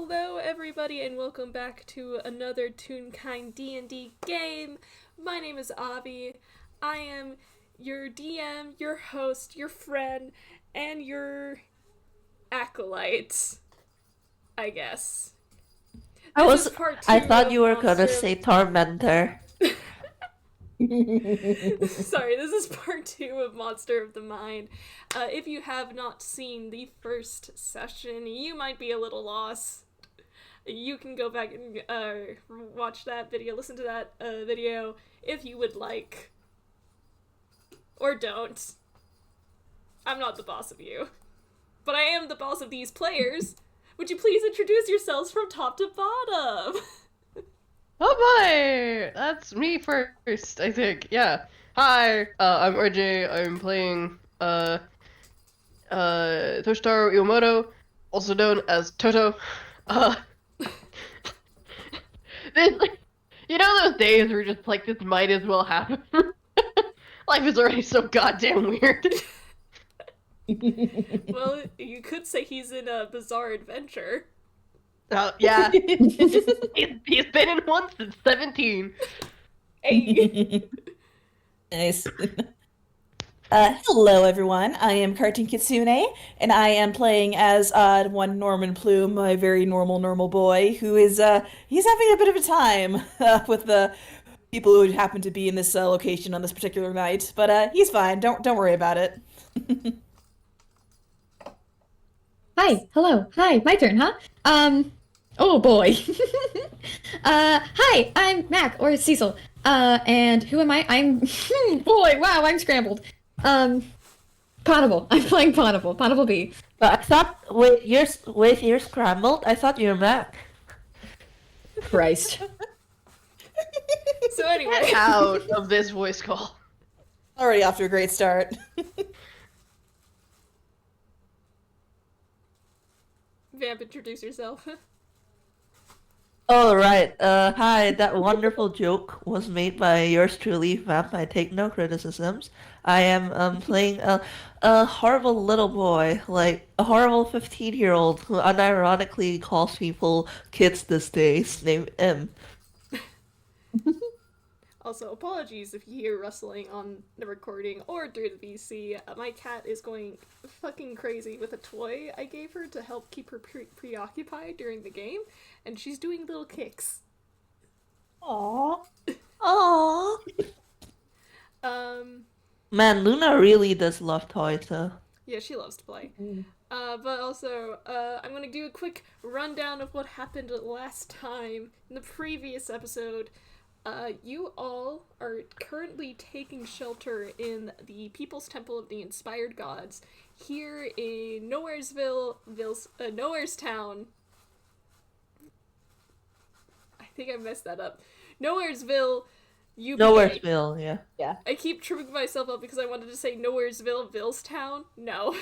Hello everybody and welcome back to another Toonkind D&D game. My name is Avi. I am your DM, your host, your friend, and your acolyte, I guess. This is part 2 I thought of you were gonna Monster say tormentor. Sorry, this is part 2 of Monster of the Mind. If you have not seen the first session, you might be a little lost. You can go back and watch that video, listen to that video if you would like. Or don't. I'm not the boss of you. But I am the boss of these players. Would you please introduce yourselves from top to bottom? Oh boy! That's me first, I think. Yeah. Hi, I'm RJ. I'm playing, Toshitaro Iwamoto, also known as Toto. Uh, this, you know those days where just like, this might as well happen? Life is already so goddamn weird. Well, you could say he's in a bizarre adventure. Yeah. He's been in one since 17. Hey! Nice. Hello everyone, I am Cartoon Kitsune, and I am playing as one Norman Plume, a very normal boy, who is he's having a bit of a time with the people who happen to be in this location on this particular night, but he's fine. Don't worry about it. Hi, hello, hi, my turn, huh? Oh boy. Hi, I'm Mac, or Cecil. And who am I? I'm, boy, wow, I'm scrambled. Potable. I'm playing Potable, Potable B. But I thought with your scrambled, I thought you were Mac. Christ. So anyway. Out of this voice call. Already off to a great start. Vamp, introduce yourself. Oh right. Hi. That wonderful joke was made by yours truly, Vamp. I take no criticisms. I am playing a horrible little boy, like a horrible 15-year-old who unironically calls people kids these days, named M. Also, apologies if you hear rustling on the recording or through the VC. My cat is going fucking crazy with a toy I gave her to help keep her preoccupied during the game, and she's doing little kicks. Aww. Aww. Man, Luna really does love toys, though. Yeah, she loves to play. But also, I'm gonna do a quick rundown of what happened last time in the previous episode. You all are currently taking shelter in the People's Temple of the Inspired Gods here in Nowherestown. I think I messed that up. Nowheresville, UPA. Nowheresville, yeah. I keep tripping myself up because I wanted to say Nowheresville, Villestown. No.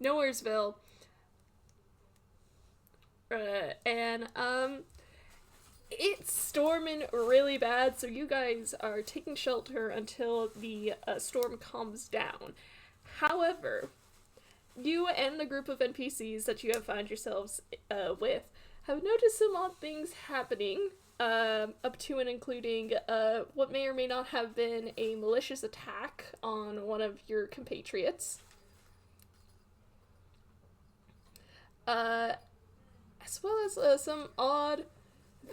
Nowheresville. And, it's storming really bad, so you guys are taking shelter until the storm calms down. However, you and the group of NPCs that you have found yourselves with have noticed some odd things happening, up to and including what may or may not have been a malicious attack on one of your compatriots. As well as some odd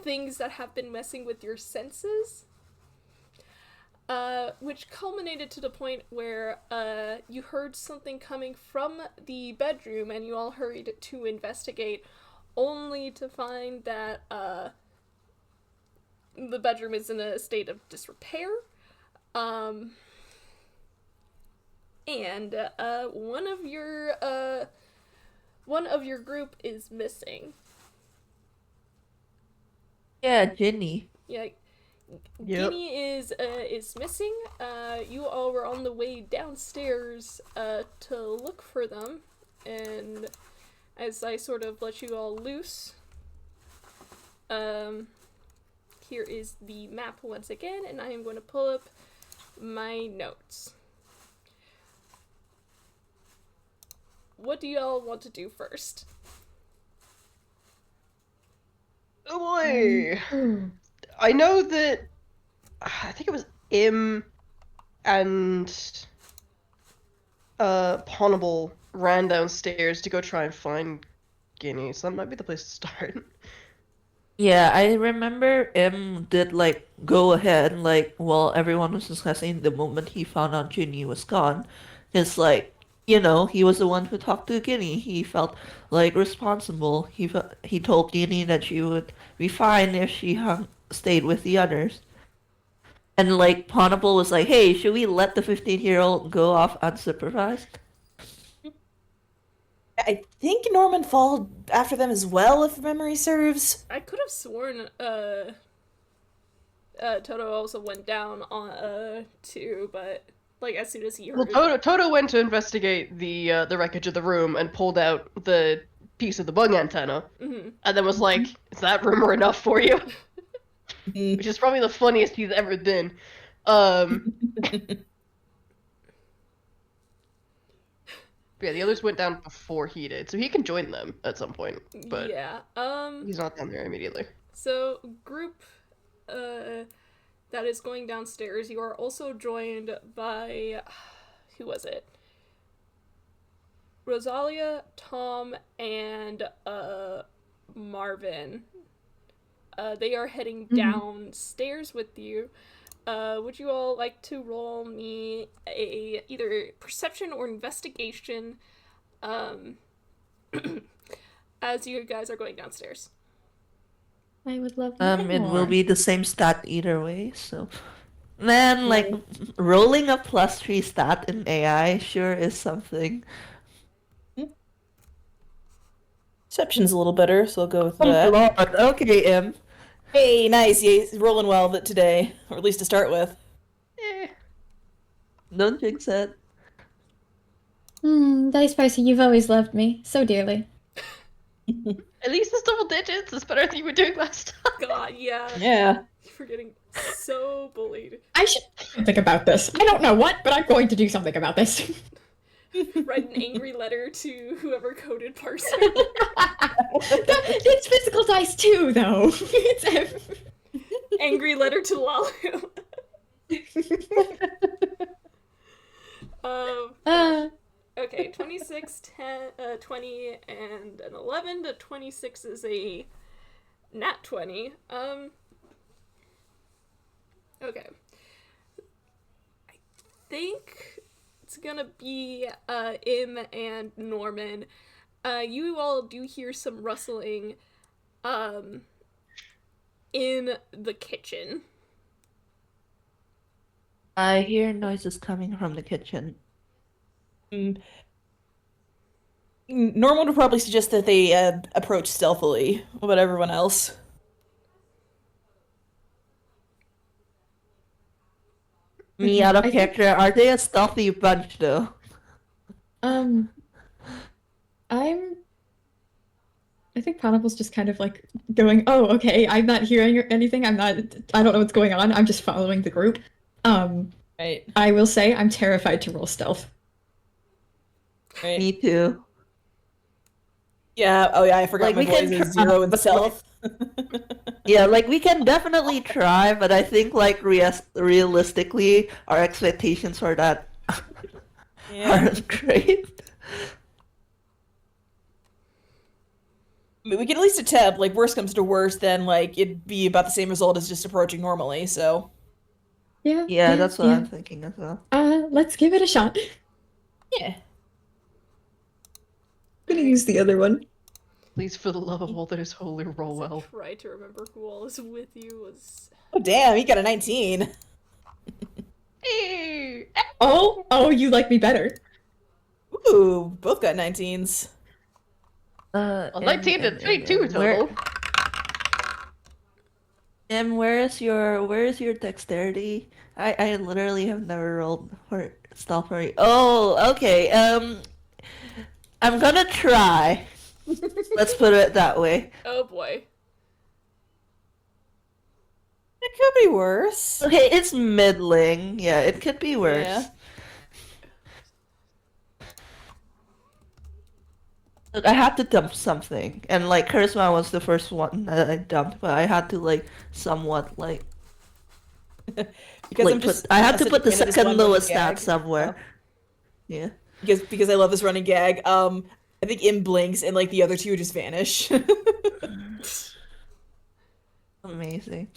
things that have been messing with your senses, which culminated to the point where you heard something coming from the bedroom and you all hurried to investigate, only to find that the bedroom is in a state of disrepair, and one of your group is missing. Yeah, Ginny. Yeah, Yep. Guinea is missing. You all were on the way downstairs to look for them, and as I sort of let you all loose, here is the map once again, and I am going to pull up my notes. what do y'all want to do first? Oh boy! I know that I think it was Im and Ponable ran downstairs to go try and find Guinea, so that might be the place to start. Yeah, I remember M did like go ahead like while everyone was discussing the moment he found out Ginny was gone. It's like, he was the one who talked to Ginny. He felt like responsible. He told Ginny that she would be fine if she stayed with the others. And like Ponable was like, "Hey, should we let the 15-year-old go off unsupervised?" I think Norman followed after them as well, if memory serves. I could have sworn Toto also went down on too, but like as soon as he heard Well, Toto went to investigate the wreckage of the room and pulled out the piece of the bug antenna, and then was like, "Is that rumor enough for you?" Which is probably the funniest he's ever been. But yeah, the others went down before he did, so he can join them at some point. But yeah. he's not down there immediately. So group that is going downstairs, you are also joined by who was it? Rosalia, Tom, and Marvin. They are heading downstairs with you. Would you all like to roll me a either perception or investigation as you guys are going downstairs? I would love It more. will be the same stat either way, so man, like rolling a +3 stat in AI sure is something. Perception's a little better, so I'll go with Oh that. Lord, okay, M. Hey, nice. Yeah, he's rolling well today, or at least to start with. Don't jinx it. Dice Spicy, you've always loved me so dearly. At least it's double digits. It's better than you were doing last time. God, yeah. Yeah. You're getting so bullied. I should think about this. I don't know what, but I'm going to do something about this. Write an angry letter to whoever coded parser. It's physical dice too, though. It's Angry letter to Lalu. Okay, 26, 10, 20, and an 11 to 26 is a nat 20. Okay. I think it's gonna be, Im and Norman. You all do hear some rustling, in the kitchen. I hear noises coming from the kitchen. Norman would probably suggest that they approach stealthily. What about everyone else? Me out of character, are they a stealthy bunch though? I think Ponable's just kind of like going, "Oh, okay, I'm not hearing anything. I don't know what's going on. I'm just following the group." Right. I will say I'm terrified to roll stealth. Right. Me too. Yeah. Oh yeah, I forgot Like, my we can boys is try, 0 and but, stealth. Yeah, like we can definitely try, but I think like realistically, our expectations for that aren't great. I mean, we can at least attempt. Like, worst comes to worst, then like it'd be about the same result as just approaching normally. So. Yeah, that's what I'm thinking as well. Let's give it a shot. Yeah. I'm gonna use the other one. Please, for the love of all that is holy, roll well. Try to remember who all is with you. Oh damn, he got a 19. Hey! Oh, you like me better. Ooh, both got 19s. Well, 19 to 22 total. Where is your dexterity? I literally have never rolled for stealth for you. Oh, okay. I'm gonna try. Let's put it that way. Oh boy. It could be worse. Okay, it's middling. Yeah, it could be worse. Yeah. Look, I had to dump something, and like charisma was the first one that I dumped, but I had to like somewhat like Because like I'm just I had to such a put the fan of this second one running lowest stat gag. somewhere. Yeah. Because I love this running gag. I think Im blinks and like the other two just vanish. Amazing.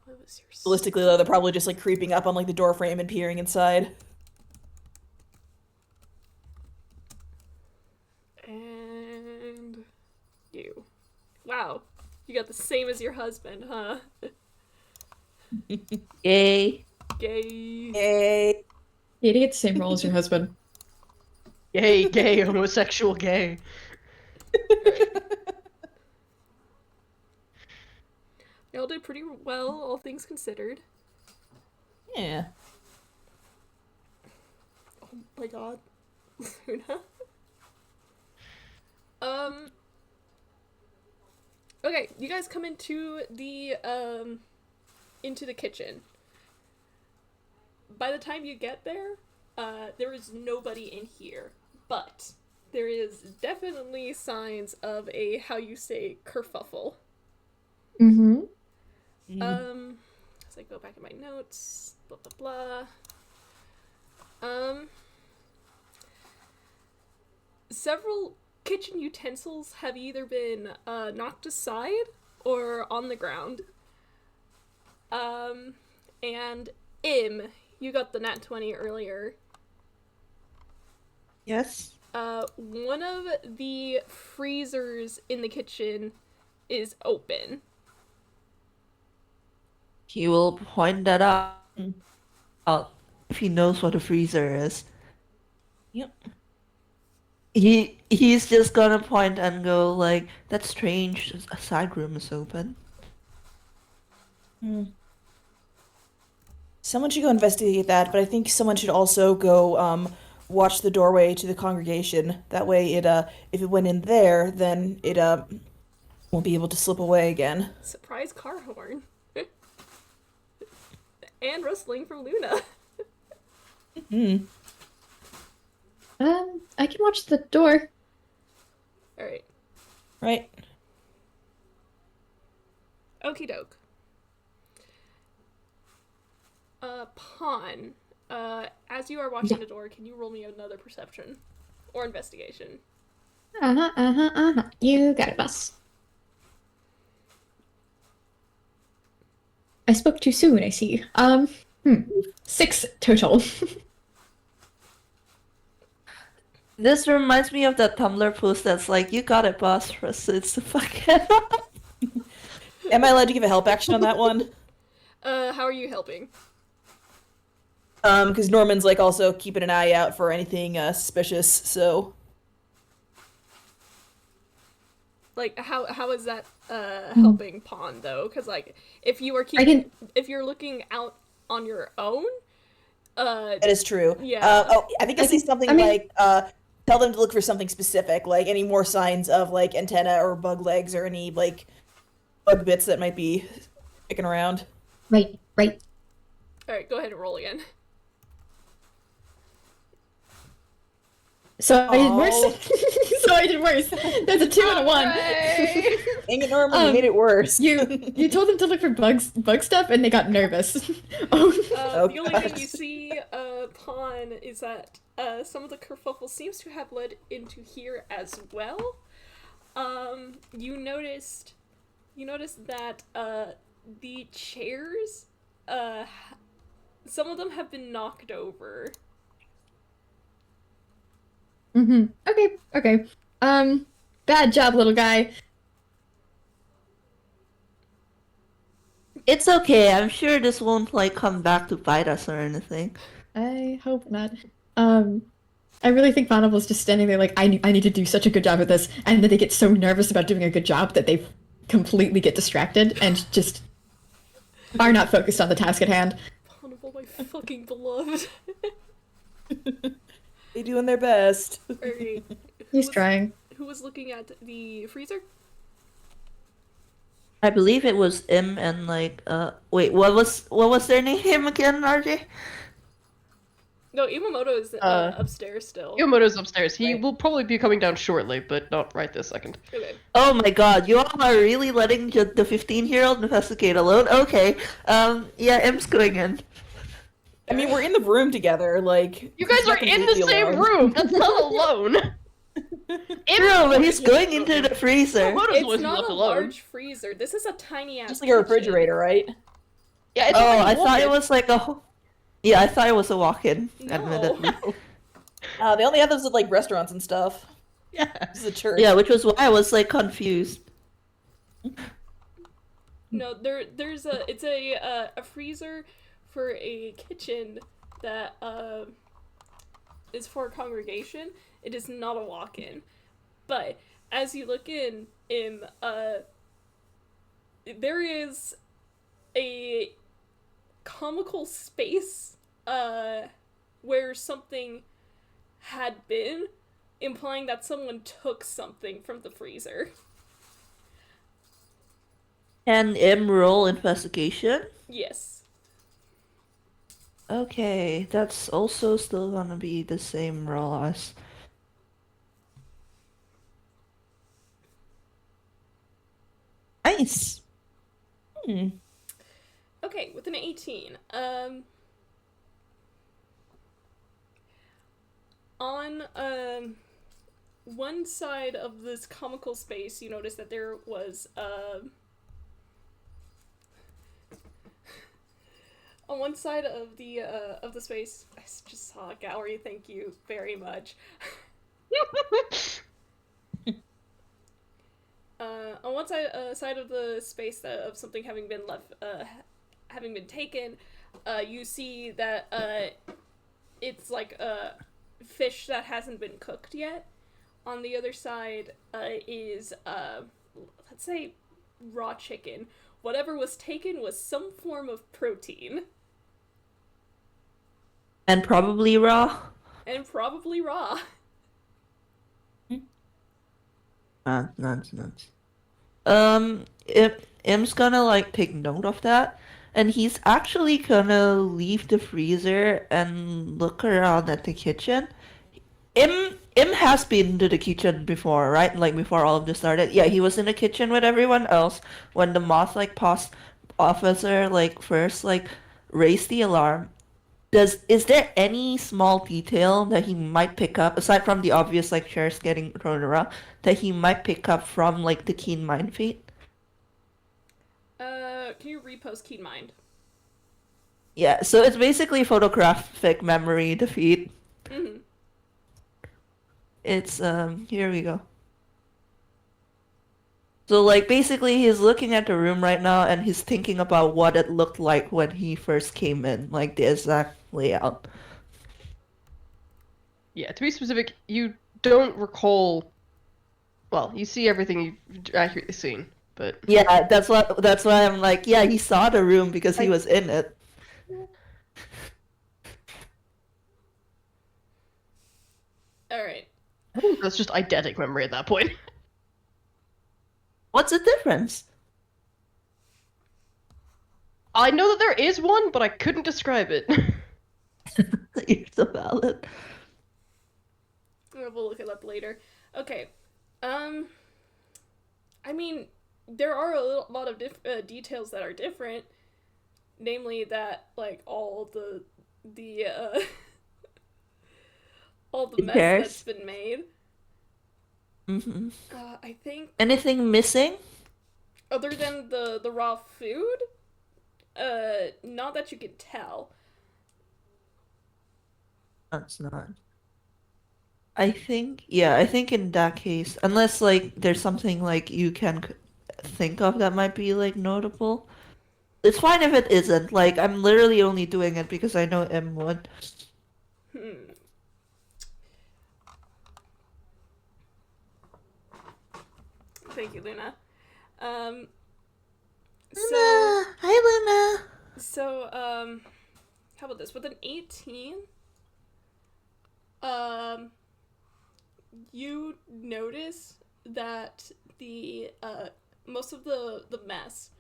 What was your Realistically, though, they're probably just like creeping up on like the door frame and peering inside. And you. Wow. You got the same as your husband, huh? Yay. Gay. Yay. Yeah, to get the same role as your husband. Gay, gay, homosexual, gay. Y'all did pretty well, all things considered. Yeah. Oh my god. Luna. Okay, you guys come into the kitchen. By the time you get there, there is nobody in here, but there is definitely signs of a, how you say, kerfuffle. Mm-hmm. As I go back in my notes, blah blah blah. Several kitchen utensils have either been knocked aside or on the ground. And Im, you got the nat 20 earlier. Yes. One of the freezers in the kitchen is open. He will point that out if he knows what a freezer is. Yep. He's just gonna point and go like, "That's strange. A side room is open." Someone should go investigate that, but I think someone should also go watch the doorway to the congregation. That way, if it went in there, then it won't be able to slip away again. Surprise car horn. And rustling from Luna. I can watch the door. Alright. Right. Okie doke. Pawn. As you are watching the door, can you roll me another perception? Or investigation? You got it, boss. I spoke too soon, I see. 6 total. This reminds me of that Tumblr post that's like, "You got it, boss. Proceeds to fuck it." Am I allowed to give a help action on that one? How are you helping? Because Norman's like also keeping an eye out for anything suspicious. So Like, how is that helping Pawn though? Because like, if you are if you're looking out on your own, that is true. Yeah. I think I see something like tell them to look for something specific, like any more signs of like antenna or bug legs or any like bug bits that might be sticking around. Right. All right, go ahead and roll again. So I did worse. There's a 2 and a 1. Dang it, Norman, you made it worse. You told them to look for bug stuff, and they got nervous. The only thing you see, Pawn, is that some of the kerfuffle seems to have led into here as well. You noticed that the chairs, some of them have been knocked over. Okay. Bad job, little guy. It's okay. I'm sure this won't like come back to bite us or anything. I hope not. I really think Vonable's just standing there like, I need to do such a good job at this, and then they get so nervous about doing a good job that they completely get distracted and just are not focused on the task at hand. Honorable, my fucking beloved. They doing their best. Alright. He's trying. Who was looking at the freezer? I believe it was Im and like wait, what was their name again, RJ? No, Iwamoto is upstairs still. Yomoto's upstairs. He Right. will probably be coming down shortly, but not right this second. Okay. Oh my god, you all are really letting the 15-year-old investigate alone? Okay. Yeah, M's going in. I mean, we're in the room together. Like You guys he's are not in the completely same alone. room! That's not alone! True, but he's going into the freezer. Yomoto's the one It's who not left a alone. large freezer. This is a tiny ass. Just like a refrigerator, right? Yeah, it's Oh, already I thought it loaded. was like a... Yeah, I thought it was a walk-in, No. admittedly. They only have those at like restaurants and stuff. Yeah. This is a church. Yeah, which was why I was like confused. No, there's a freezer for a kitchen that is for a congregation. It is not a walk-in, but as you look in there is a comical space where something had been, implying that someone took something from the freezer. Can M roll investigation? Yes. Okay, that's also still gonna be the same roll as... Nice! Okay, with an 18. On one side of this comical space, you notice that there was on one side of the space, I just saw a gallery. Thank you very much. On one side of the space of something having been left, having been taken, you see that it's like a fish that hasn't been cooked yet. On the other side is let's say raw chicken. Whatever was taken was some form of protein. And probably raw? And probably raw. Nuts. Im's gonna like take note of that, and he's actually gonna leave the freezer and look around at the kitchen. Im has been to the kitchen before, right? Like before all of this started. Yeah, he was in the kitchen with everyone else when the moth like post officer like first like raised the alarm. Is there any small detail that he might pick up aside from the obvious like chairs getting thrown around that he might pick up from like the keen mind feat? Can you repost Keen Mind? Yeah, so it's basically photographic memory defeat. Mm-hmm. It's here we go. So like basically he's looking at the room right now and he's thinking about what it looked like when he first came in, like the exact layout. Yeah, to be specific, you don't recall... Well, you see everything you've accurately seen, but... Yeah, that's why I'm like, yeah, he saw the room because he was in it. Alright. I think that's just eidetic memory at that point. What's the difference? I know that there is one, but I couldn't describe it. You're so valid. We'll look it up later. Okay. I mean, there are a lot of details that are different. Namely that, like, all the all the mess Yes. that's been made. Mm-hmm. I think, Anything missing? other than the raw food, not that you can tell. That's not. I think in that case, unless like there's something like you can think of that might be like notable. It's fine if it isn't. Like I'm literally only doing it because I know M would. Thank you, Luna. Luna, hi Luna. So, how about this? With an 18, you notice that the most of the mess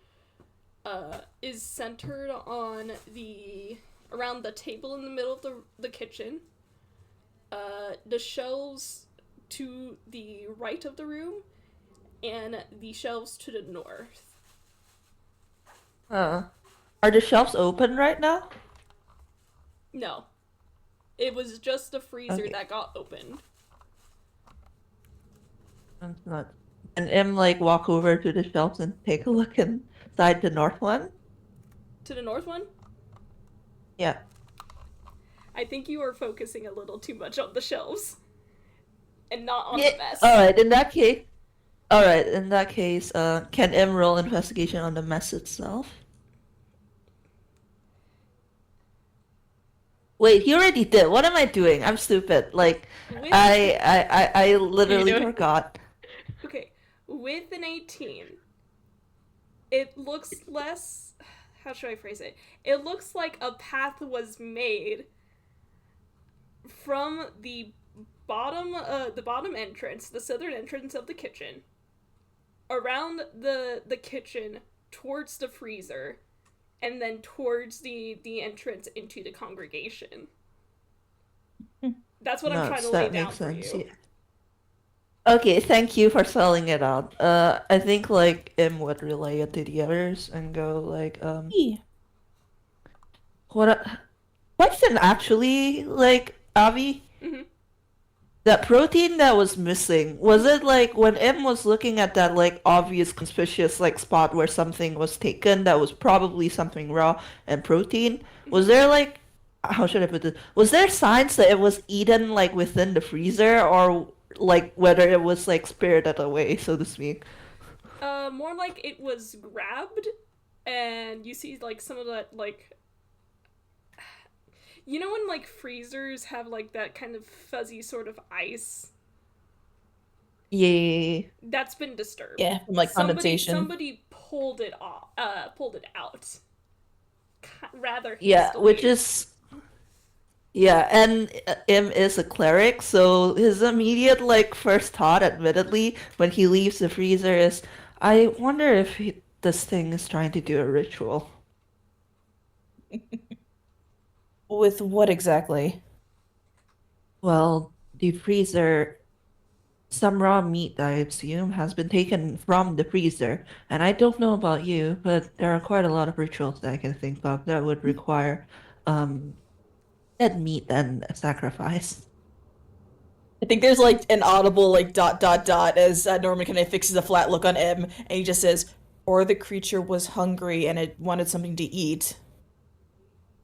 is centered on the around the table in the middle of the kitchen, the shelves to the right of the room, and the shelves to the north. Are the shelves open right now? No. It was just the freezer Okay. that got opened. It's not. And M like walk over to the shelves and take a look inside the north one. To the north one? Yeah. I think you are focusing a little too much on the shelves. And not on Yeah. the mess. Alright, in that case. Alright, in that case, can M roll investigation on the mess itself? Wait, he already did. What am I doing? I'm stupid. Like, With, I literally doing? forgot. okay, with an 18, it looks less... How should I phrase it? It looks like a path was made from the bottom entrance, the southern entrance of the kitchen, around the kitchen towards the freezer, and then towards the entrance into the congregation. That's what I'm trying to lay that down makes for sense. you. Yeah. Okay, thank you for spelling it out. I think like M would relay it to the others and go like, question actually, like, Avi? Mhm. That protein that was missing, was it like when M was looking at that like obvious conspicuous like spot where something was taken that was probably something raw and protein? Was there like, how should I put this? Was there signs that it was eaten like within the freezer, or like whether it was like spirited away, so to speak? More like it was grabbed, and you see like some of that like... You know when like freezers have like that kind of fuzzy sort of ice? Yeah. That's been disturbed. Yeah, from like condensation. Somebody pulled it off, pulled it out. Rather Yeah, hastily. which is... Yeah, and M is a cleric, so his immediate, like, first thought, admittedly, when he leaves the freezer is, I wonder if this thing is trying to do a ritual. With what exactly? Well, the freezer, some raw meat, I assume, has been taken from the freezer, and I don't know about you, but there are quite a lot of rituals that I can think of that would require, dead meat and sacrifice. I think there's like an audible like ... as Norman kind of fixes a flat look on M, and he just says, "Or the creature was hungry and it wanted something to eat."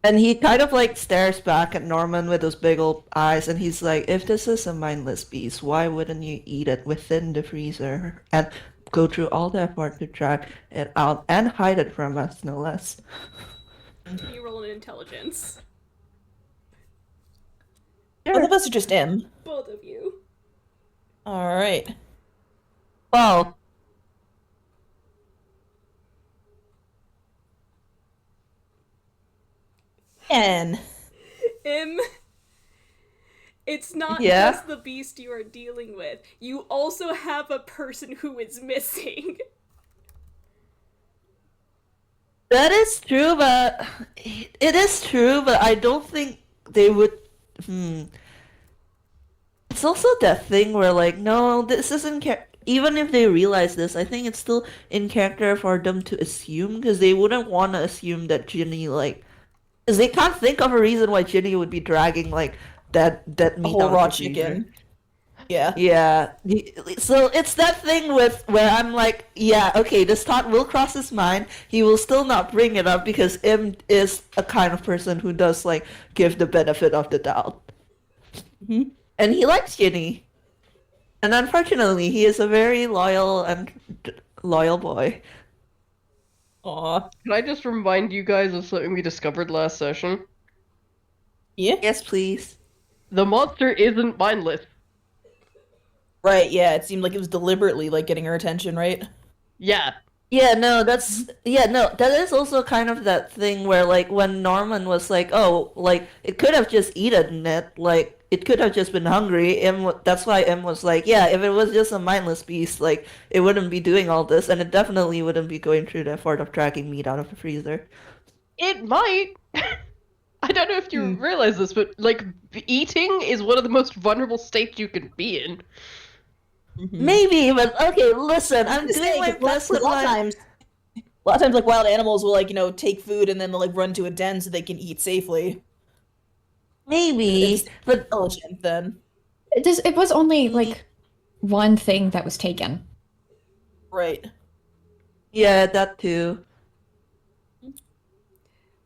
And he kind of like stares back at Norman with those big old eyes, and he's like, if this is a mindless beast, why wouldn't you eat it within the freezer and go through all the effort to drag it out and hide it from us, no less? Can you roll an intelligence? Both of us are just M. Both of you. All right. Well, N. It's not Yeah? just the beast you are dealing with. You also have a person who is missing. that is true, but it is true, but I don't think they would. It's also that thing where, like, no, this isn't. Even if they realize this, I think it's still in character for them to assume, because they wouldn't want to assume that Ginny, like. Because they can't think of a reason why Ginny would be dragging, like, that A meat whole out raw of the freezer. chicken. Yeah. Yeah. So it's that thing with where I'm like, yeah, okay, this thought will cross his mind. He will still not bring it up because M is a kind of person who does like give the benefit of the doubt. Mhm. And he likes Ginny. And unfortunately, he is a very loyal and loyal boy. Aw. Can I just remind you guys of something we discovered last session? Yeah. Yes, please. The monster isn't mindless. Right. Yeah. It seemed like it was deliberately like getting her attention. Right. Yeah. That is also kind of that thing where like when Norman was like, oh, like it could have just eaten it, like it could have just been hungry. That's why M was like, yeah, if it was just a mindless beast, like it wouldn't be doing all this, and it definitely wouldn't be going through the effort of dragging meat out of the freezer. It might. I don't know if you realize this, but like eating is one of the most vulnerable states you can be in. Maybe, but okay, listen, I'm Just doing saying, my 'cause best with a lot my... of times, like wild animals will like take food and then they'll like run to a den so they can eat safely. It's Maybe, but intelligent then. It was only like one thing that was taken. Right. yeah, that too.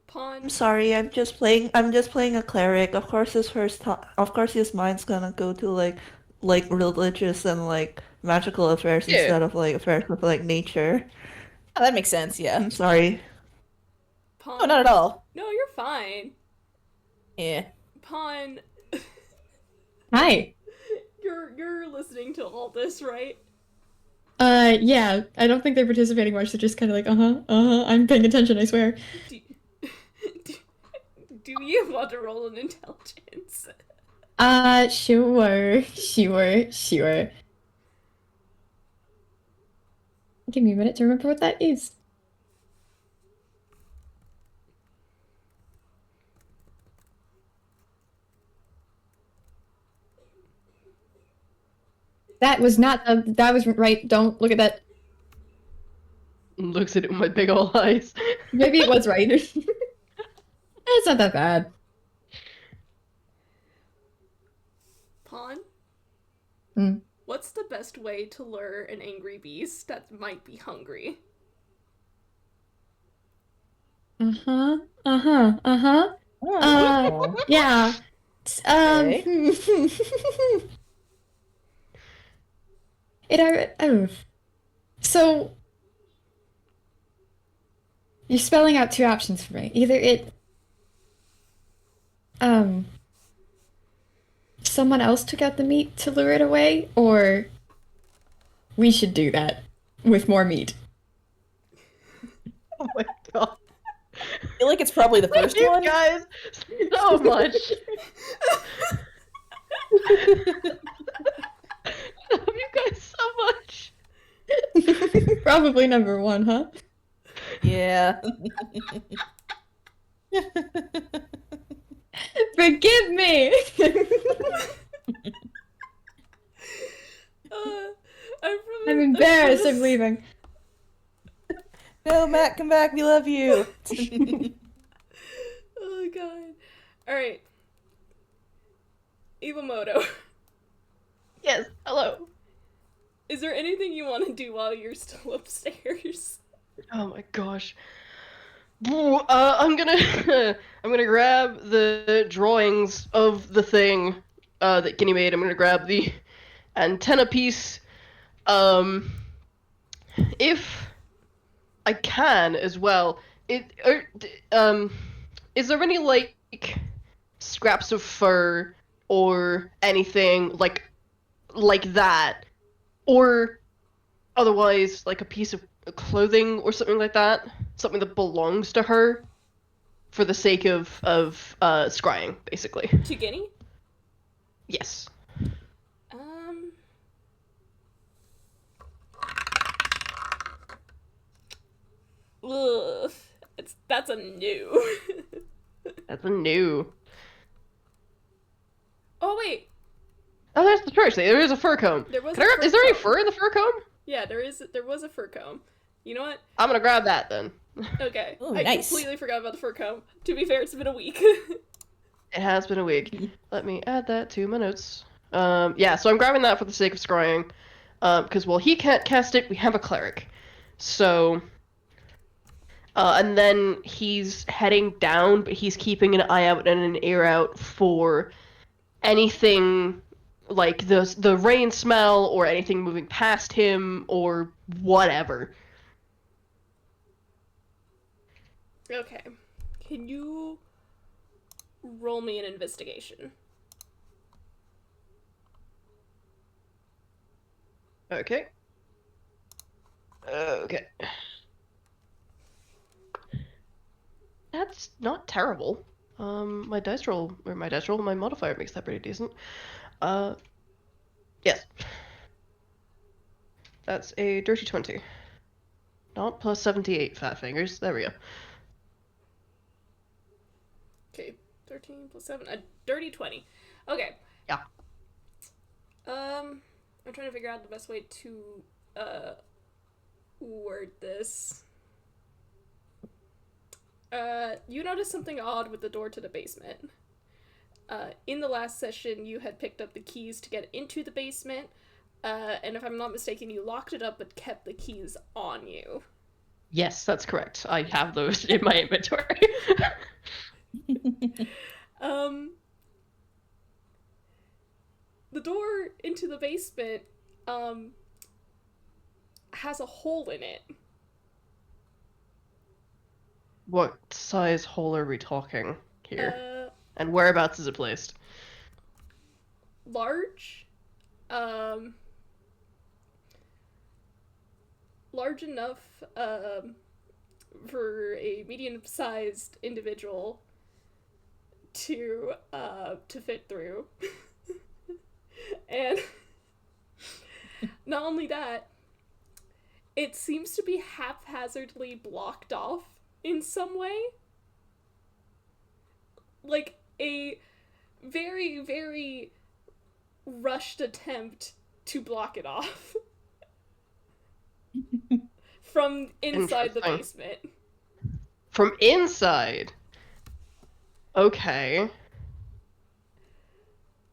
Pawn. I'm sorry, I'm just playing a cleric. Of course of course his mind's gonna go to like religious and like magical affairs Yeah. instead of like affairs with like nature. Oh, that makes sense, yeah. I'm sorry. Pawn. No, not at all. No, you're fine. Yeah. Pawn. Hi. You're listening to all this, right? Yeah. I don't think they're participating much. They're just kind of like, I'm paying attention, I swear. Do, do, do you want to roll an intelligence? Sure. Give me a minute to remember what that is. That was not that was right. Don't look at that. Looks at it with my big ol' eyes. Maybe it was right. It's not that bad. Pawn. Hmm. What's the best way to lure an angry beast that might be hungry? Oh. Yeah. Okay. So you're spelling out two options for me. Either someone else took out the meat to lure it away, or we should do that with more meat. Oh my god. I feel like it's probably the first You one. guys so much. Love you guys so much. Probably number one, huh? Yeah. Forgive me! I'm embarrassed, I'm leaving. No, Matt, come back. We love you. Oh god. Alright. Iwamoto. Yes, hello. Is there anything you want to do while you're still upstairs? Oh my gosh. I'm gonna I'm gonna grab the drawings of the thing that Guinea made. I'm gonna grab the antenna piece. If I can as well. Is there any like scraps of fur or anything like that, or otherwise like a piece of clothing or something like that, something that belongs to her, for the sake of scrying, basically. To Guinea? Yes. Ugh. That's a no. That's a new. Oh wait. Oh, there's the first thing. There is a fur comb. There was Can I grab, a fur is there any comb. fur in the fur comb? Yeah, there was a fur comb. You know what? I'm gonna grab that then. Okay. Ooh, I nice. completely forgot about the fur comb. To be fair, it's been a week. It has been a week. Let me add that to my notes. Yeah, so I'm grabbing that for the sake of scrying. Because while he can't cast it, we have a cleric. So, and then he's heading down, but he's keeping an eye out and an ear out for anything like the rain smell or anything moving past him or whatever. Okay. Can you roll me an investigation? Okay. Okay. That's not terrible. My modifier makes that pretty decent. Yes. That's a dirty 20. Not plus 78 fat fingers. There we go. Okay. 14 plus 7, a dirty 20. Okay. Yeah. I'm trying to figure out the best way to word this. You noticed something odd with the door to the basement. In the last session, you had picked up the keys to get into the basement, and if I'm not mistaken, you locked it up but kept the keys on you. Yes, that's correct. I have those in my inventory. The door into the basement, has a hole in it. What size hole are we talking here? And whereabouts is it placed? Large. Large enough, for a medium-sized individual to fit through. And not only that, it seems to be haphazardly blocked off in some way. Like a very, very rushed attempt to block it off. From inside the basement. From inside? Okay.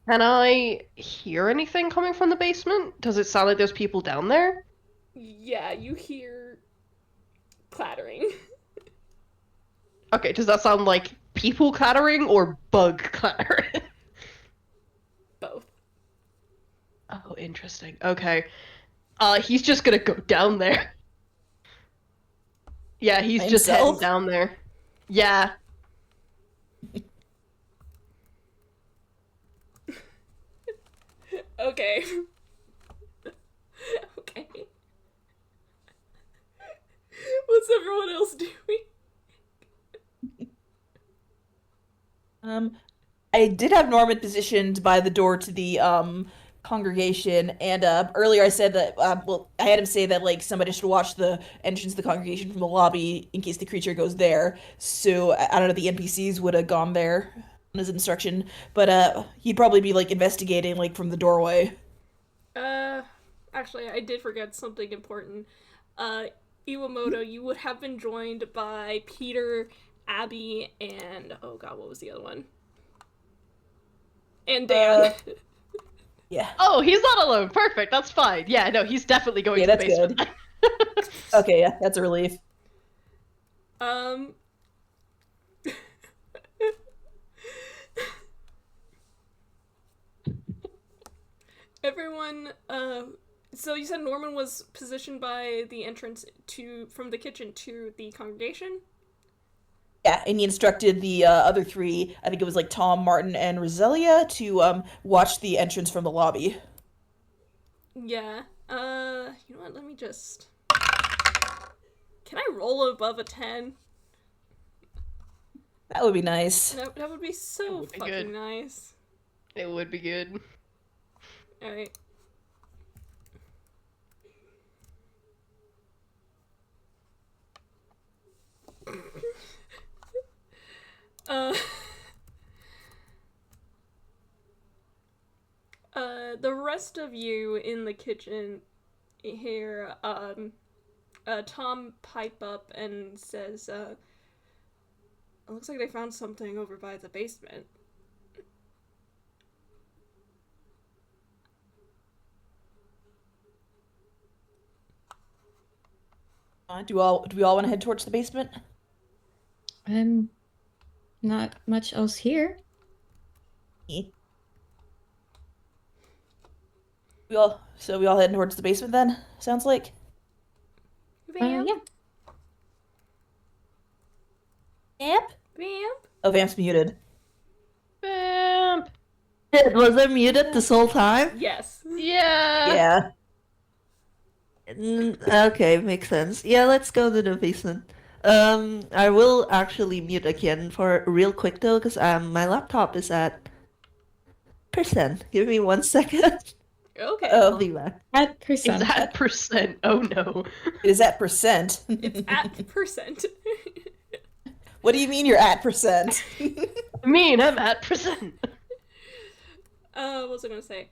Can I hear anything coming from the basement? Does it sound like there's people down there? Yeah, you hear clattering. Okay, does that sound like people clattering or bug clattering? Both. Oh, interesting. Okay. He's just gonna go down there. Yeah, he's just heading down there. Yeah. Okay. Okay. What's everyone else doing? I did have Norman positioned by the door to the congregation, and earlier I said that I had him say that like somebody should watch the entrance of the congregation from the lobby in case the creature goes there. So I don't know, the NPCs would have gone there on his instruction, but he'd probably be like investigating like from the doorway. Actually, I did forget something important. Iwamoto, you would have been joined by Peter, Abby, and oh god, what was the other one? And Dan. Yeah. Oh, he's not alone. Perfect. That's fine. Yeah, no, he's definitely going to the basement. Good. Okay, yeah, that's a relief. Everyone, so you said Norman was positioned by the entrance from the kitchen to the congregation? Yeah, and he instructed the other three, I think it was like Tom, Martin, and Roselia, to watch the entrance from the lobby. Yeah. You know what, let me just... Can I roll above a 10? That would be nice. That would be so fucking good. nice. It would be good. Alright. The rest of you in the kitchen hear, Tom pipe up and says, it looks like they found something over by the basement. Do we all want to head towards the basement? Not much else here. We all heading towards the basement then? Sounds like. Vamp? Yeah. Vamp? Vamp? Oh, Vamp's muted. Vamp! Was I muted this whole time? Yes. Yeah! Yeah. Okay, makes sense. Yeah, let's go to the basement. I will actually mute again for real quick though, because my laptop is at %. Give me 1 second. Okay. I'll be back. At percent. Is that %? Oh no. It is at percent. It's at %. What do you mean you're at percent? mean, I'm at prison. What was I gonna say?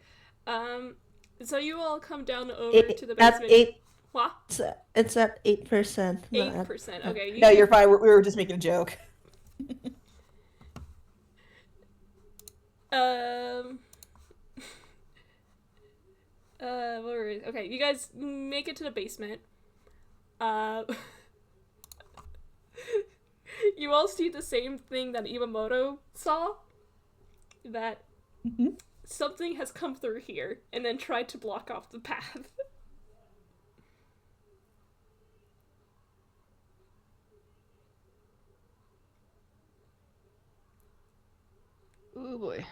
So you all come down over It, to the at basement. 8, What? it's at 8%. 8%. Okay. No, you're fine. We were just making a joke. Um. What were we? Okay, you guys make it to the basement. You all see the same thing that Iwamoto saw. That something has come through here and then tried to block off the path. Oh boy.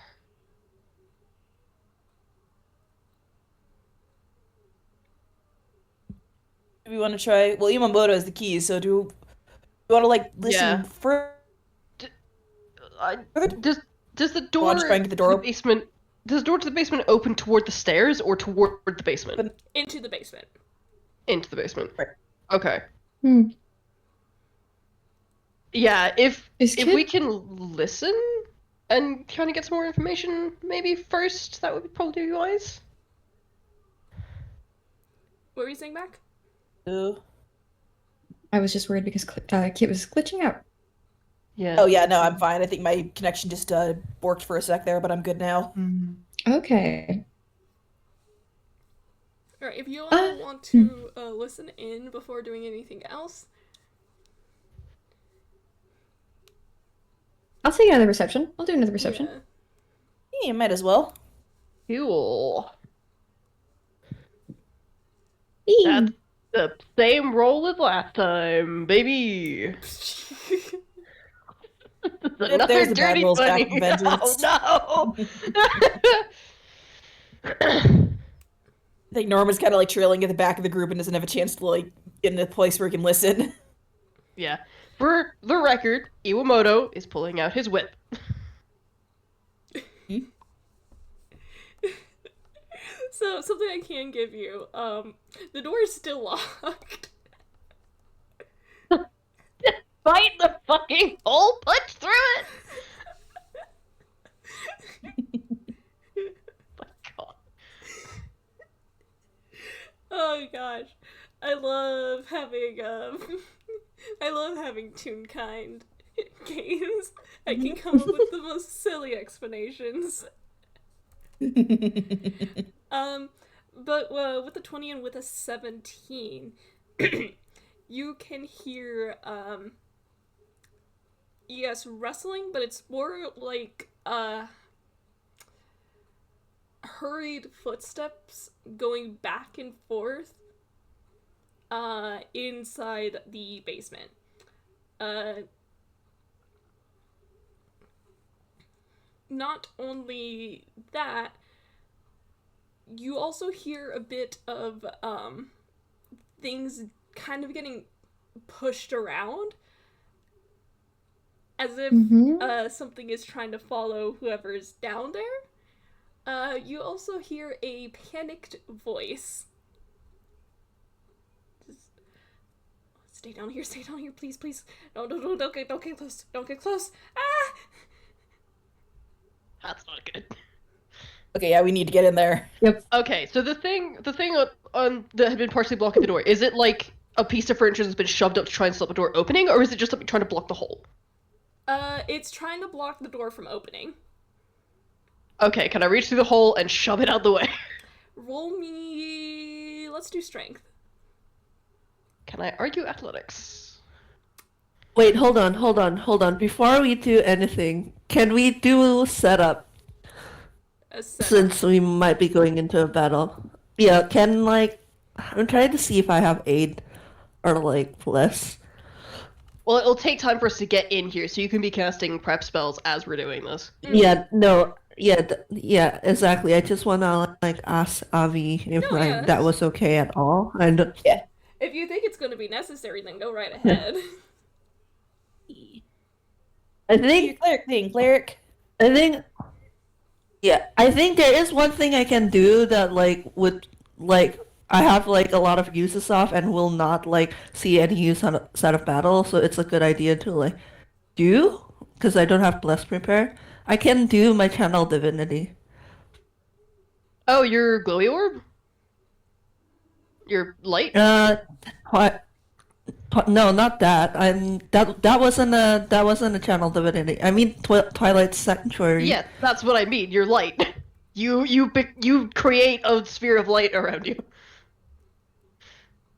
Do we want to try? Well, Imamoto has the keys, so do we want to like listen Yeah. further? Does the door Want to try and get the door to open? the basement? Does the door to the basement open toward the stairs or toward the basement? Into the basement. Into the basement. Right. Okay. Hmm. Yeah, if Is if Kid- we can listen and kind of get some more information, maybe first, that would probably be wise. What were you saying back? I was just worried because Kit was glitching out. Yeah. Oh yeah, no, I'm fine. I think my connection just borked for a sec there, but I'm good now. Okay. Alright, if you all want to listen in before doing anything else. I'll take another reception. I'll do another reception. Yeah. Yeah, you might as well. Cool. Eee. That's the same roll as last time, baby. Another there's the bad dirty rolls back 20. in vengeance. Oh I think Norman's kind of like trailing at the back of the group and doesn't have a chance to like get in a place where he can listen. Yeah. For the record, Iwamoto is pulling out his whip. So, something I can give you, the door is still locked. Bite the fucking hole, punch through it! My God. Oh gosh. I love having, I love having Toonkind games. I can come up with the most silly explanations. But with a 20 and with a 17, you can hear, yes, wrestling, but it's more like, hurried footsteps going back and forth, inside the basement. Not only that, you also hear a bit of things kind of getting pushed around as if something is trying to follow whoever's down there. You also hear a panicked voice. Just, stay down here, please, please. No, don't get close, don't get close. Ah! That's not good. Okay, yeah, we need to get in there. Okay, so the thing on that had been partially blocking the door, is it like a piece of furniture that's been shoved up to try and stop the door opening, or is it just something trying to block the hole? It's trying to block the door from opening. Okay, can I reach through the hole and shove it out the way? Roll me... Let's do strength. Can I argue athletics? Wait, hold on. Before we do anything, can we do setup? A setup. Since we might be going into a battle. Yeah, I'm trying to see if I have aid or less. Well, it'll take time for us to get in here, so you can be casting prep spells as we're doing this. Yeah, no, yeah, exactly. I just wanna ask Avi if No, yeah, that that's- was okay at all. And If you think it's going to be necessary, then go right ahead. I think Cleric. I think there is one thing I can do that would I have a lot of uses of and will not see any use on a set of battle, so it's a good idea to do. because I don't have bless prepare, I can do my channel divinity. Oh, your glowy orb? Your light? What? No, not that. That wasn't a channel divinity. I mean Twilight Sanctuary. Yeah, that's what I mean. Your light. You create a sphere of light around you.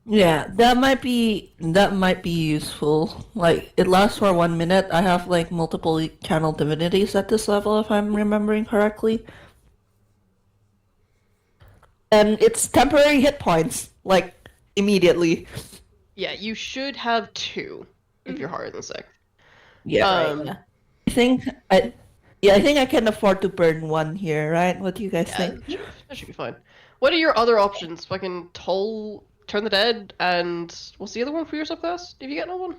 Yeah, that might be useful. Like it lasts for 1 minute. I have like multiple channel divinities at this level if I'm remembering correctly. And it's temporary hit points, like immediately. Yeah, you should have 2 if you're hard and sick. Yeah, Um, I think I yeah, I think I can afford to burn 1 here, right? What do you guys Yeah, think? that should be fine. What are your other options? Fucking Toll, Turn the Dead, and what's the other one for your subclass? If you get no one?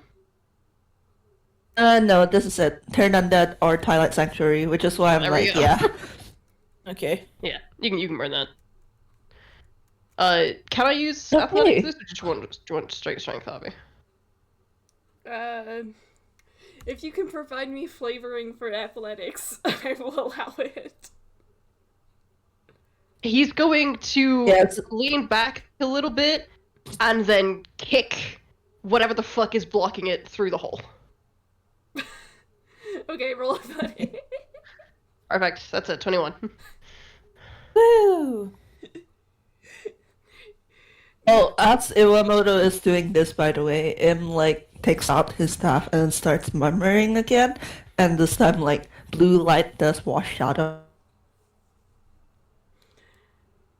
No, this is it. Turn Undead or Twilight Sanctuary, which is why I'm There we like, go. yeah. Okay. Yeah, you can burn that. Can I use Okay. athletics for this, or do you want straight strength, Abby? If you can provide me flavoring for athletics, I will allow it. He's going to Yes. lean back a little bit and then kick whatever the fuck is blocking it through the hole. Okay, roll a buddy. Perfect. That's it. 21. Woo! Oh, as Iwamoto is doing this, by the way, Im like takes out his staff and starts murmuring again, and this time like blue light does wash out of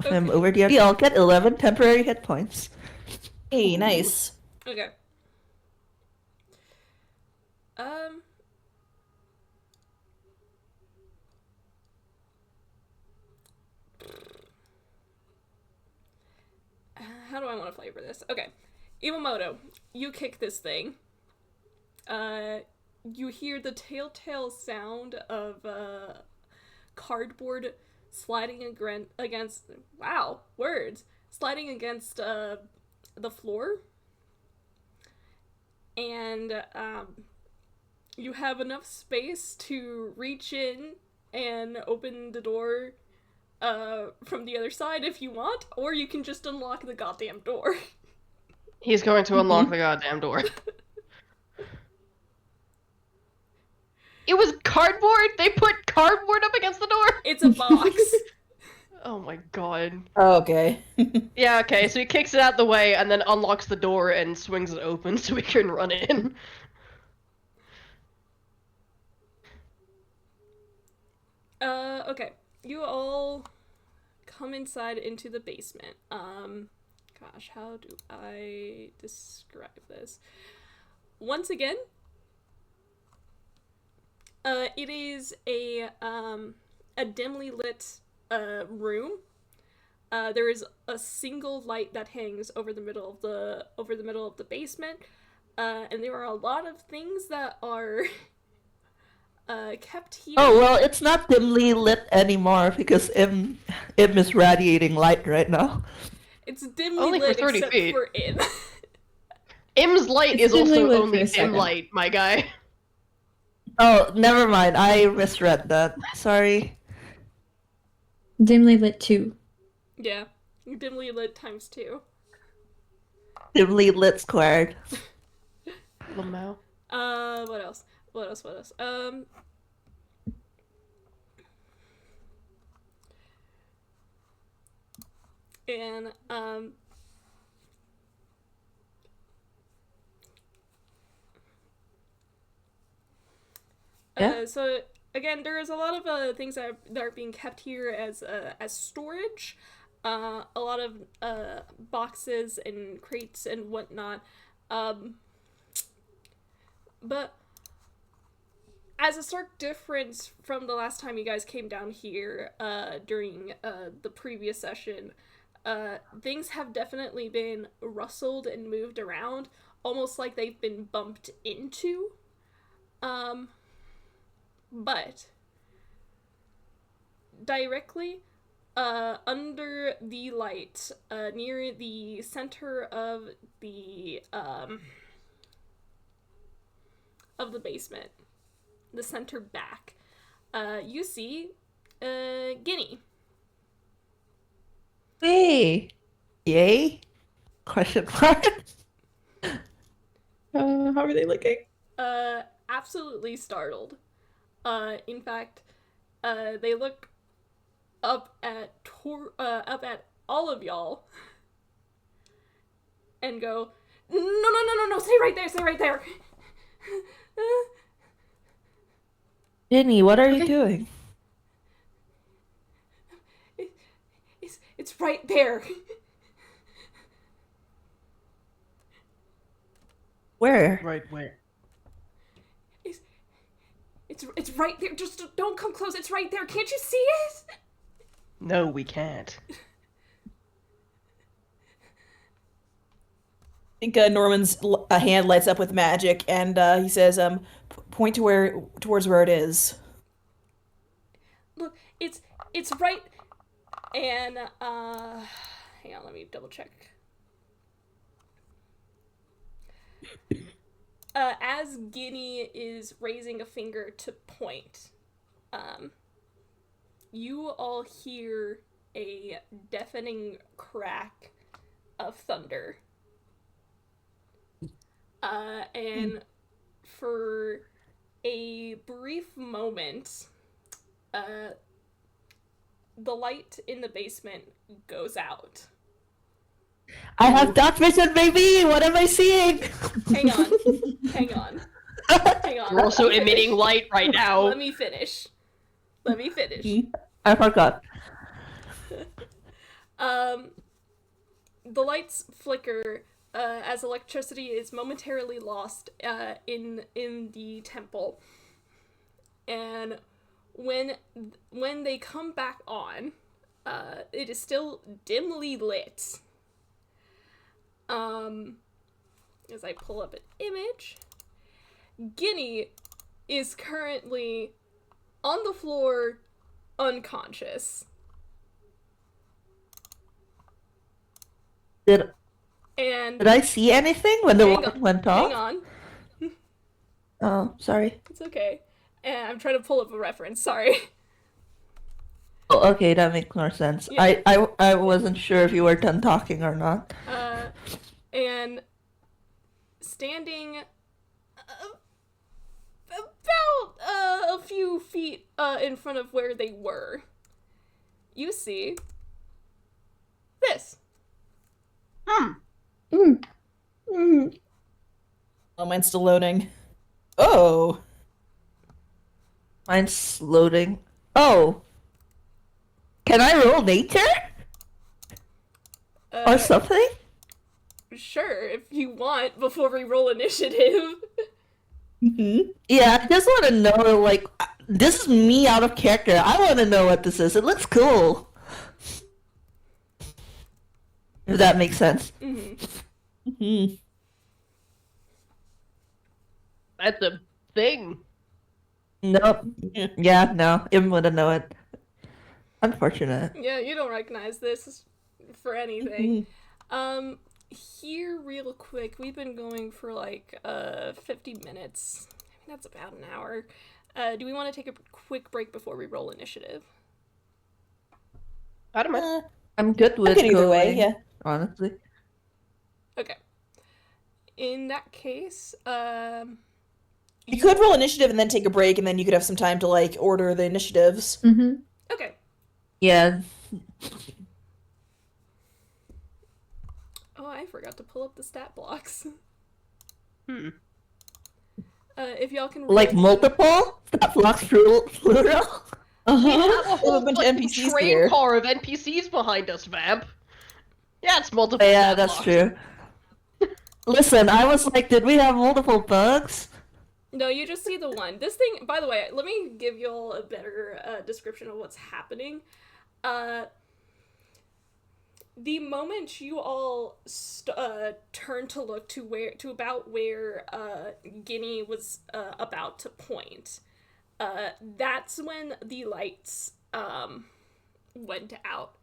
him over the other. I'll get 11 temporary hit points. Hey, nice. Okay. How do I want to flavor this? Okay. Iwamoto, you kick this thing. You hear the telltale sound of cardboard sliding against wow, words. Sliding against the floor. And you have enough space to reach in and open the door from the other side if you want, or you can just unlock the goddamn door. He's going to unlock the goddamn door. It was cardboard? They put cardboard up against the door? It's a box. Oh my god. Okay. Yeah, okay, so he kicks it out the way and then unlocks the door and swings it open so we can run in. Okay. You all come inside into the basement. Gosh, how do I describe this? Once again, it is a dimly lit room. There is a single light that hangs over the middle of the basement, and there are a lot of things that are kept here. Oh, well, it's not dimly lit anymore because Im is radiating light right now. It's dimly Only for lit 30 except feet. for Im. Im's light It's is also dimly lit for only a dim second. light, my guy. Oh, never mind. I misread that. Sorry. Dimly lit 2. Yeah, dimly lit times 2. Dimly lit squared. Lamau. What else? And Yeah. So again, there is a lot of things that are being kept here as storage. A lot of boxes and crates and whatnot. But as a stark difference from the last time you guys came down here during the previous session, things have definitely been rustled and moved around, almost like they've been bumped into. But directly under the light, near the center of the basement, the center back, you see Guinea. Hey, yay? Question mark. How are they looking? Absolutely startled. In fact, they look up at all of y'all and go, no, stay right there. Jenny, what are you doing? It's right there. Where? Right where? It's right there. Just don't come close. It's right there. Can't you see it? No, we can't. I think Norman's hand lights up with magic, and he says, point towards where it is. Look, it's right. And hang on, let me double check. As Guinea is raising a finger to point, you all hear a deafening crack of thunder. And for a brief moment, the light in the basement goes out. I have dark vision, baby! What am I seeing? Hang on. You're also emitting light right now. Let me finish. I forgot. The lights flicker as electricity is momentarily lost in the temple, and when they come back on, it is still dimly lit. As I pull up an image, Guinea is currently on the floor, unconscious. Did And I see anything when the light went off? hang on. Oh, sorry. It's okay. And I'm trying to pull up a reference. Sorry. Oh, okay, that makes more sense. Yeah. I wasn't sure if you were done talking or not. And standing about a few feet in front of where they were, you see this. Oh, mine's still loading. Oh. Mine's loading. Oh. Can I roll nature? Or something? Sure, if you want, before we roll initiative. Yeah, I just want to know, like, this is me out of character. I want to know what this is. It looks cool. If that makes sense. That's a thing. Nope. Yeah, no. Im wouldn't know it. Unfortunate. Yeah, you don't recognize this for anything. Here real quick, we've been going for like 50 minutes. I mean, that's about an hour. Do we want to take a quick break before we roll initiative? I don't mind. I'm good with good either going, way, yeah. honestly. Okay. In that case, You could roll initiative and then take a break, and then you could have some time to, like, order the initiatives. okay. Yeah. Oh, I forgot to pull up the stat blocks. If y'all can roll... Like multiple? That blocks plural? We have a whole bunch of NPCs train here. car of NPCs behind us, Vamp. Yeah, it's multiple. Yeah, stat that's blocks. true. Listen, I was like, did we have multiple bugs? No, you just see the one. This thing, by the way, let me give y'all a better description of what's happening. The moment you all turn to look to about where Guinea was about to point, that's when the lights went out.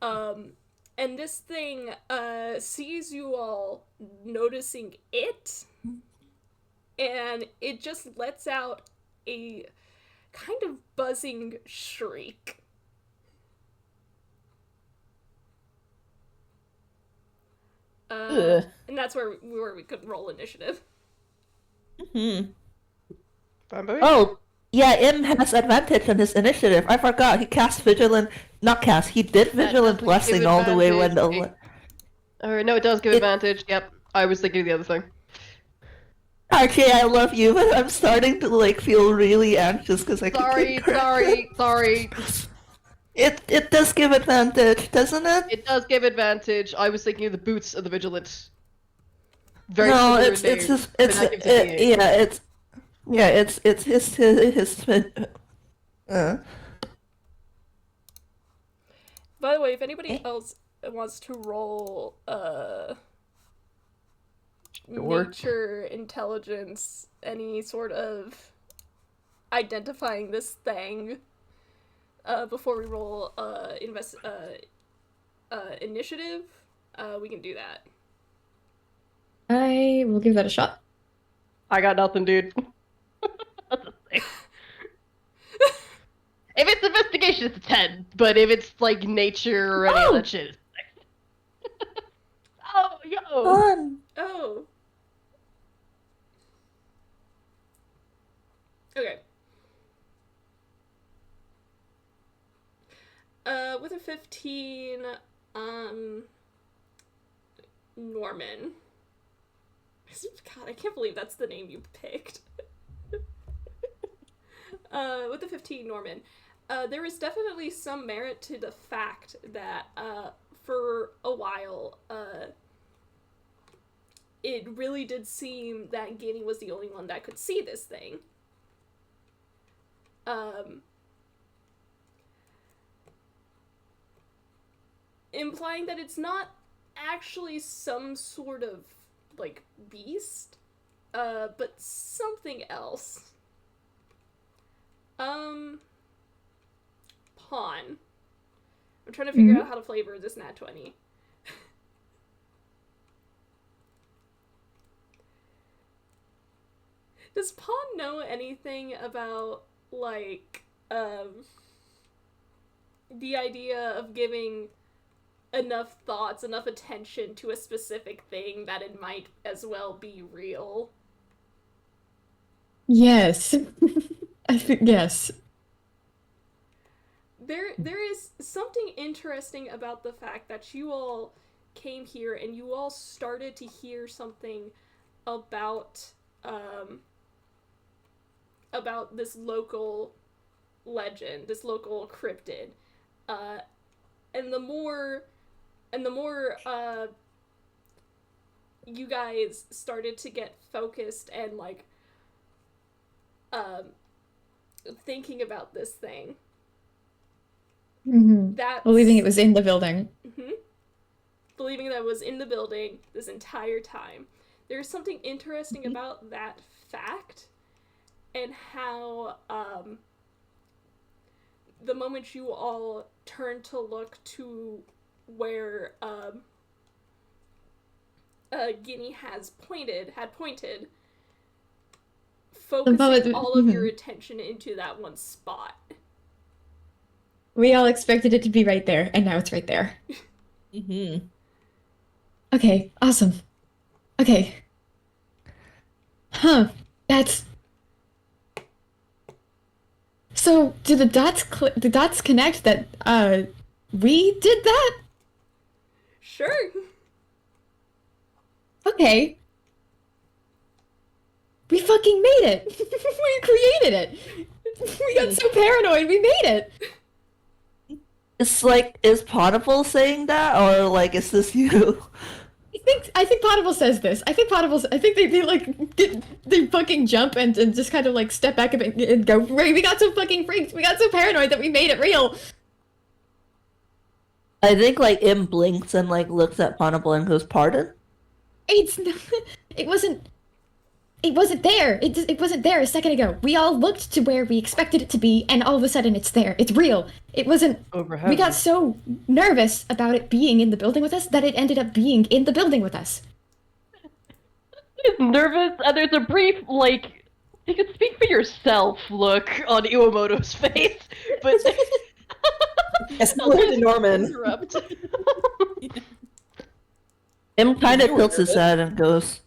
And this thing sees you all noticing it, and it just lets out a kind of buzzing shriek. And that's where we could roll initiative. Oh, yeah, Im has advantage on his initiative. I forgot. He cast Vigilant... Not cast. He did Vigilant doesn't Blessing give all the way when advantage. the... Or no, it does give advantage. Yep, I was thinking of the other thing. Archie, I love you, but I'm starting to, like, feel really anxious because I keep Sorry. It does give advantage, doesn't it? It does give advantage. I was thinking of the boots of the Vigilant. Very No, similar it's name, his, but that gives it D8. it's his By the way, if anybody else wants to roll nature, intelligence, any sort of identifying this thing before we roll initiative, we can do that. I will give that a shot. I got nothing, dude. If it's investigation, it's a 10. But if it's, like, nature or any of that shit, it's Oh, yo! fun. Oh. Okay. With a 15, Norman. God, I can't believe that's the name you picked. With a 15, Norman. There is definitely some merit to the fact that, for a while, it really did seem that Guinea was the only one that could see this thing. Implying that it's not actually some sort of, like, beast, but something else. Pawn. I'm trying to figure out how to flavor this nat 20. Does Pawn know anything about, like, the idea of giving enough thoughts, enough attention to a specific thing that it might as well be real? Yes. I think yes. There is something interesting about the fact that you all came here and you all started to hear something about this local legend, this local cryptid, and the more you guys started to get focused and, like, thinking about this thing, that Believing it was in the building. Believing that it was in the building this entire time. There's something interesting about that fact, and how the moment you all turned to look to where Guinea had pointed, focusing all of your attention into that one spot. We all expected it to be right there, and now it's right there. Okay, awesome. Okay. Huh. That's... So, do the dots connect that, we did that? Sure. Okay. We fucking made it! We created it! We got so paranoid, we made it! It's like, is Potable saying that, or like, is this you? I think Potable says this. I think they fucking jump and just kind of like step back a bit and go, Ray, we got so fucking freaked, we got so paranoid that we made it real. I think like Im blinks and like looks at Potable and goes, pardon? It's not, it wasn't there. It wasn't there a second ago. We all looked to where we expected it to be, and all of a sudden it's there. It's real. It wasn't... We got so nervous about it being in the building with us that it ended up being in the building with us. He's nervous, and there's a brief, like, you can speak for yourself look on Iwamoto's face, but Yes, similar to Norman. interrupt. Im kind of You were tilts his nervous. head and goes.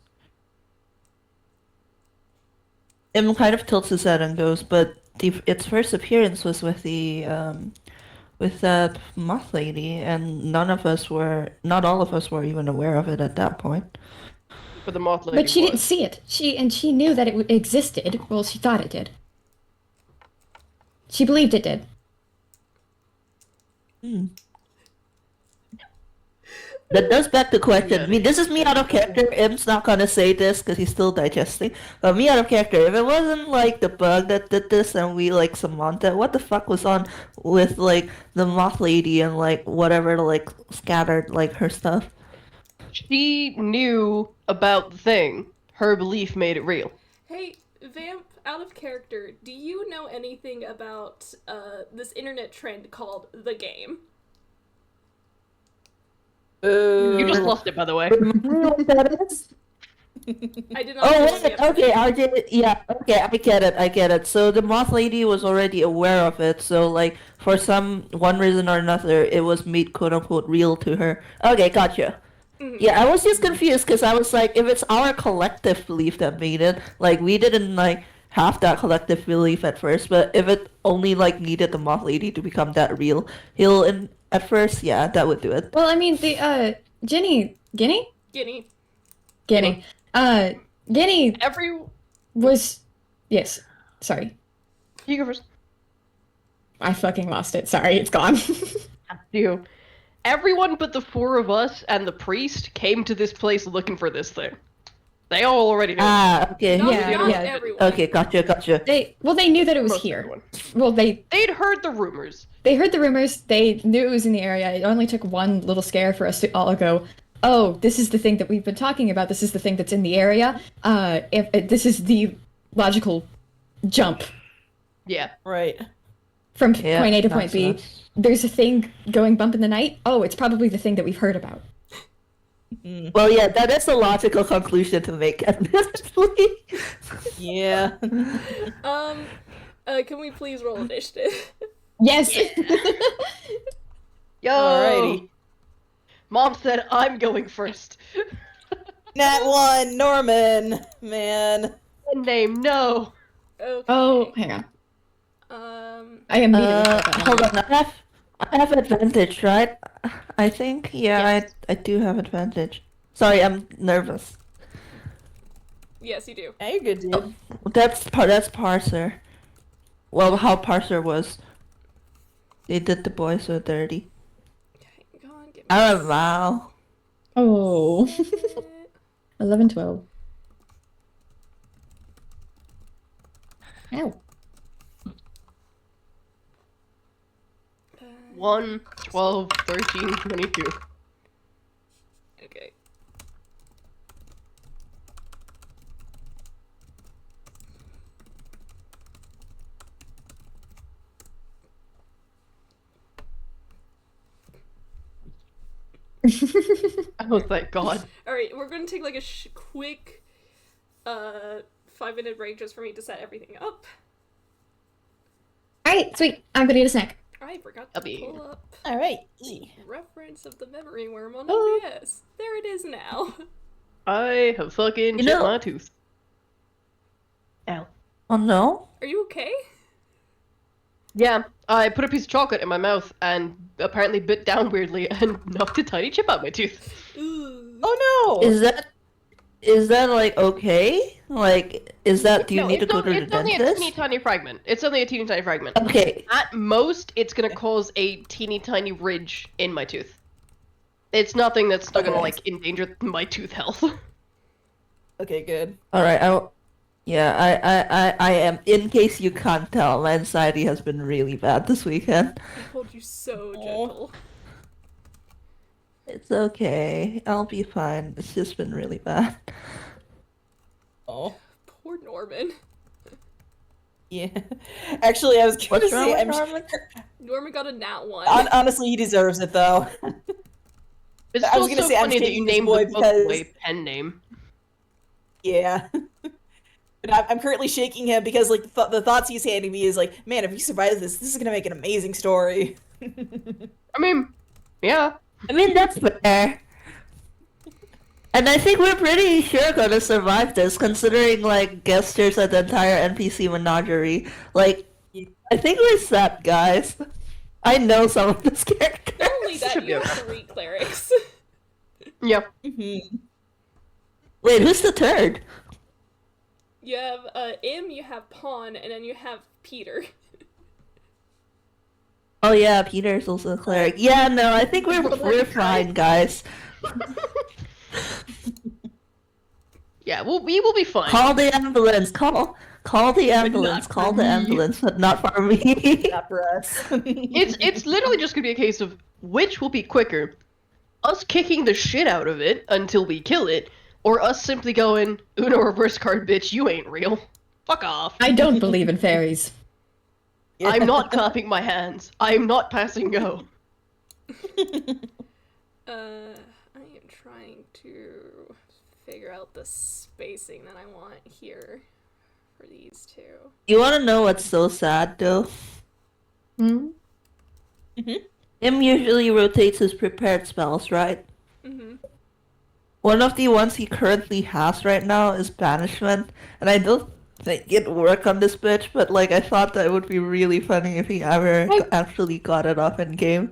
Im kind of tilts his head and goes, but its first appearance was with with that moth lady, and not all of us were even aware of it at that point. But the moth lady But she didn't was. see it. She knew that it existed. Well, she thought it did. She believed it did. That does beg the question. Yeah. I mean, this is me out of character. Im's not gonna say this because he's still digesting. But me out of character. If it wasn't like the bug that did this and we like Samantha, what the fuck was on with like the moth lady and like whatever like scattered like her stuff? She knew about the thing. Her belief made it real. Hey, Vamp, out of character, do you know anything about this internet trend called the game? You just lost it, by the way. What that is? I did not Oh know wait, the okay, RJ, yeah, okay, I get it. So the moth lady was already aware of it, so like for one reason or another, it was made quote unquote real to her. Okay, gotcha. Yeah, I was just confused because I was like, if it's our collective belief that made it, like we didn't like have that collective belief at first, but if it only like needed the moth lady to become that real, at first, yeah, that would do it. Well, I mean, the Guinea, Guinea. Guinea, Every was yes. Sorry, you go first. I fucking lost it. Sorry, it's gone. You. Everyone but the four of us and the priest came to this place looking for this thing. They all already knew. Ah, okay. Not, Yeah, not yeah. everyone. Okay, gotcha. They knew that it was Most here. everyone. Well, They'd heard the rumors. they heard the rumors. They knew it was in the area. It only took one little scare for us to all go, "Oh, this is the thing that we've been talking about. This is the thing that's in the area. If this is the logical jump Yeah. Right. from Yeah, point A to point B. that's- There's a thing going bump in the night. Oh, it's probably the thing that we've heard about." Well, yeah, that is a logical conclusion to make, admittedly. Yeah. Can we please roll initiative? Yes. Yo. Alrighty. Mom said I'm going first. Nat 1, Norman. Man. Name no. Okay. Oh, hang on. I immediately forgot that Hold number. on, I have advantage, right? I think, yeah, Yes. I do have advantage. Sorry, I'm nervous. Yes, you do. Yeah, you're good, dude. That's Parser. Well, how Parser was. They did the boys so dirty. Hang on, give me Oh, wow. Oh. a second. 11, 12. Ow. 1, 12, 13, 22. Okay. Oh, thank God. Alright, we're gonna take like a quick 5-minute break just for me to set everything up. Alright, sweet. I'm gonna eat a snack. I forgot to Abby. pull up Alright. reference of the memory worm on Oh. OBS. There it is now. I have fucking You chipped know- my tooth. Ow. Oh, no? Are you okay? Yeah, I put a piece of chocolate in my mouth and apparently bit down weirdly and knocked a tiny chip out my tooth. Ooh. Oh no! Is that like okay? Like, do you No, need to it's go to only, the it's only a dentist? teeny tiny fragment. It's only a teeny tiny fragment. Okay, At most, it's gonna cause a teeny tiny ridge in my tooth. It's nothing that's not gonna Okay. like endanger my tooth health. Okay, good. alright, I am, in case you can't tell, my anxiety has been really bad this weekend. I told you so Aw. gentle. It's okay, I'll be fine, it's just been really bad. Oh. Poor Norman. Yeah. Actually, I was gonna What's wrong say, with I'm Norman? Norman got a nat 1. honestly, he deserves it though. It's I was still gonna so say, I'm funny that taking you this named boy the book because- boy pen name. Yeah. But I'm currently shaking him because like the thoughts he's handing me is like, man, if he survives this, this is gonna make an amazing story. I mean, yeah. I mean, that's fair. And I think we're pretty sure gonna survive this, considering, like, gestures at the entire NPC menagerie. Like, I think we're set, guys. I know some of this character. Not only that, Should be you have okay. 3 clerics. Yeah. Mhm. Wait, who's the third? You have Im, you have Pawn, and then you have Peter. Oh yeah, Peter's also a cleric. Yeah, no, I think we're fine, guys. Yeah, we will be fine. Call the ambulance. Call the ambulance. not Call for the me. ambulance, but not for me. Not for us. It's literally just gonna be a case of which will be quicker, us kicking the shit out of it until we kill it, or us simply going, Uno reverse card, bitch, you ain't real. Fuck off. I don't believe in fairies. Yeah. I'm not clapping my hands. I'm not passing go. I am trying to figure out the spacing that I want here for these two. You want to know what's so sad, though? Hmm? Him usually rotates his prepared spells, right? Mm-hmm. One of the ones he currently has right now is Banishment, and I don't think it'd work on this bitch, but like I thought that it would be really funny if he ever actually got it off in game.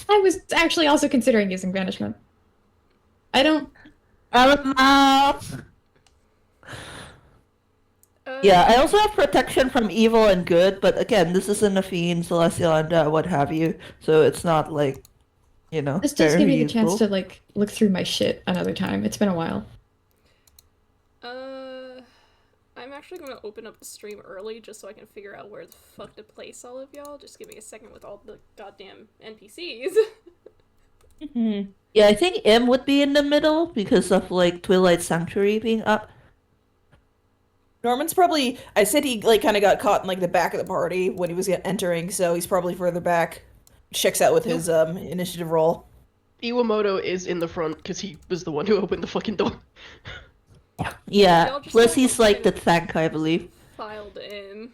I was actually also considering using banishment. I don't. Out of mouth! Yeah, I also have protection from evil and good, but again, this isn't a fiend, celestial, and what have you, so it's not like, you know, This does give very me the chance useful. to like look through my shit another time. It's been a while. I'm actually gonna open up the stream early just so I can figure out where the fuck to place all of y'all. Just give me a second with all the goddamn NPCs. Yeah, I think M would be in the middle because of like Twilight Sanctuary being up. Norman's probably. I said he like kind of got caught in like the back of the party when he was entering, so he's probably further back. Checks out with his initiative roll. Iwamoto is in the front because he was the one who opened the fucking door. Yeah, Y'all just plus have he's to like the kind of- tank, I believe. Filed in.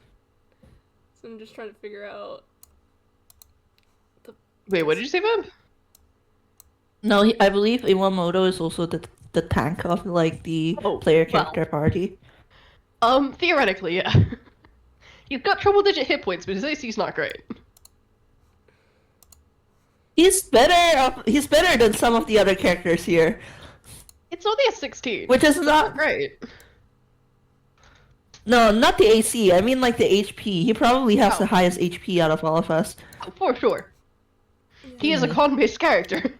So I'm just trying to figure out. Wait, what did you say, Bob? No, I believe Iwamoto is also the tank of like the Oh, player well. character party. Theoretically, yeah. He's got triple-digit hit points, but his AC's not great. He's better than some of the other characters here, It's only a 16. which is Not not great. no, not the AC. I mean like the HP. He probably has Oh. the highest HP out of all of us. For sure. He is a con-based character.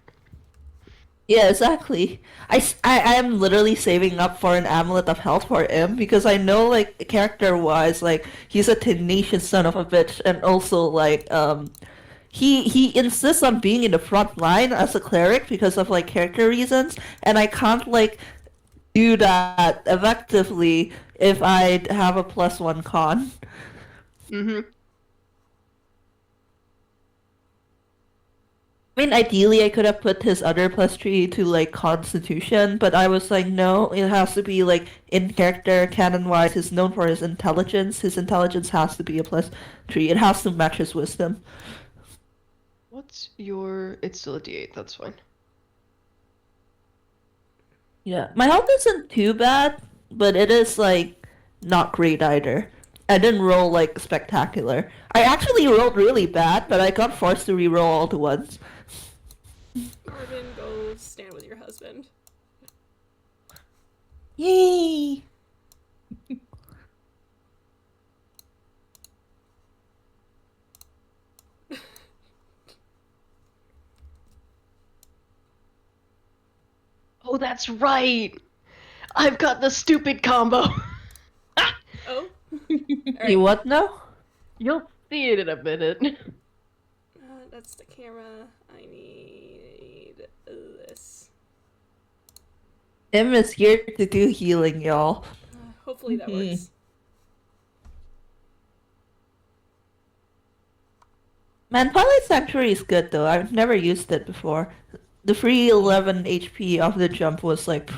Yeah, exactly. I am literally saving up for an amulet of health for him because I know, like, character-wise, like, he's a tenacious son of a bitch, and also, like, he insists on being in the front line as a cleric because of, like, character reasons, and I can't, like, do that effectively if I have a +1 con. Mm-hmm. I mean, ideally, I could have put his other +3 to, like, Constitution, but I was like, no, it has to be, like, in character, canon-wise, he's known for his intelligence. His intelligence has to be a +3. It has to match his wisdom. What's your... It's still a D8, that's fine. Yeah. My health isn't too bad, but it is, like, not great either. I didn't roll, like, spectacular. I actually rolled really bad, but I got forced to re-roll all at once. Marvin, go stand with your husband. Yay! Oh, that's right! I've got the stupid combo! Oh? You what now? You'll see it in a minute. That's the camera. I need this. M is here to do healing, y'all. Hopefully that works. Man, Twilight Sanctuary is good though. I've never used it before. The free 11 HP off the jump was like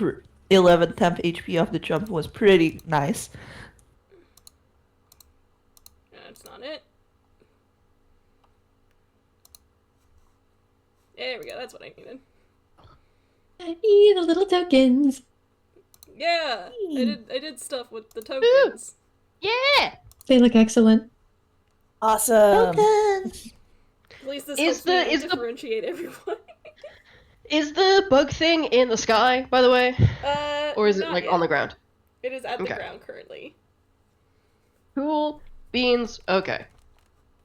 11 temp HP off the jump was pretty nice. That's not it. There we go, that's what I needed. I need the little tokens. Yeah! I did stuff with the tokens. Yeah! They look excellent. Awesome. Tokens! At least this Is helps me the- differentiate everyone. Is the bug thing in the sky, by the way? Or is it, not like, yet. on the ground? It is at the Okay. ground currently. Cool. Beans. Okay.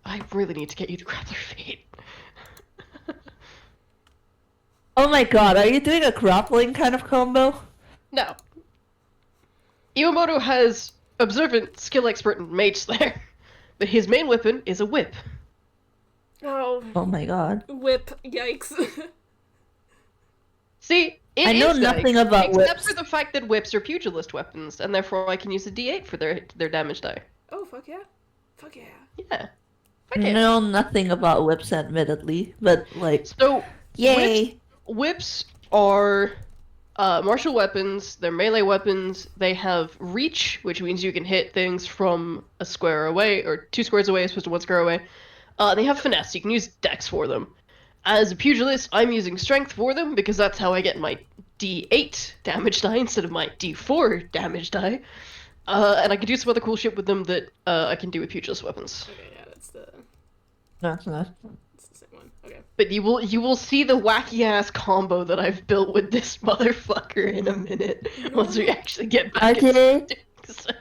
I really need to get you to grab their feet. Oh my god, are you doing a grappling kind of combo? No. Iwamoto has observant, skill expert, and mage slayer, but his main weapon is a whip. Oh, Oh my god. whip, yikes. See, it I know is nothing nice, about except whips. for the fact that whips are pugilist weapons, and therefore I can use a D8 for their damage die. Oh, fuck yeah. Fuck yeah. Yeah. Okay. Know nothing about whips, admittedly, but like, So, yay! whips are martial weapons. They're melee weapons. They have reach, which means you can hit things from a square away, or 2 squares away as opposed to 1 square away. They have finesse. You can use dex for them. As a pugilist, I'm using strength for them because that's how I get my D8 damage die instead of my D4 damage die. And I can do some other cool shit with them that I can do with pugilist weapons. Okay, yeah, that's the same one. Okay. But you will see the wacky ass combo that I've built with this motherfucker in a minute once we actually get back into RJ, doing stuff.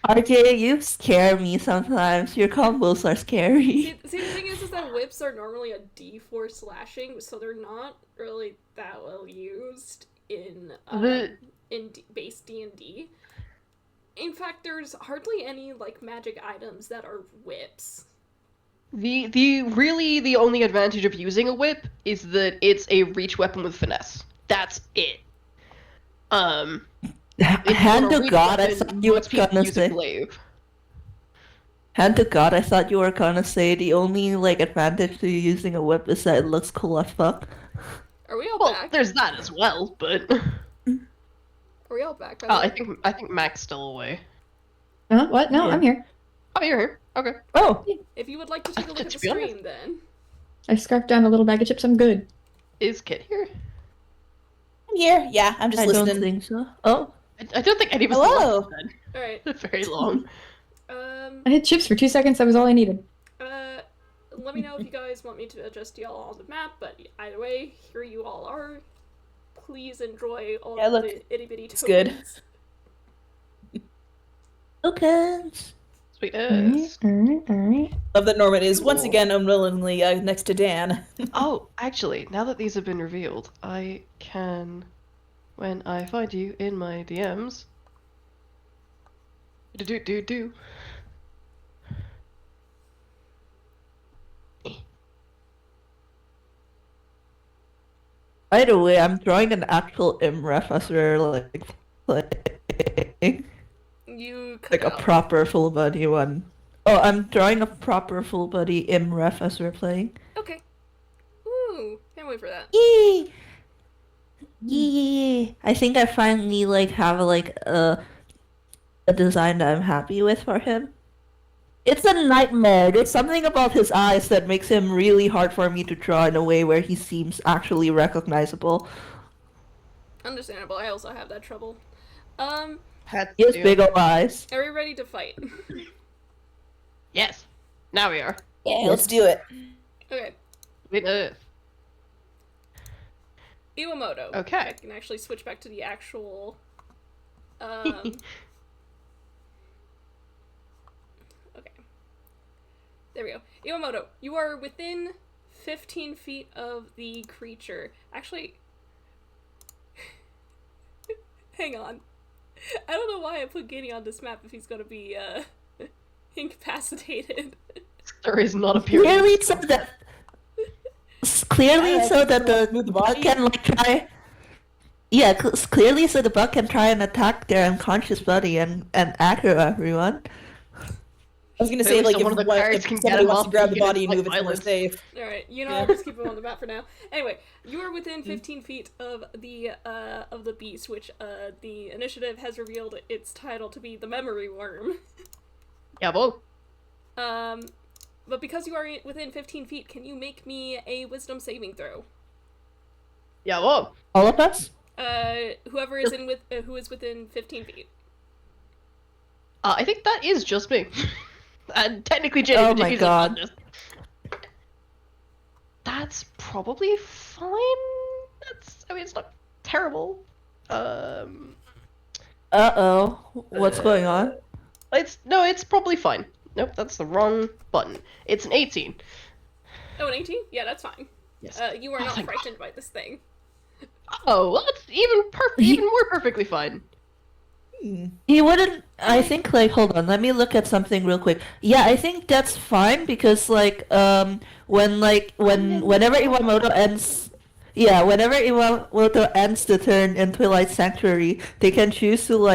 RJ, you scare me sometimes. Your combos are scary. See, the thing is that whips are normally a D4 slashing, so they're not really that well used in base D&D. In fact, there's hardly any like magic items that are whips. The only advantage of using a whip is that it's a reach weapon with finesse. That's it. Hand to God, I thought you were gonna say. glaive. Hand to God, I thought you were gonna say the only like advantage to using a whip is that it looks cool as fuck. Are we all Well, back? there's that as well, but Are we all back? By the I way? think Mac's still away. Huh? What? No, Yeah. I'm here. Oh, you're here. Okay. Oh, If you would like to take a look at the To be honest- stream, then. I scarfed down a little bag of chips. I'm good. Is Kit here? I'm here. Yeah, I'm just I listening. don't think so. Oh, I don't think any of us Hello. left then. Alright. Very long. I had chips for 2 seconds. That was all I needed. Let me know if you guys want me to adjust y'all on the map, but either way, here you all are. Please enjoy all Yeah, look, the itty bitty it's tokens. good. tokens. Sweet Alright. Love that Norman is once Cool. again unwillingly next to Dan. Oh, actually, now that these have been revealed, I can, when I find you in my DMs, do. By the way, I'm drawing an actual imref as we're like You cut like a out. proper full body one. Oh, I'm drawing a proper full body imref as we're playing. Okay. Ooh, can't wait for that. Yay! Yay! I think I finally like have like a design that I'm happy with for him. It's a nightmare. There's something about his eyes that makes him really hard for me to draw in a way where he seems actually recognizable. Understandable, I also have that trouble. He has big old eyes. Are we ready to fight? Yes. Now we are. Yeah, let's do it. Okay. Wait, Iwamoto. Okay. I can actually switch back to the actual okay. There we go. Iwamoto, you are within 15 feet of the creature. Actually, hang on. I don't know why I put Guinea on this map if he's gonna be incapacitated. there is not a period. Clearly so that clearly Yeah, so that move the the bug body. can like try. Yeah, clearly so the bug can try and attack their unconscious body and aggro everyone. I was gonna At say, least like, one of the guards if can somebody get him wants up to grab and the he can body and move it inflict somewhere violence. safe. Alright, you know, Yeah. I'll just keep it on the map for now. Anyway, you are within 15 feet of the beast, which the initiative has revealed its title to be the Memory Worm. Yeah, well, But because you are within 15 feet, can you make me a wisdom saving throw? yeah, well. All of us? Whoever is who is within 15 feet. I think that is just me. And technically Jenny, Oh but my Jenny's God. unconscious. That's probably fine. I mean, it's not terrible. Uh-oh. What's going on? It's probably fine. Nope, that's the wrong button. It's an 18. Oh, an 18? Yeah, that's fine. Yes. You are not thank frightened by this thing. Oh, well, that's even more perfectly fine. He wouldn't. I think, like, hold on. Let me look at something real quick. Yeah, I think that's fine because, like, whenever Iwamoto ends, yeah, whenever Iwamoto ends the turn in Twilight Sanctuary, they can choose to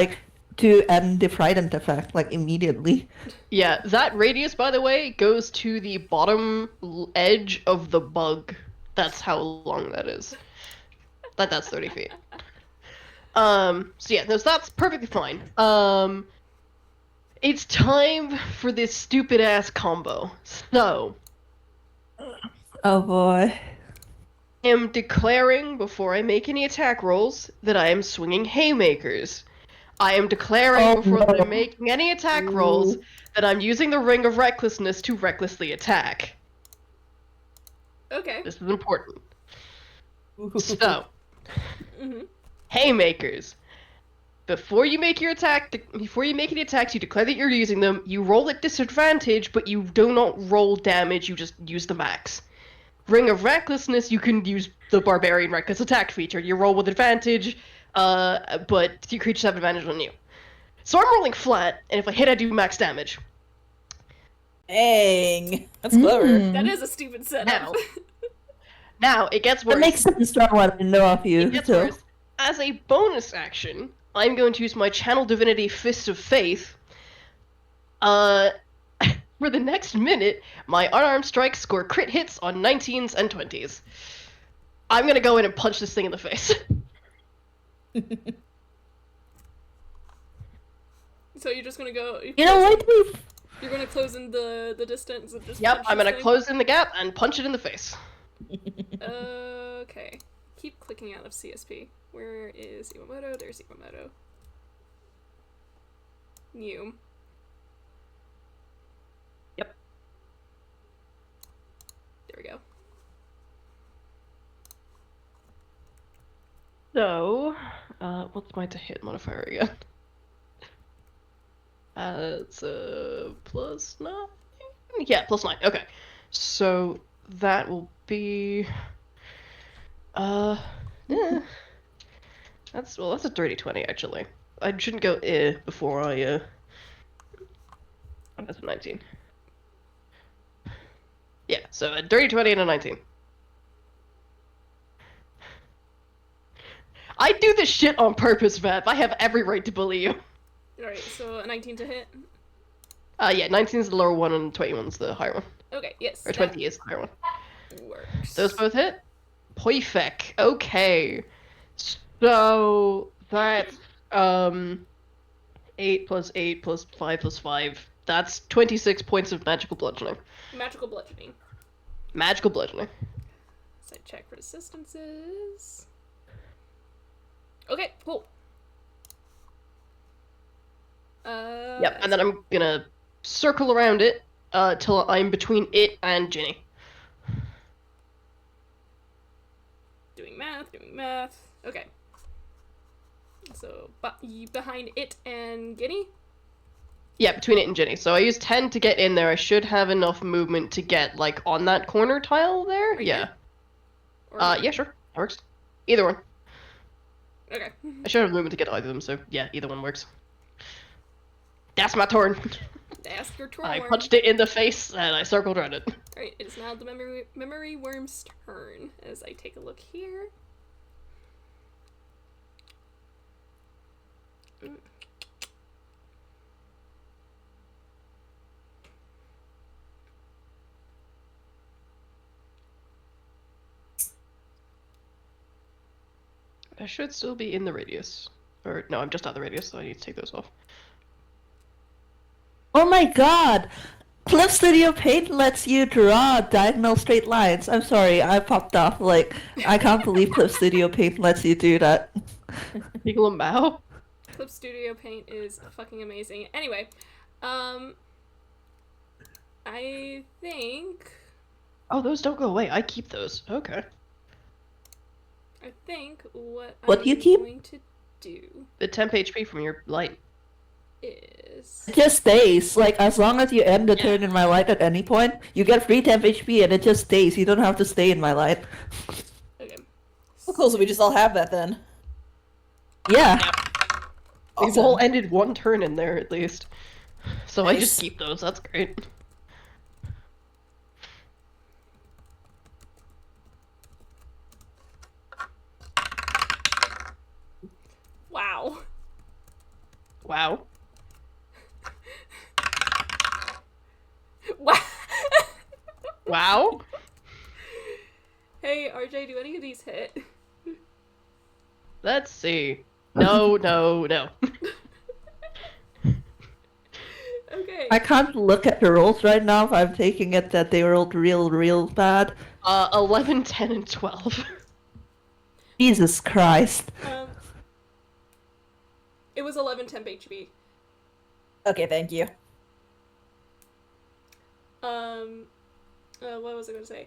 end the Trident effect, like, immediately. Yeah, that radius, by the way, goes to the bottom edge of the bug. That's how long that is. That's 30 feet. So yeah, no, so that's perfectly fine. It's time for this stupid ass combo. So, Oh boy. I am declaring before I make any attack rolls that I am swinging haymakers. I am declaring Oh, before no. I'm making any attack rolls that I'm using the Ring of Recklessness to recklessly attack. Okay. This is important. So, haymakers. Before you make your attack, before you make any attacks, you declare that you're using them. You roll at disadvantage, but you do not roll damage. You just use the max. Ring of Recklessness, you can use the Barbarian Reckless Attack feature. You roll with advantage, but your creatures have advantage on you. So I'm rolling flat, and if I hit, I do max damage. Dang. That's clever. That is a stupid setup. Now it gets worse. That makes sense from what I know of you. It gets so. worse. As a bonus action, I'm going to use my Channel Divinity Fist of Faith. For the next minute, my unarmed strikes score crit hits on 19s and 20s. I'm gonna go in and punch this thing in the face. So you're just gonna go. You know what? You're gonna close in the distance and just. Yep, punch I'm this gonna thing? close in the gap and punch it in the face. Okay. Keep clicking out of CSP. Where is Iwamoto? There's Iwamoto. New. Yep. There we go. So, what's my to hit modifier again? It's plus 9? Yeah, plus 9. Okay. So, that will be... yeah. That's a dirty 20, actually. I shouldn't go before I, oh, that's a 19. Yeah, so a dirty 20 and a 19. I do this shit on purpose, Vap. I have every right to bully you. Alright, so a 19 to hit. Yeah, 19 is the lower one and 21 is the higher one. Okay, yes. Or 20 is the higher one. Works. Those both hit? Perfect. Okay. So that's 8 plus 8 plus 5 plus 5. That's 26 points of magical bludgeoning. Magical bludgeoning. Magical bludgeoning. Side check for distances. Okay, cool. Yep, and then I'm gonna circle around it till I'm between it and Ginny. Doing math. Okay. So, behind it and Guinea? Yeah, between it and Ginny. So I used 10 to get in there. I should have enough movement to get, like, on that corner tile there. Right Yeah. Or Yeah, sure. That works. Either one. Okay. I should have movement to get either of them, so yeah, either one works. That's my turn. Ask your turn. I punched it in the face and I circled around it. Alright, it is now the memory worm's turn as I take a look here. I should still be in the radius. Or, no, I'm just out of the radius, so I need to take those off. Oh my god! Clip Studio Paint lets you draw diagonal straight lines. I'm sorry, I popped off. Like, I can't believe Clip Studio Paint lets you do that. Eagle and Bow? Clip Studio Paint is fucking amazing. Anyway, I think... Oh, those don't go away. I keep those. Okay. I think what What I'm do you keep? going to do The temp HP from your light. is... It just stays. Like, as long as you end the turn in my light at any point, you get free temp HP and it just stays. You don't have to stay in my light. Okay. Well, cool, so we just all have that then. Yeah. We've Awesome. all ended one turn in there, at least. So I just Nice. keep those. That's great. Wow. Wow. Wow. Wow. Hey, RJ, do any of these hit? Let's see. No, no, no. Okay. I can't look at the rolls right now if I'm taking it that they rolled real bad. 11, 10, and 12. Jesus Christ. It was 11 temp HP. Okay, thank you. What was I gonna say?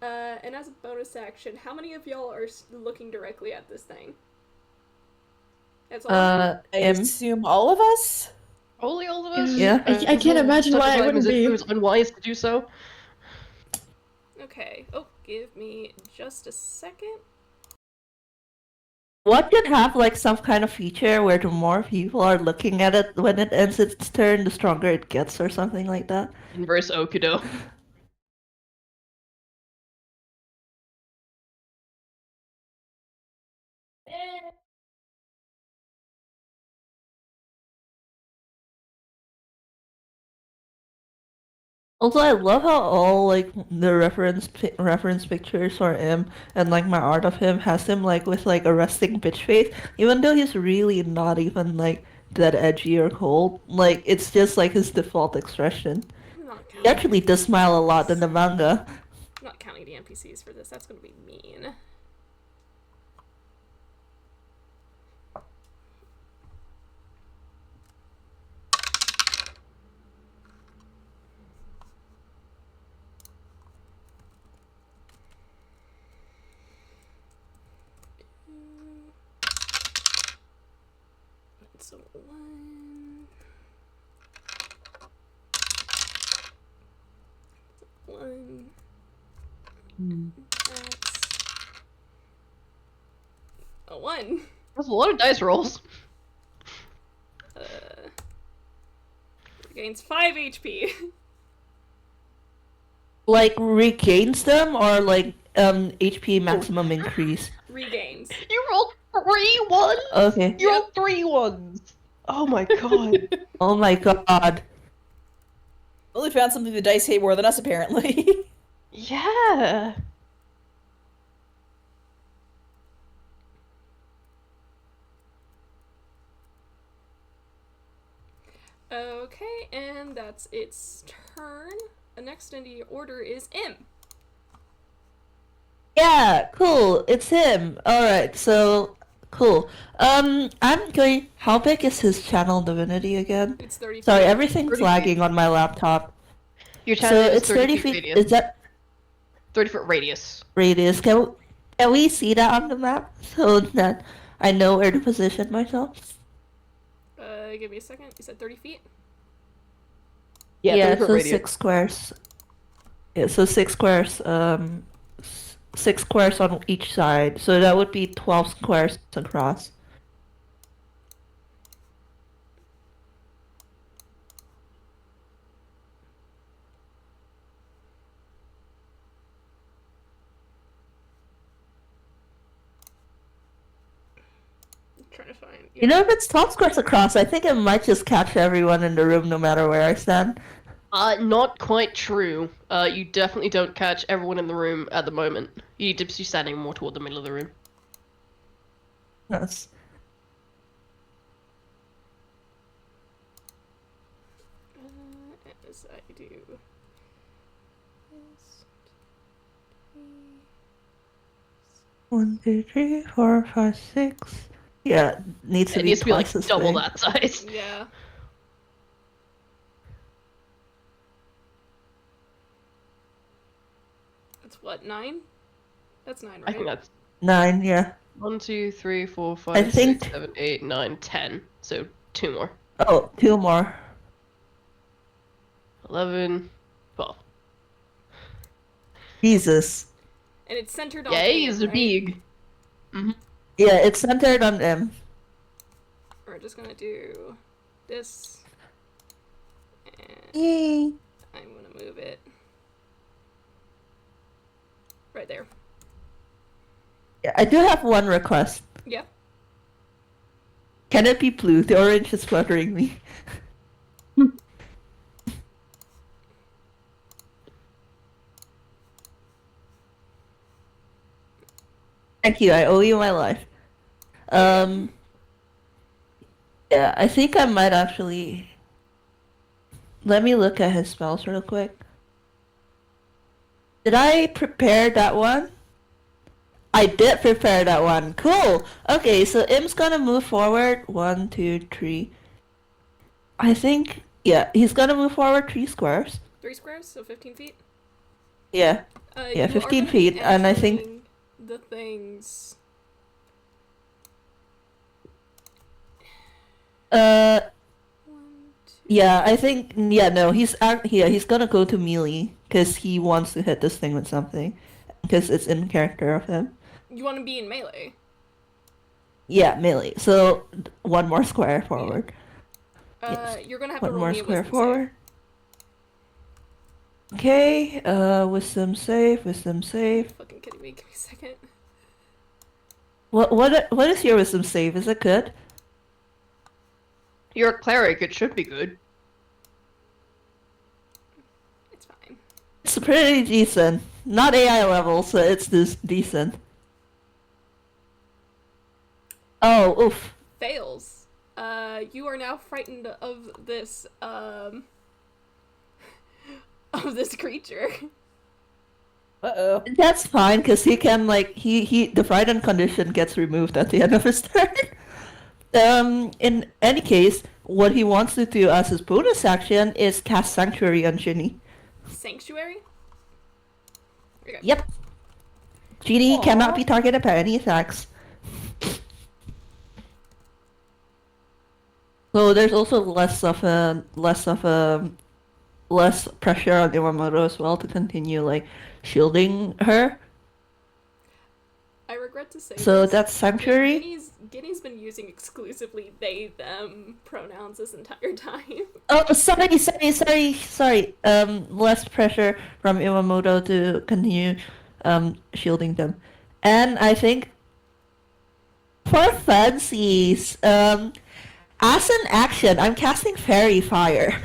And as a bonus action, how many of y'all are looking directly at this thing? That's all. I assume all of us? Only all of us? Yeah. I can't imagine Such a why I time wouldn't as if be. it was unwise to do so. Okay. Oh, give me just a second. What could have like some kind of feature where the more people are looking at it when it ends its turn, the stronger it gets or something like that? Inverse Okudo. Also, I love how all like the reference pictures for him and like my art of him has him like with like a resting bitch face, even though he's really not even like that edgy or cold. Like it's just like his default expression. I'm not He counting. actually does smile a lot in the manga. I'm not counting the NPCs for this. That's gonna be mean. So one. One. That's a one. That's a lot of dice rolls. Gains 5 HP. Like regains them or like HP maximum increase. Regains. You rolled 3 ones? Okay. You rolled 3 ones! Oh my god. Oh my god. Only found something the dice hate more than us, apparently. Yeah. Okay, and that's its turn. The next in the order is M. Yeah, cool. It's him. Alright, so cool. I'm going. How big is his channel divinity again? It's 30 feet. Sorry, everything's 30 feet. lagging on my laptop. Your So channel is it's 30 feet. radius. Is that 30-foot radius. radius? Can we see that on the map so that I know where to position myself? Give me a second. You said 30 feet? Yeah, 30-foot so radius. 6 squares. Yeah, so 6 squares. 6 squares on each side. So that would be 12 squares across. I'm trying to find. You know, if it's 12 squares across, I think it might just capture everyone in the room no matter where I stand. Not quite true. You definitely don't catch everyone in the room at the moment. You need to be standing more toward the middle of the room. Yes. As I do. This, 1, 2, 3, 4, 5, 6. Yeah, needs to It be needs to be like twice as double big. that size. yeah. That's what, 9? That's 9, right? I think that's 9, yeah. 1, 2, 3, 4, I 5, 6, think- 7, 8, 9, 10. So 2 more. Oh, 2 more. 11, 12. Jesus. And it's centered on Yeah, M, he's right? big. Yeah, it's centered on M. We're just gonna do this. And Yay. I'm gonna move it. Right there. Yeah, I do have one request. Yeah. Can it be blue? The orange is fluttering me. Thank you, I owe you my life. Yeah, I think I might actually... Let me look at his spells real quick. Did I prepare that one? I did prepare that one. Cool! Okay, so Im's gonna move forward. 1, 2, 3. I think... Yeah, he's gonna move forward 3 squares. 3 squares, so 15 feet. Yeah. You are 15 gonna be feet, and I think- entering the things. Uh... 1, 2. Yeah, I think... Yeah, no, he's gonna go to melee, because he wants to hit this thing with something. Because it's in character of him. You want to be in melee. Yeah, melee. So, 1 more square forward. Yes. You're gonna have to 1 roll more me a square wisdom forward. Okay, wisdom save, wisdom save. save. Fucking kidding me? Give me a second. What is your wisdom save? Is it good? You're a cleric, it should be good. It's fine. It's pretty decent. Not AI level, so it's this decent. Oh, oof. Fails. You are now frightened of this, of this creature. Uh-oh. That's fine, because he can, like, the frightened condition gets removed at the end of his turn. In any case, what he wants to do as his bonus action is cast Sanctuary on Ginny. Sanctuary? Okay. Yep. Ginny Aw. cannot be targeted by any attacks. So there's also less pressure on Iwamoto as well to continue like shielding her. I regret to say So this, that's Sanctuary. Ginny's been using exclusively they, them pronouns this entire time. Oh, sorry. Less pressure from Iwamoto to continue shielding them. And I think for fancies, as an action, I'm casting Fairy Fire.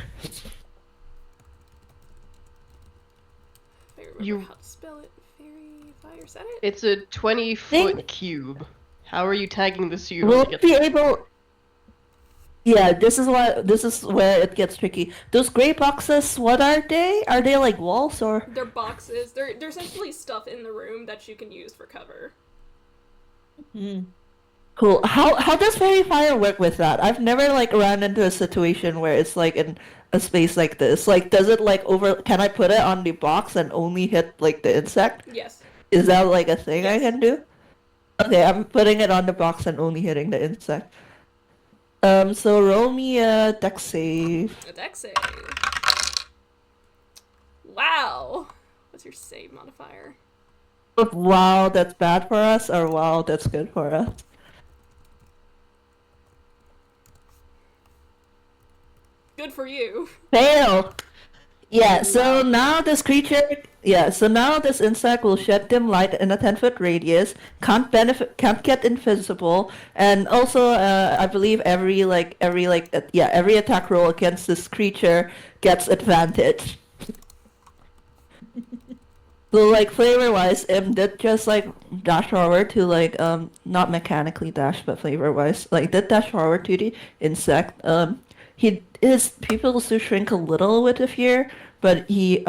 I remember You- how to spell it. Fairy fire, is that it? It's a 20-foot Think- cube. How are you tagging this cube? We'll be able... Yeah, this is where it gets tricky. Those gray boxes, what are they? Are they like walls or... They're boxes. They're essentially stuff in the room that you can use for cover. Cool. How does Fairy Fire work with that? I've never like run into a situation where it's like in a space like this. Like, does it like can I put it on the box and only hit like the insect? Yes. Is that like a thing I Yes. can do? Okay, I'm putting it on the box and only hitting the insect. So roll me a dex save. A dex save. Wow. What's your save modifier? Wow, that's bad for us, or wow, that's good for us. Good for you. Fail! Yeah, so now this insect will shed dim light in a 10-foot radius, can't get invisible, and also, I believe every attack roll against this creature gets advantage. So like flavor wise, did just like dash forward to like not mechanically dash but flavor wise like did dash forward to the insect. His pupils do shrink a little with the fear, but he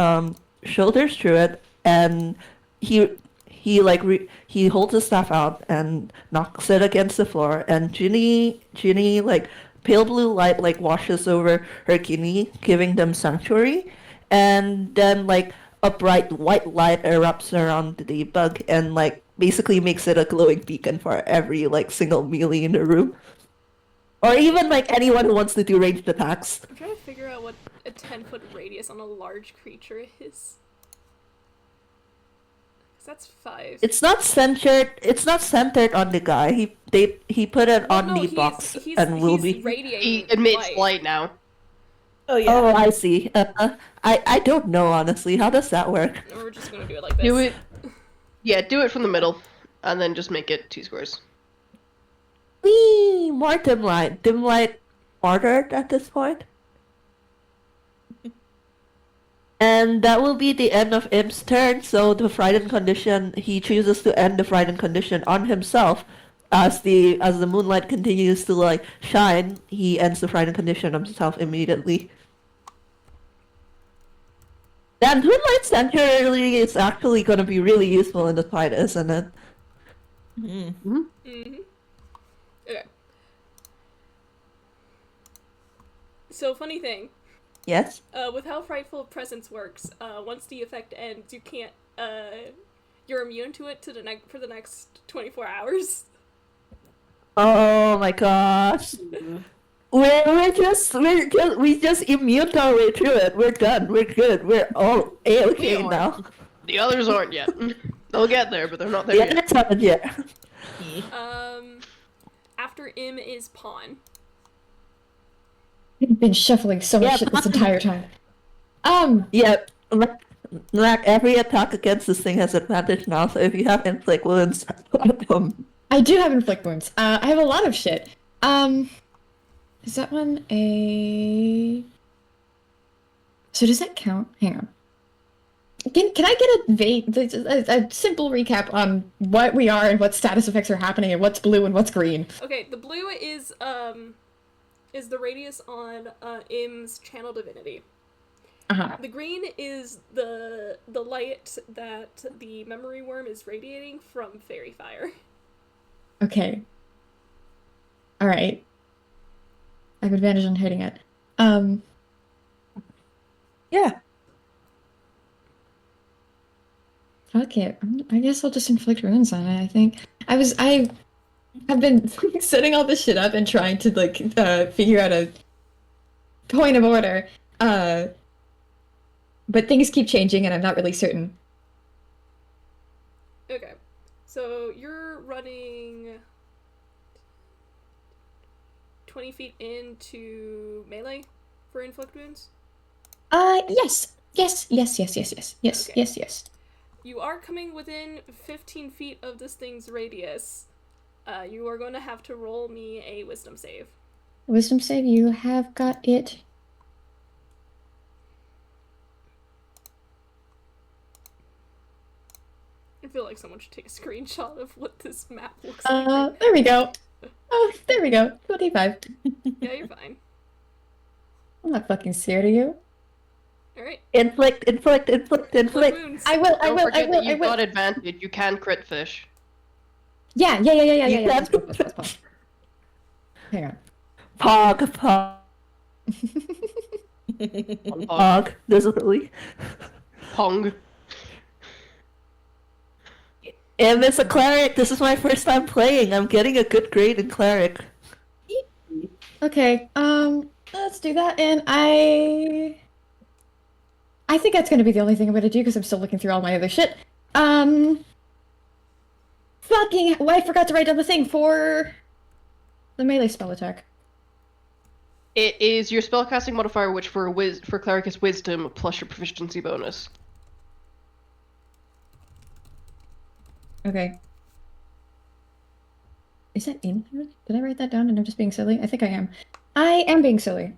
shoulders through it and he holds his staff out and knocks it against the floor and Ginny like pale blue light like washes over her kidney, giving them sanctuary, and then like a bright white light erupts around the bug and like basically makes it a glowing beacon for every like single melee in the room. Or even like anyone who wants to do ranged attacks. I'm trying to figure out what a 10-foot radius on a large creature is. 'Cause that's 5. It's not centered on the guy. He put it on the box and will be radiating He emits light now. Oh yeah. Oh, I see. I don't know honestly. How does that work? We're just gonna do it like this. Do it. Yeah, do it from the middle, and then just make it 2 squares. Whee! More dim light. Dim light ordered at this point. And that will be the end of Im's turn, so the frightened condition, he chooses to end the frightened condition on himself. As the moonlight continues to like shine, he ends the frightened condition on himself immediately. That moonlight sanctuary is actually gonna be really useful in the fight, isn't it? Mm-hmm. Okay. So, funny thing. Yes? With how Frightful Presence works, once the effect ends, you can't, you're immune to it for the next 24 hours. Oh my gosh. We just immune our way through it. We're done. We're good. We're all A-okay We are. now. The others aren't yet. They'll get there, but they're not there Yeah, yet. it's happened yet. After Im is Pawn. I've been shuffling so much shit this entire time. Yep. Like every attack against this thing has advantage now, so if you have inflict wounds, I do have inflict wounds. I have a lot of shit. Is that one a... So does that count? Hang on. Can I get a simple recap on what we are and what status effects are happening and what's blue and what's green? Okay, the blue is the radius on Im's channel divinity. Uh-huh. The green is the light that the memory worm is radiating from fairy fire. Okay. Alright. I have advantage on hitting it. yeah. Fuck it. I guess I'll just inflict wounds on it, I think. I have been setting all this shit up and trying to, like, figure out a point of order. But things keep changing and I'm not really certain. Okay, so you're running 20 feet into melee for inflict wounds? Yes. Yes. Okay. You are coming within 15 feet of this thing's radius. You are going to have to roll me a wisdom save. Wisdom save, you have got it. I feel like someone should take a screenshot of what this map looks like. There we go. Oh, there we go. 25. Yeah, you're fine. I'm not fucking scared of you. Alright. Inflict. Wounds. I will. Don't forget that you've got advantage. You can crit fish. Yeah. You Let's can- go. Hang on. Pog. Pog. There's a really. Pong. And it's a cleric. This is my first time playing. I'm getting a good grade in cleric. Okay. Let's do that. And I think that's gonna be the only thing I'm gonna do because I'm still looking through all my other shit. Fucking. Well, I forgot to write down the thing for the melee spell attack. It is your spellcasting modifier, which for cleric is wisdom plus your proficiency bonus. Okay. Is that in here? Did I write that down and I'm just being silly? I think I am. I am being silly.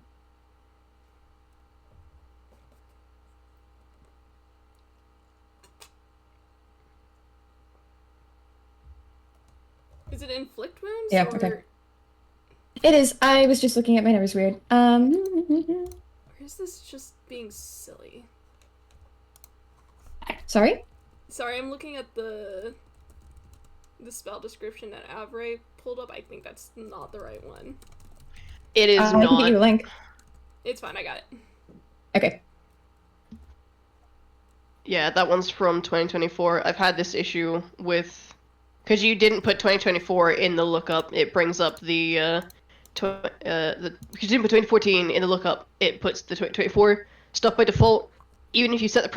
Is it inflict wounds? Yeah, or... okay. It is. I was just looking at my numbers weird. Or is this just being silly? Sorry? Sorry, I'm looking at the spell description that Avray pulled up. I think that's not the right one. It is I can get you a not. link. It's fine, I got it. Okay. Yeah, that one's from 2024. I've had this issue with... Because you didn't put 2024 in the lookup, it brings up the... Because you didn't put 2014 in the lookup, it puts the 2024 stuff by default. Even if you set the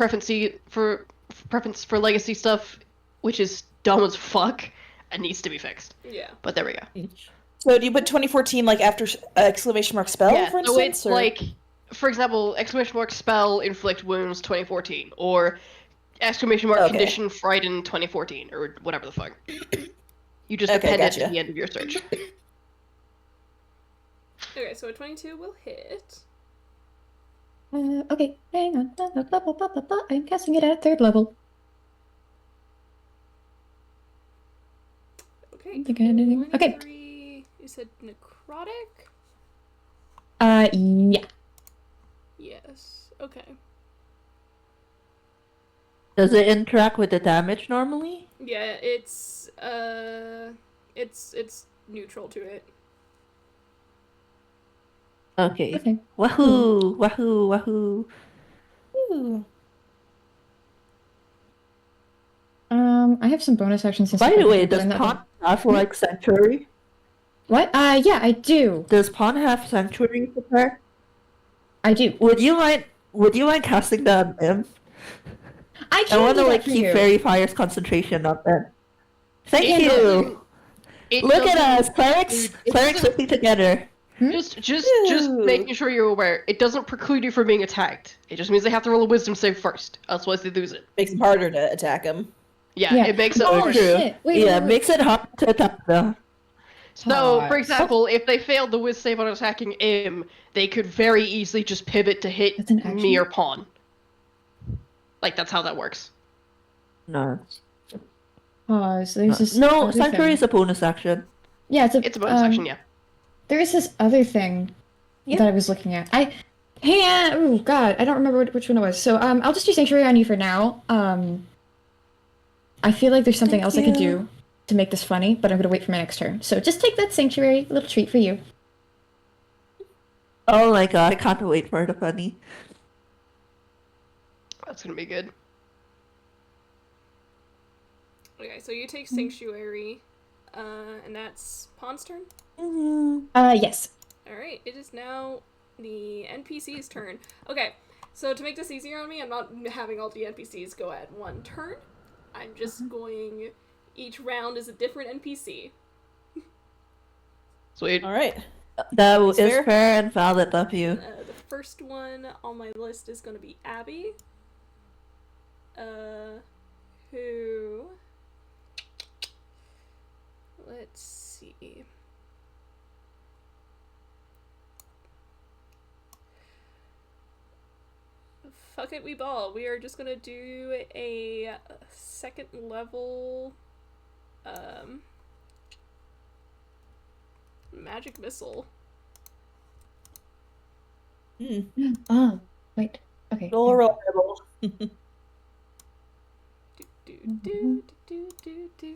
preference for legacy stuff, which is dumb as fuck, it needs to be fixed. Yeah. But there we go. So do you put 2014 like after exclamation mark spell, Yeah, for so instance? it's or... like, for example, exclamation mark spell inflict wounds 2014, or exclamation mark Okay. condition frighten 2014, or whatever the fuck. You just Okay, append it gotcha. to the end of your search. Okay, so a 22 will hit. Okay, hang on. Blah, blah, blah, blah, blah, blah, blah. I'm casting it at 3rd level. Okay. I think I had anything. Okay. 23, you said necrotic? Yeah. Yes. Okay. Does it interact with the damage normally? Yeah, it's neutral to it. Okay. Okay. Wahoo! Wahoo! Wahoo! Ooh. I have some bonus actions. By the way, does does Pawn have like Sanctuary? What? Yeah, I do. Does Pawn have Sanctuary prepare? I do. Would you mind casting that on him? I I can want to do like that for keep you. Fairy Fire's concentration up there. Thank It you. doesn't- It Look at doesn't- us, clerics. it Clerics doesn't- working together. Just Ooh. making sure you're aware. It doesn't preclude you from being attacked. It just means they have to roll a wisdom save first. Otherwise they lose it. Makes it harder to attack him. Yeah, Yeah. it makes it Oh, harder. shit. Wait, Yeah, wait. makes it hard to attack them. So, for Hot. example, if they failed the whiz save on attacking him, they could very easily just pivot to hit That's an action? me or Pawn. Like, that's how that works. No. Pause. There's this No, other Sanctuary thing. is a bonus action. Yeah, It's a bonus action, yeah. There is this other thing Yeah. that I was looking at. I can't. Oh God, I don't remember which one it was. So I'll just do Sanctuary on you for now. I feel like there's something else I could do to make this funny, but I'm gonna wait for my next turn. So just take that Sanctuary, little treat for you. Oh my god, I can't wait for the funny. That's gonna be good. Okay, so you take Sanctuary, and that's Pawn's turn. Yes. Alright, it is now the NPC's turn. Okay, so to make this easier on me, I'm not having all the NPCs go at one turn. I'm just going... Each round is a different NPC. Sweet. All right. That is fair. fair and valid of you. The first one on my list is going to be Abby. Who... Let's see... Fuck it, we ball. We are just gonna do a second level magic missile. Oh, wait. Okay. Roll, roll, roll. Do, do, do, do, do, do.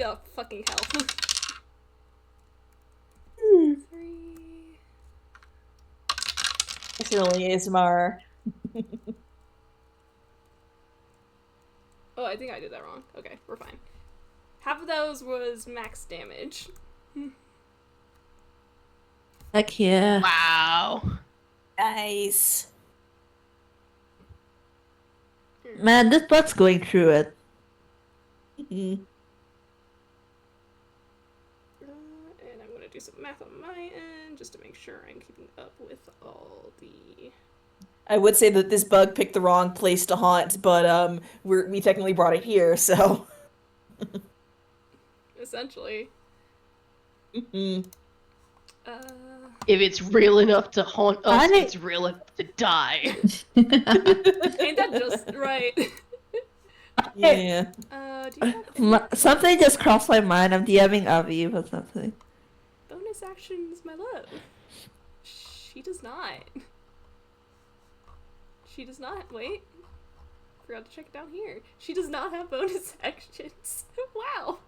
Oh, fucking hell. 3. Accidentally ASMR. Oh, I think I did that wrong. Okay, we're fine. Half of those was max damage. Heck yeah. Wow. Nice. Man, this bug's going through it. Mhm. do some math on my end just to make sure I'm keeping up with all the... I would say that this bug picked the wrong place to haunt, but we technically brought it here, so. Essentially. Mm-hmm. If it's real enough to haunt us, I- it's real enough to die. Ain't that just right? Yeah. Do you have Something just crossed my mind. I'm DMing Avi or something. bonus actions, my love? She does not. She does not. Wait. Forgot to check it down here. She does not have bonus actions. Wow.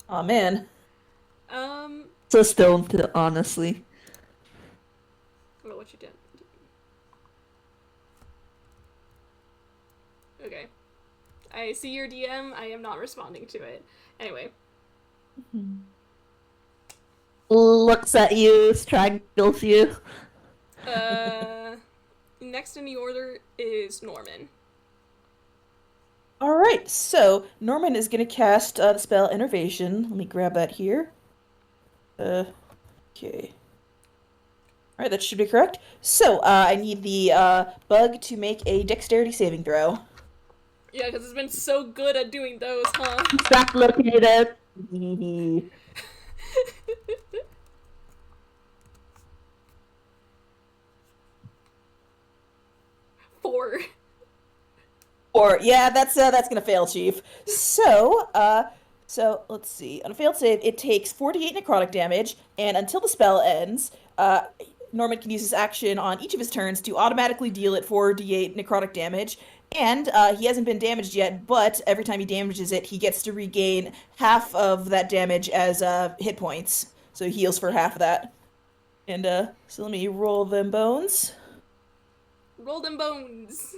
Oh man. So stoned, honestly. Well, what you did. Okay. I see your DM. I am not responding to it. Anyway. Looks at you, strangles you. Next in the order is Norman. All right, so Norman is gonna cast the spell Innervation. Let me grab that here. Okay. All right, that should be correct. So I need the bug to make a Dexterity saving throw. Yeah, because it's been so good at doing those, huh? Stop located. 4. Or yeah, that's gonna fail, Chief. So let's see. On a failed save, it takes 48 necrotic damage, and until the spell ends, Norman can use his action on each of his turns to automatically deal it 4d8 necrotic damage. And he hasn't been damaged yet, but every time he damages it, he gets to regain half of that damage as hit points. So he heals for half of that. And so let me roll them bones. Roll them bones.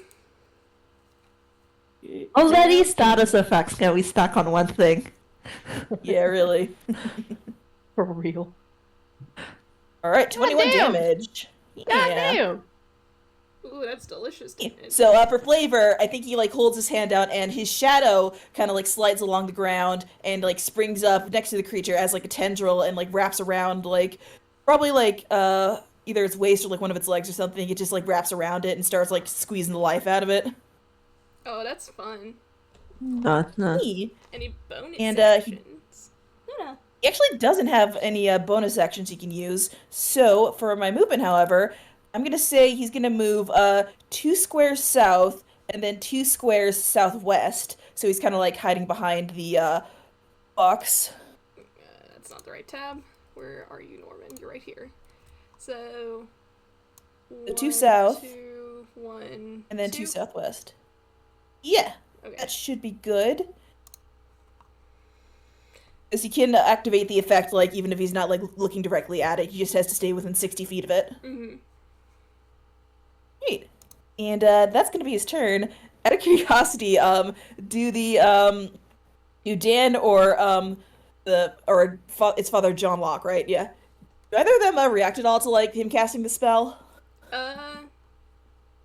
How many status effects can we stack on one thing? Yeah, really. For real. All right, 21 damn. damage. God Yeah. damn! Ooh, that's delicious. So for flavor, I think he like holds his hand out and his shadow kind of like slides along the ground and like springs up next to the creature as like a tendril and like wraps around like probably like either its waist or like one of its legs or something. It just like wraps around it and starts like squeezing the life out of it. Oh, that's fun. No. He Any bonus And, actions? No. actually doesn't have any bonus actions he can use. So for my movement, however, I'm gonna say he's gonna move 2 squares south and then 2 squares southwest. So he's kind of like hiding behind the box. That's not the right tab. Where are you, Norman? You're right here. So... The 2 1, south. 2, 1, And then 2 southwest. Yeah, Okay. that should be good. Because he can activate the effect, like, even if he's not, like, looking directly at it. He just has to stay within 60 feet of it. Mm-hmm. Great. And, that's gonna be his turn. Out of curiosity, do Dan or, it's Father John Locke, right? Yeah. Do either of them react at all to, like, him casting the spell?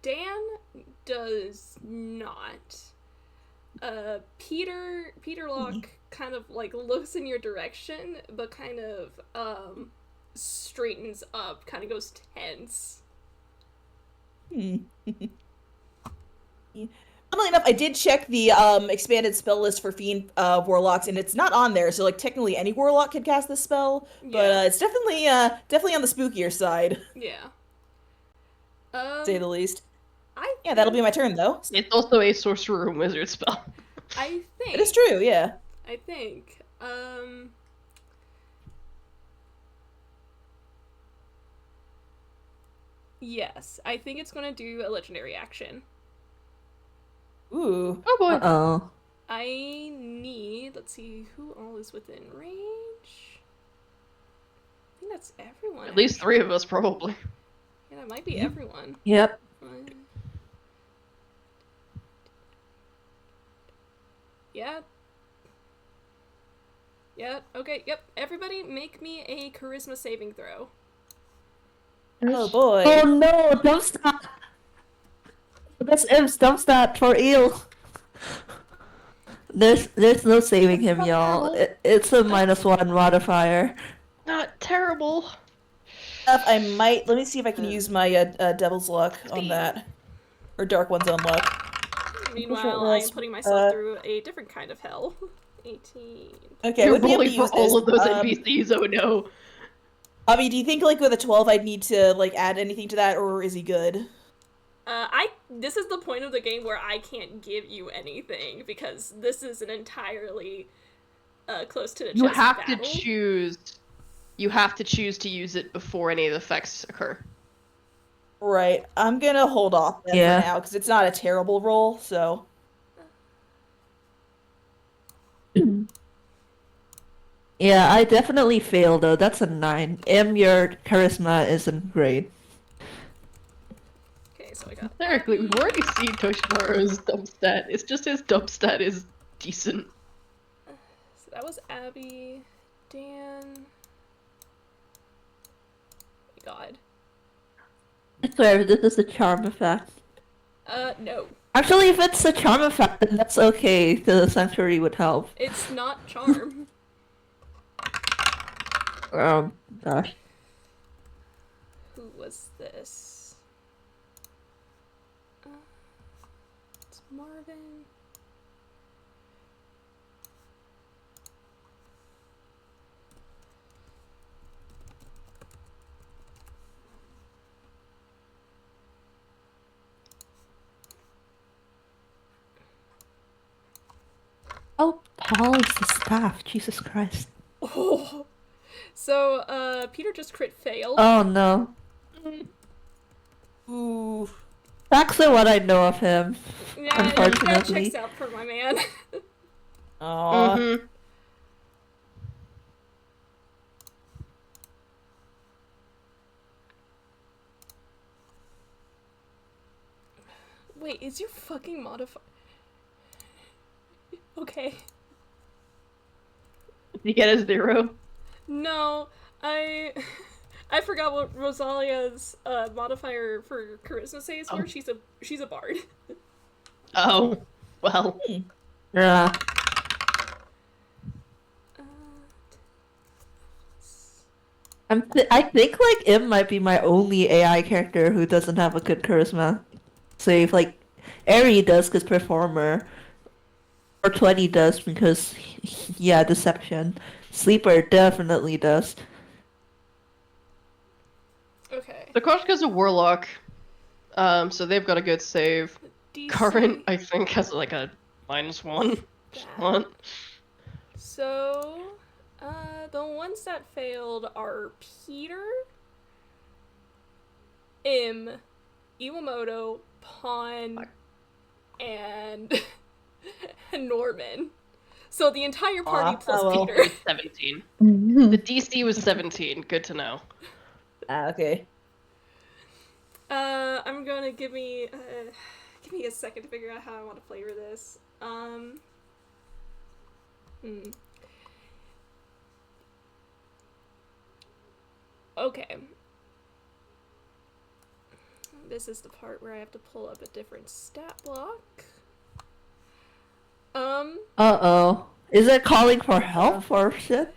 Dan does not. Peter Locke kind of like looks in your direction, but kind of straightens up, kind of goes tense. Funnily enough, I did check the expanded spell list for Fiend Warlocks, and it's not on there, so like technically any Warlock could cast this spell, but it's definitely on the spookier side, Yeah. to say the least. Yeah, That'll be my turn, though. It's also a sorcerer and wizard spell. I think It is true, yeah. I think. Yes, I think it's gonna do a legendary action. Ooh. Oh boy. Uh-oh. I need, let's see, who all is within range? I think that's everyone. At least 3 of us, probably. Yeah, that might be everyone. Yep. Yeah. Yeah, okay, yep. Everybody make me a charisma saving throw. Oh boy. Oh no, don't stop. That's imps, don't stop for eel. There's no saving him, y'all. It's a -1 modifier. terrible. I might. Let me see if I can use my Devil's Luck on that, or Dark One's own luck. Meanwhile, I am putting myself through a different kind of hell. 18. Okay, I You're would be able to rolling for use all this. of those NPCs. Oh no. Abby, do you think like with a 12 I'd need to like add anything to that, or is he good? This is the point of the game where I can't give you anything because this is an entirely close to the chest You have battle. to choose. You have to choose to use it before any of the effects occur. Right. I'm gonna hold off then for now because it's not a terrible roll. So. Yeah, I definitely failed though. That's a 9. Your charisma isn't great. Okay, so I got Theoretically, we've already seen Toshimaru's dump stat. It's just his dump stat is decent. So that was Abby, Dan. Oh my god. I swear, this is the charm effect. No. Actually, if it's a charm effect, then that's okay. The sanctuary would help. It's not charm. Gosh. Who was this? It's Marvin. Oh, Paul is the staff. Jesus Christ. Oh. So, Peter just crit failed. Oh no. Ooh. That's what I know of him. Yeah, that Unfortunately. checks out for my man. Aww. Mm-hmm. Wait, is your fucking modifier? Okay. Did you get a 0? No, I forgot what Rosalia's modifier for charisma says were. She's a bard. Oh, well. Yeah. I think like Im might be my only AI character who doesn't have a good charisma. So if like Eri does because performer, or 20 does because yeah, deception. Sleeper definitely does. Okay. The Koshka's a warlock, so they've got a good save. DC. Current, I think, has like a -1. Bad. So, the ones that failed are Peter, Im, Iwamoto, Pawn, and Norman. So the entire party plus well. Peter. 17. The DC was 17. Good to know. Okay. I'm gonna give me a second to figure out how I want to flavor this. Okay. This is the part where I have to pull up a different stat block. Uh-oh. Is it calling for help or shit?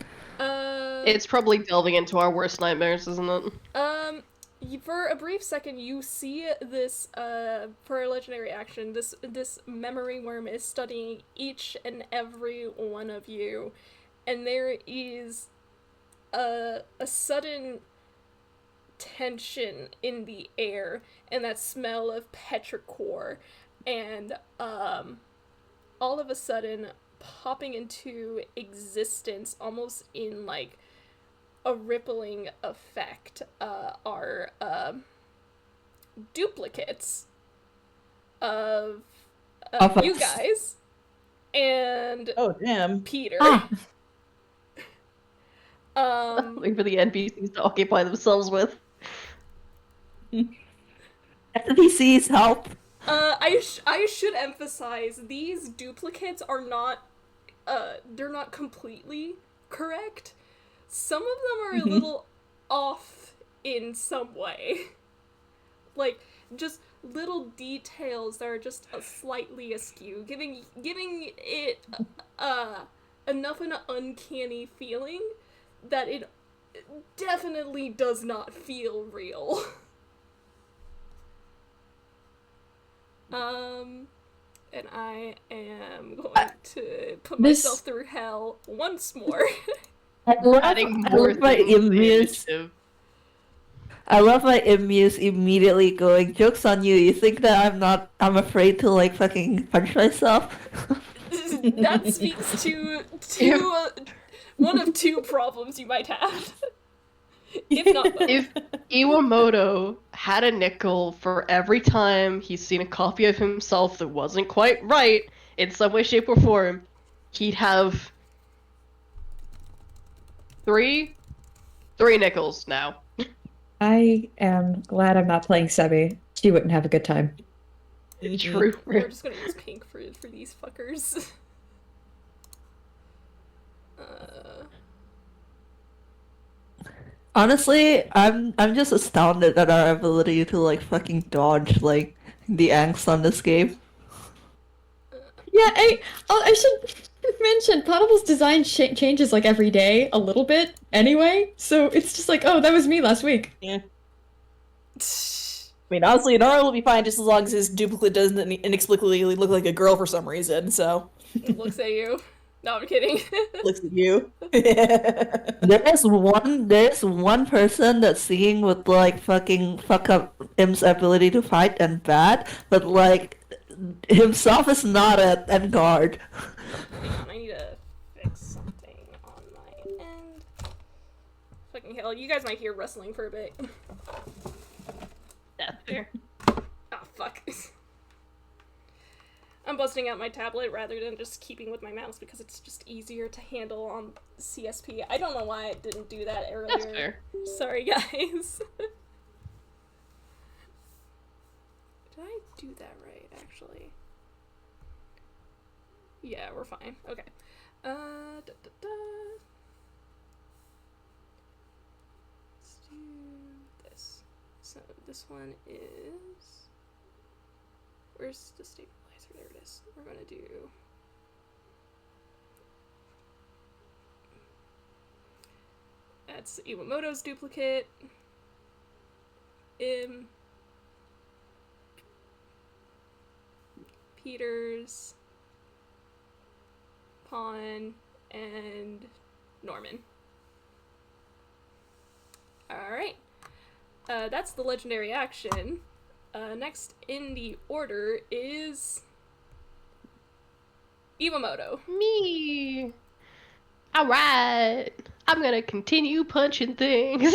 It's probably delving into our worst nightmares, isn't it? For a brief second, you see this, for a legendary action, this memory worm is studying each and every one of you, and there is a sudden tension in the air, and that smell of petrichor, and, all of a sudden, popping into existence, almost in, like, a rippling effect, are duplicates of you guys and Oh damn. Peter. Something for the NPCs to occupy themselves with. NPCs help. I should emphasize these duplicates are not they're not completely correct. Some of them are a little off in some way. Like, just little details that are just slightly askew, giving it enough of an uncanny feeling that it definitely does not feel real. And I am going to put myself through hell once more. Adding more my things to the immuse. initiative. I love my immuse immediately going, joke's on you, you think that I'm afraid to, like, fucking punch myself? That speaks to one of two problems you might have. If not both. If Iwamoto had a nickel for every time he's seen a copy of himself that wasn't quite right in some way, shape, or form, he'd have three nickels now. I am glad I'm not playing Sebi. She wouldn't have a good time. True. We're just gonna use pink for these fuckers. Honestly, I'm just astounded at our ability to, like, fucking dodge, like, the angst on this game. Yeah, I should mention, Pottable's design changes like every day a little bit anyway, so it's just like, oh, that was me last week. Yeah. I mean, honestly, Nara will be fine just as long as his duplicate doesn't inexplicably look like a girl for some reason, so. Looks at you. No, I'm kidding. Looks at you. There's one person that's singing with, like, fucking fuck up him's ability to fight and bad, but, like, himself is not at guard. I need to fix something on my end. Fucking hell, you guys might hear rustling for a bit. That's fair. Ah, fuck. I'm busting out my tablet rather than just keeping with my mouse because it's just easier to handle on CSP. I don't know why I didn't do that earlier. That's fair. Sorry, guys. Did I do that right, actually? Yeah, we're fine. Okay. Let's do this. So this one is... Where's the stabilizer? There it is. We're gonna do... That's Iwamoto's duplicate. Peter's, Pawn, and Norman. Alright. That's the legendary action. Next in the order is Iwamoto. Me. Alright. I'm gonna continue punching things.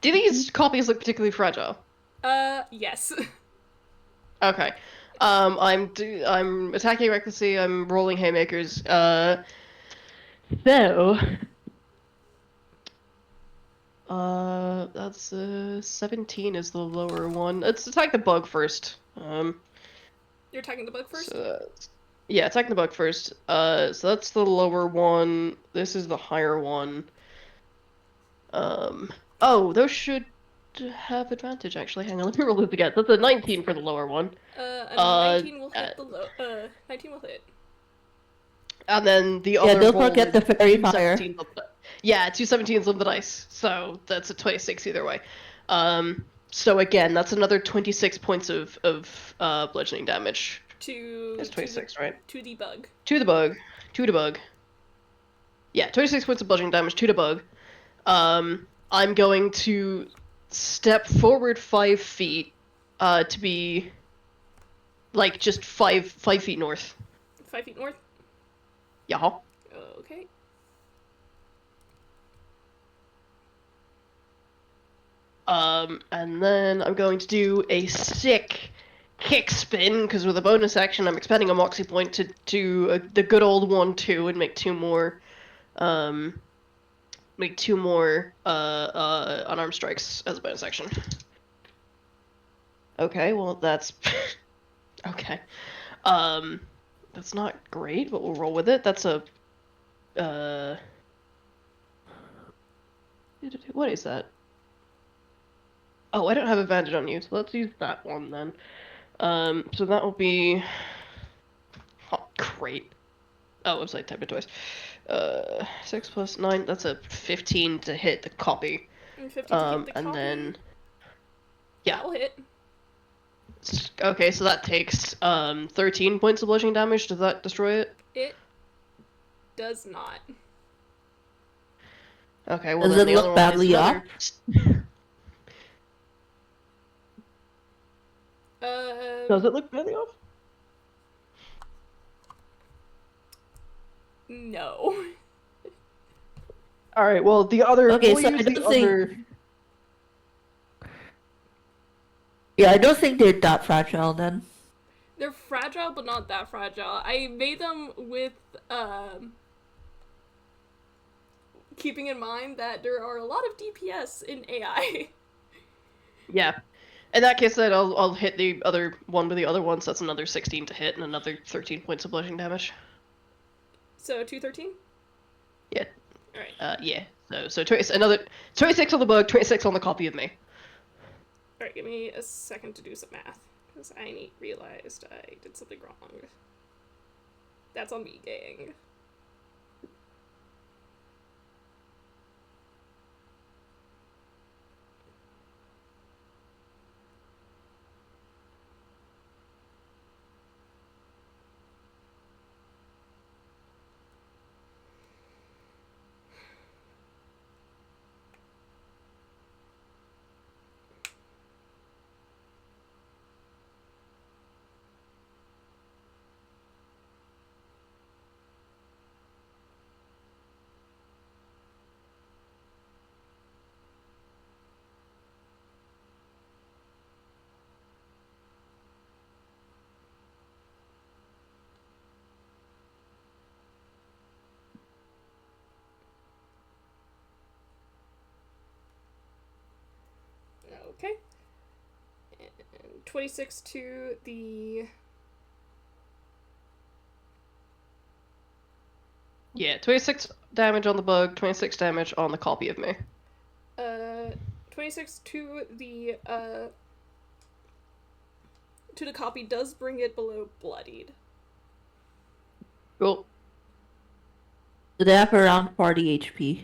Do these copies look particularly fragile? Yes. Okay. I'm attacking recklessly, I'm rolling haymakers. So that's 17 is the lower one. Let's attack the bug first. You're attacking the bug first? Yeah, attack the bug first. So that's the lower one. This is the higher one. Oh, those should have advantage, actually. Hang on, let me roll this again. That's a 19 for the lower one. 19 will hit 19 will hit. And then the other don't roll forget is the fairy two fire. 17s of the- Yeah, 2 17s of the dice. So that's a 26 either way. So again, that's another 26 points of bludgeoning damage. That's 26, right? To the bug. To the bug. To the bug. Yeah, 26 points of bludgeoning damage to the bug. I'm going to step forward 5 feet, to be, like, just 5 feet north. 5 feet north? Yeah. Okay. And then I'm going to do a sick kick spin, because with a bonus action, I'm expending a moxie point to do the good old 1-2 and make 2 more, unarmed strikes as a bonus action. Okay, well, that's... okay. That's not great, but we'll roll with it. That's a... What is that? Oh, I don't have advantage on you, so let's use that one then. So that will be... Oh, great. Oh, I'm sorry, typed it twice. 6 plus 9, that's a 15 to hit the copy. And 50 to hit the And copy. then... Yeah. That'll hit. Okay, so that takes 13 points of bludgeoning damage. Does that destroy it? It does not. Okay, well Does then it the other look one is badly another... Does it look badly off? No. Alright, well the other... Okay, we'll so use I the don't think... other... Yeah, I don't think they're that fragile then. They're fragile, but not that fragile. I made them with, keeping in mind that there are a lot of DPS in AI. Yeah. In that case, then I'll hit the other one with the other one, so that's another 16 to hit and another 13 points of bludgeoning damage. So 213? Yeah. Alright. Yeah. So another 26 on the bug, 26 on the copy of me. Alright, give me a second to do some math. Because I realized I did something wrong. That's on me, gang. Okay. And 26 to the... Yeah, 26 damage on the bug, 26 damage on the copy of me. 26 to the copy does bring it below bloodied. Cool. Do they have around 40 HP?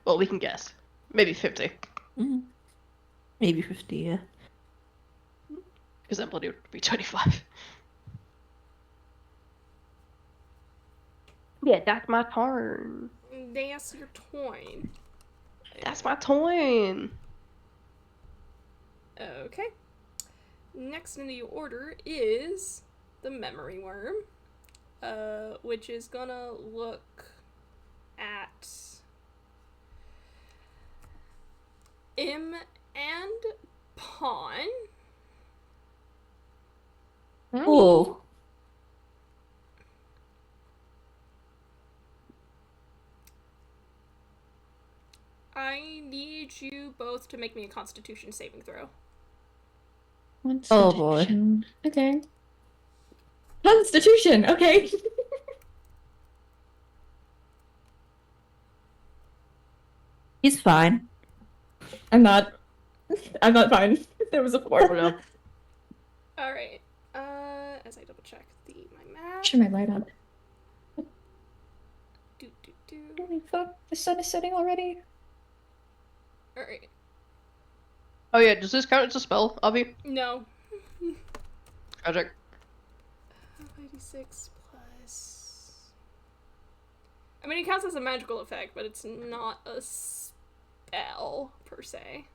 Well, we can guess. Maybe 50. Mm-hmm. Maybe 50, yeah. Because then bloody would be 25. Yeah, that's my turn. That's your twine. That's my turn. Okay. Next in the order is the memory worm, which is gonna look at Im and Pawn. Cool. I need you both to make me a Constitution saving throw. Oh boy. Constitution. Okay. Constitution. Okay. He's fine. I'm not fine. There was a 4. Oh no. Alright. As I double check my math. Turn my light on. Do. Holy fuck! The sun is setting already. Alright. Oh yeah, does this count as a spell, Avi? No. Tragic. 86 plus... I mean, it counts as a magical effect, but it's not a spell, per se.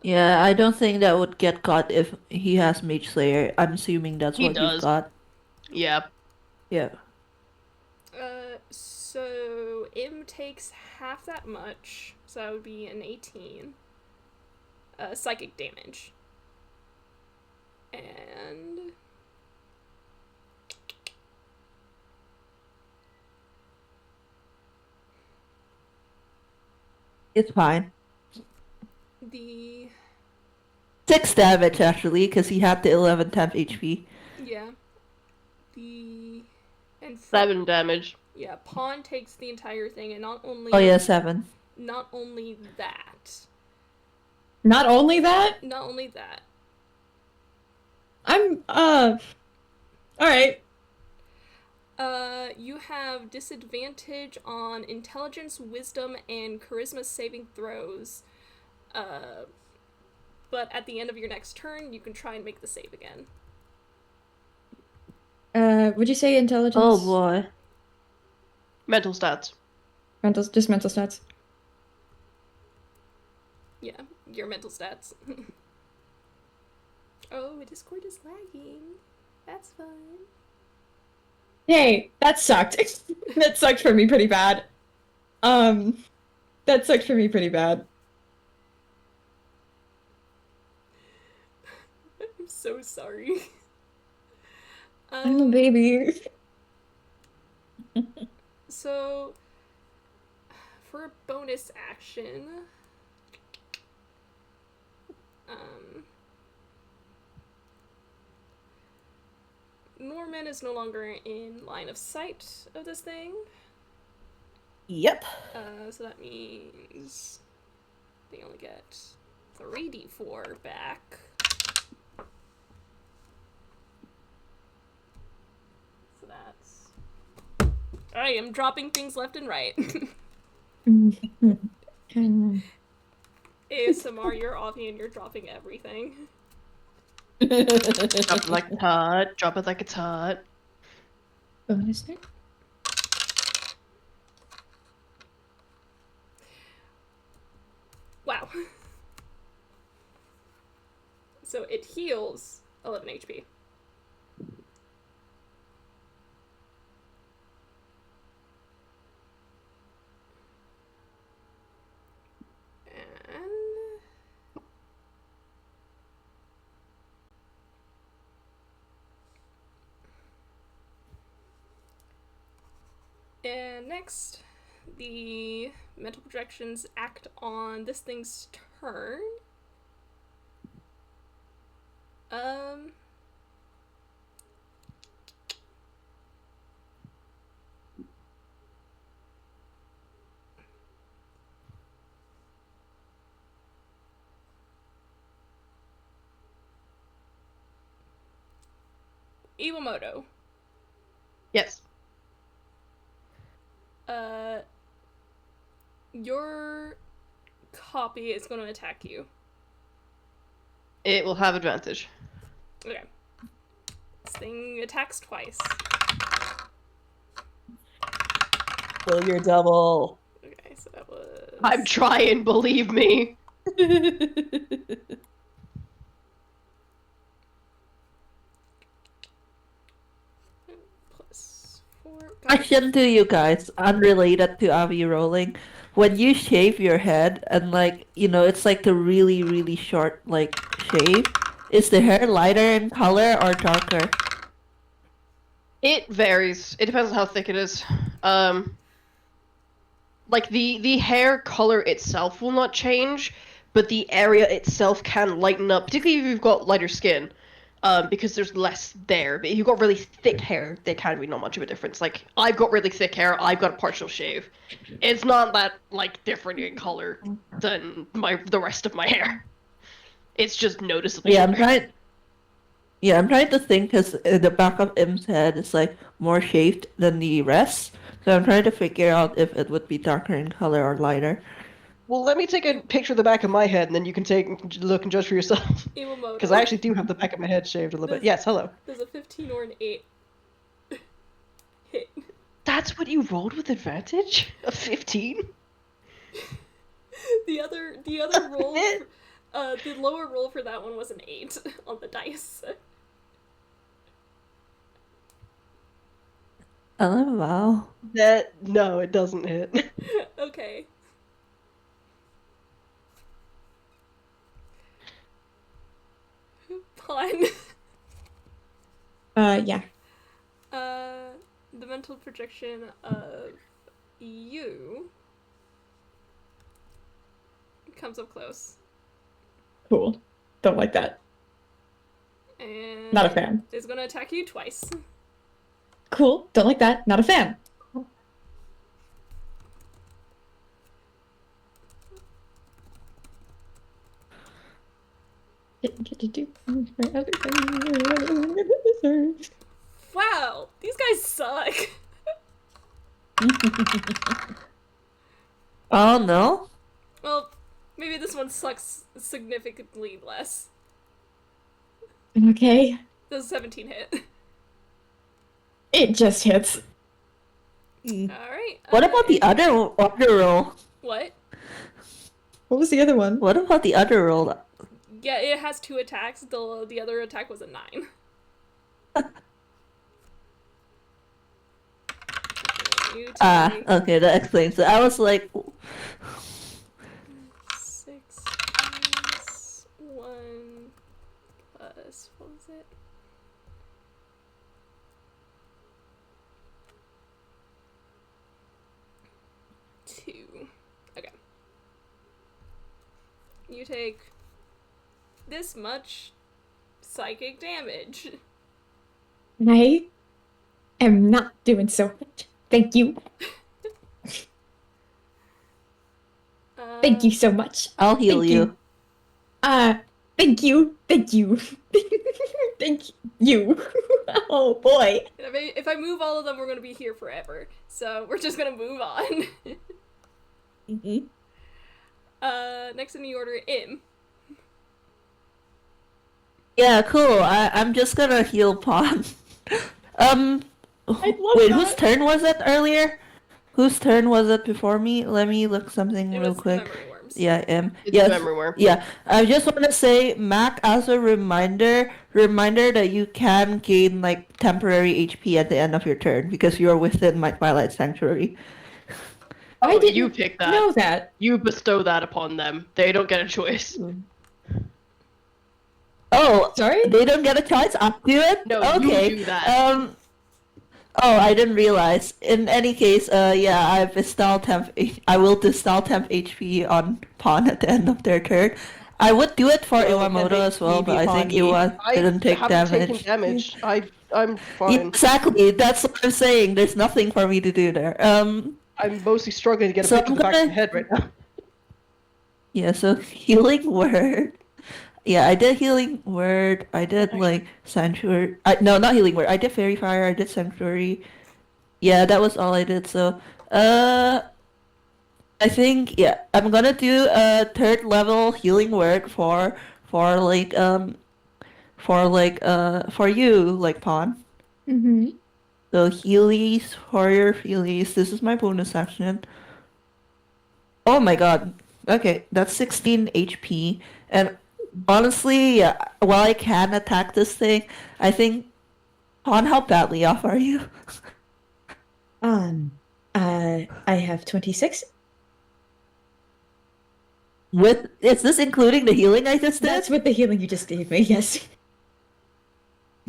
Yeah, I don't think that would get caught if he has Mage Slayer. I'm assuming that's He what does. you've got. Yeah. Yeah. So Im takes half that much, so that would be an 18. Psychic damage. And... It's fine. the... 6 damage actually, because he had the 11 temp HP. Yeah. The... And... 7 damage. Yeah, Pawn takes the entire thing, and not only... Oh yeah, 7. Not only that. Not only that, Not only that. I'm All right. You have disadvantage on intelligence, wisdom, and charisma saving throws. But at the end of your next turn, you can try and make the save again. Would you say intelligence? Oh boy. Mental stats. Just mental stats. Yeah, your mental stats. Oh, Discord is lagging. That's fine. Hey, that sucked. That sucked for me pretty bad. That sucked for me pretty bad. I'm so sorry. I'm a baby. So, for a bonus action, Norman is no longer in line of sight of this thing. Yep. So that means they only get 3d4 back. So that's... I am dropping things left and right. ASMR, you're Avi and you're dropping everything. Drop it like it's hot. Drop it like it's hot. Bonus thing? Wow. So it heals 11 HP. And next, the mental projections act on this thing's turn. Iwamoto. Yes. Your copy is going to attack you. It will have advantage. Okay. This thing attacks twice. Roll your double. Okay, so that was... I'm trying, believe me. plus 4. Question to you guys, unrelated to Avi rolling. When you shave your head and like, you know, it's like the really, really short like shave, is the hair lighter in color or darker? It varies. It depends on how thick it is. Like the hair color itself will not change, but the area itself can lighten up, particularly if you've got lighter skin, because there's less there. But if you've got really thick hair, there can be not much of a difference. Like, I've got really thick hair, I've got a partial shave. It's not that, like, different in color than the rest of my hair. It's just noticeably Yeah, shorter. I'm trying to think because the back of Im's head is like more shaved than the rest. So I'm trying to figure out if it would be darker in color or lighter. Well, let me take a picture of the back of my head, and then you can look and judge for yourself. Iwamoto. Because I actually do have the back of my head shaved a little bit. Yes, hello. There's a 15 or an 8 hit. That's what you rolled with advantage? A 15? The other roll, the lower roll for that one was an 8 on the dice. Oh, wow. No, it doesn't hit. Okay. Pawn. Yeah. The mental projection of you comes up close. Cool. Don't like that. And Not a fan. is gonna attack you twice. Cool. Don't like that. Not a fan. Didn't get to do my other thing. Wow, these guys suck. Oh no. Well, maybe this one sucks significantly less. Okay. Does 17 hit? It just hits. Alright. What about the other roll? What? What was the other one? What about the other roll? Yeah, it has 2 attacks. The other attack was a 9. You take Okay, that explains it. I was like, 6 plus 1 plus, what was it? Two. Okay. You take this much psychic damage. I am not doing so much. Thank you. Thank you so much. I'll heal Thank you. Thank you. Thank you. Thank you. Oh boy. If I move all of them, we're gonna be here forever. So we're just gonna move on. Next in the order, Im. Yeah, cool. I'm just gonna heal Pawn. I love Wait, that. whose turn was it earlier? Whose turn was it before me? Let me look something It real was quick. memory worms. Yeah, It's yes, memory worm. yeah. I just want to say, Mac, as a reminder that you can gain like temporary HP at the end of your turn because you're within my Twilight Sanctuary. I Oh, didn't you pick that. know that. You bestow that upon them. They don't get a choice. Oh, Sorry? they don't get a choice. I'll do it. No, okay. you do that. Oh, I didn't realize. In any case, yeah, I will distill temp HP on Pawn at the end of their turn. I would do it for Well, Iwamoto then as well, maybe but I think Pawn, Iwa didn't take haven't damage. taken damage. I'm fine. Exactly, that's what I'm saying. There's nothing for me to do there. I'm mostly struggling to get a So picture of the back of my head right now. Yeah, so healing word. Yeah, I did healing word. I did like sanctuary. No, not healing word. I did fairy fire. I did sanctuary. Yeah, that was all I did. So, I think yeah, I'm gonna do a 3rd level healing word for for you, like Pawn. Mm-hmm. So Heelys, Warrior Heelys. This is my bonus action. Oh my god. Okay, that's 16 HP. And honestly, yeah, while I can attack this thing, I think Pawn, how badly off are you? I have 26. Is this including the healing I just did? That's with the healing you just gave me, yes.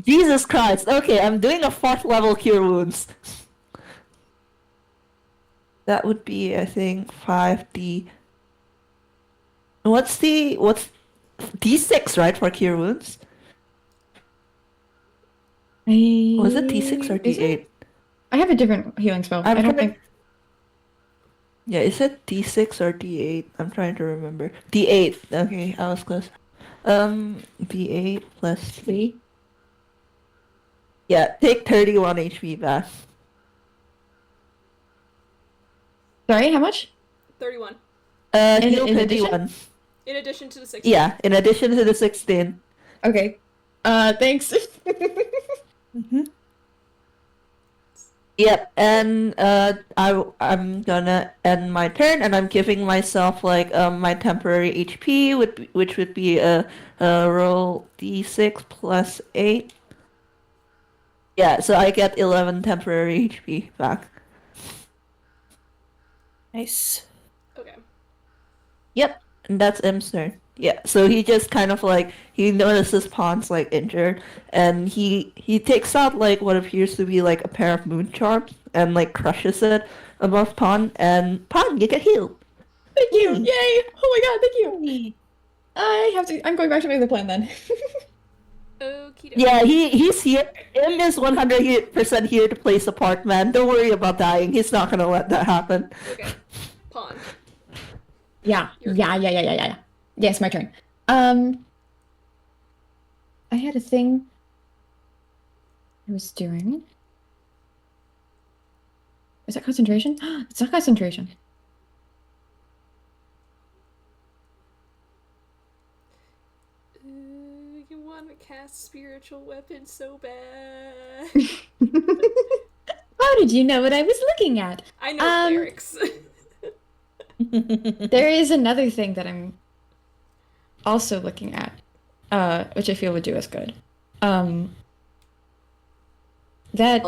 Jesus Christ. Okay, I'm doing a 4th level cure wounds. That would be, I think, 5d. What's D6, right, for cure wounds? Was it D6 or Is it? D8? I have a different healing spell. I'm I don't trying- think. Yeah, is it D6 or D8? I'm trying to remember. D8. Okay, I was close. D8 plus 3. Yeah, take 31 HP back. Sorry, how much? 31. Heal in addition? 31. In addition to the 16. Yeah, in addition to the 16. Okay. Thanks. Yep, and I'm gonna end my turn, and I'm giving myself like my temporary HP, which would be a roll d6 plus 8. Yeah, so I get 11 temporary HP back. Nice. Okay. Yep, and that's M's turn. Yeah, so he just kind of like he notices Pawn's like injured, and he takes out like what appears to be like a pair of moon charms and like crushes it above Pawn, and Pawn, you get healed. Thank you! Yay! Oh my god, thank you! I'm going back to my other plan then. Okie dokie. Yeah, he's here. M is 100% here to play support, man. Don't worry about dying. He's not gonna let that happen. Okay. Pawn. Yeah. Yes, my turn. I had a thing. I was doing. Is that concentration? It's not concentration. You want to cast spiritual weapon so bad. How did you know what I was looking at? I know clerics. There is another thing that I'm also looking at, which I feel would do us good. That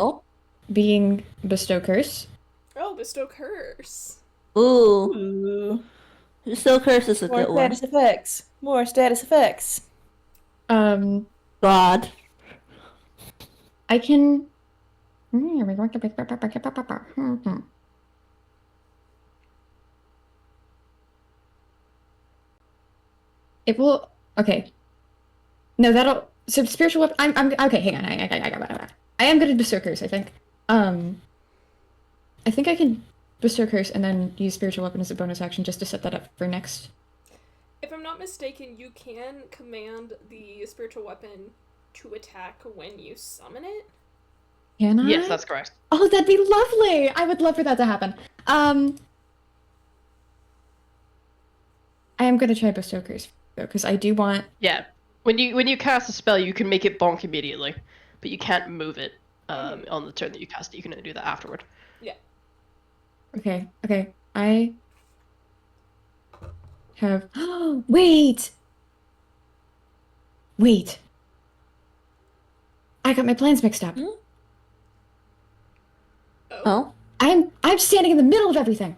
being bestow curse. Oh, bestow curse. Ooh. Ooh. Still curse is a More good one. status effects. More status effects. God. I can. It will. Okay. No, that'll. So spiritual weapon. I'm okay. Hang on. I am good at bestow curse. I think. I think I can bestow curse and then use spiritual weapon as a bonus action just to set that up for next. If I'm not mistaken, you can command the spiritual weapon to attack when you summon it. Can I? Yes, that's correct. Oh, that'd be lovely! I would love for that to happen. I am gonna try bestow curse though, because I do want. Yeah. When you cast a spell, you can make it bonk immediately, but you can't move it on the turn that you cast it. You can only do that afterward. Yeah. Okay. I have. Oh, wait. I got my plans mixed up. Oh? I'm standing in the middle of everything.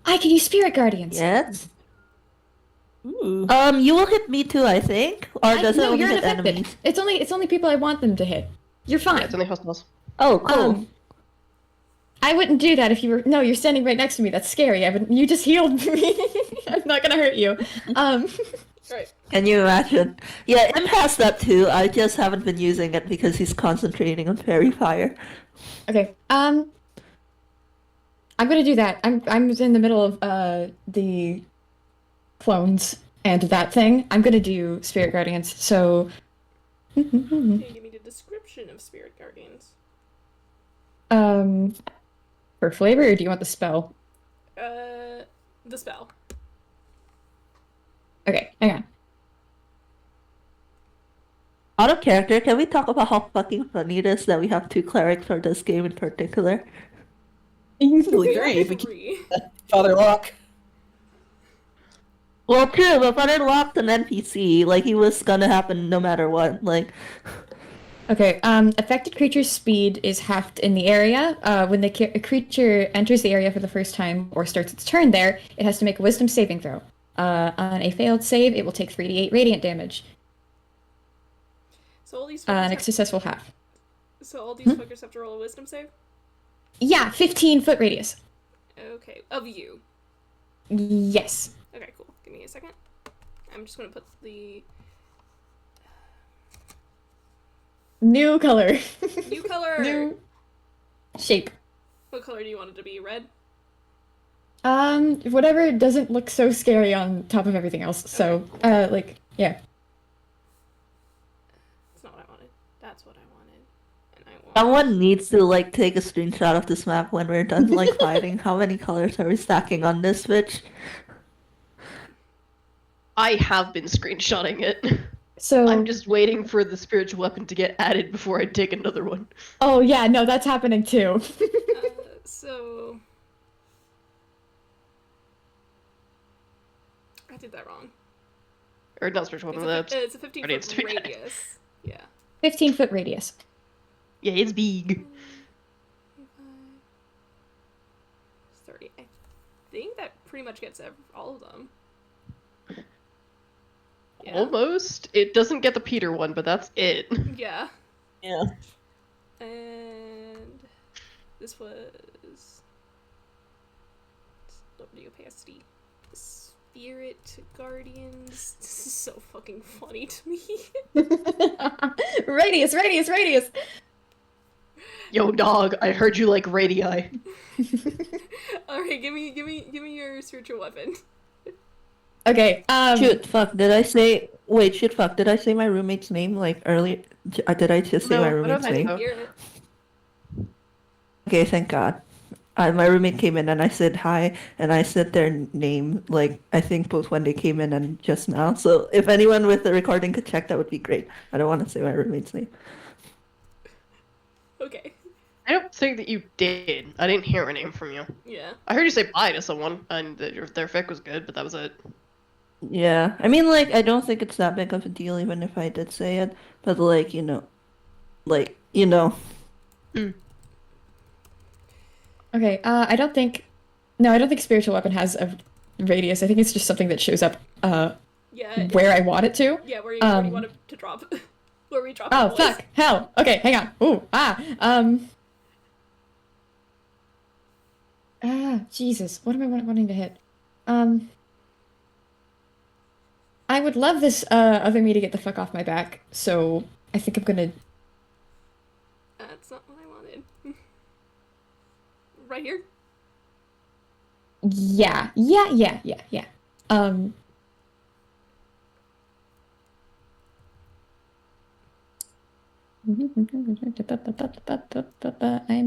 I can use spirit guardians. Yes? Ooh. You will hit me too, I think? Or does it No, only you're hit unaffected. enemies? It's only people I want them to hit. You're fine. Yeah, it's only hostiles. Oh, cool. I wouldn't do that if you were. No, you're standing right next to me. That's scary. You just healed me. I'm not gonna hurt you. Right. Can you imagine? Yeah, Im has that too. I just haven't been using it because he's concentrating on fairy fire. Okay. I'm gonna do that. I'm in the middle of the clones and that thing. I'm gonna do spirit guardians. So. Can you give me the description of spirit guardians? For flavor, or do you want the spell? The spell. Okay, hang on. Out of character, can we talk about how fucking funny it is that we have 2 clerics for this game in particular? Easily We 3 have if we three. Father Locke. Well, true, but Father locked an NPC, like, he was gonna happen no matter what, like... Okay, affected creature's speed is halved in the area. When the creature enters the area for the first time or starts its turn there, it has to make a wisdom saving throw. On a failed save, it will take 3d8 radiant damage. So all these On a fuckers successful half. So all these fuckers have to roll a wisdom save? Yeah, 15-foot radius. Okay. Of you. Yes. Okay, cool. Give me a second. I'm just gonna put the New color. new color. New shape. What color do you want it to be? Red? Whatever doesn't look so scary on top of everything else. So, like, yeah. That's not what I wanted. That's what I wanted. And I want... Someone needs to, like, take a screenshot of this map when we're done, like, fighting. How many colors are we stacking on this bitch? I have been screenshotting it. So I'm just waiting for the spiritual weapon to get added before I take another one. Oh yeah, no, that's happening too. So... I did that wrong. Or not spiritual weapon, It's a 15-foot radius. Yeah. 15-foot radius. yeah, it's big. 30. I think that pretty much gets all of them. Yeah. Almost. It doesn't get the Peter one, but that's it. Yeah. Yeah. And this was W opacity. Spirit Guardians. This is so fucking funny to me. Radius. Yo, dog, I heard you like radii. Alright, give me your spiritual weapon. Okay. Shoot, fuck, did I say... Wait, shit, fuck. Did I say my roommate's name like earlier? Did I just say No, my I don't roommate's I think name? didn't so. hear it. Okay, thank God. My roommate came in and I said hi, and I said their name, like, I think both when they came in and just now. So if anyone with the recording could check, that would be great. I don't want to say my roommate's name. Okay. I don't think that you did. I didn't hear a name from you. Yeah. I heard you say bye to someone, and that their fic was good, but that was it. Yeah, I mean, like, I don't think it's that big of a deal, even if I did say it. But like, Okay, I don't think. No, I don't think spiritual weapon has a radius. I think it's just something that shows up Yeah. where I want it to. Yeah, where you want it to drop. Where we drop Oh, the boys. fuck! Hell! Okay, hang on. Ooh, Jesus. What am I wanting to hit? I would love this other me to get the fuck off my back, so I think I'm gonna. That's not what I wanted. Right here? Yeah. I'm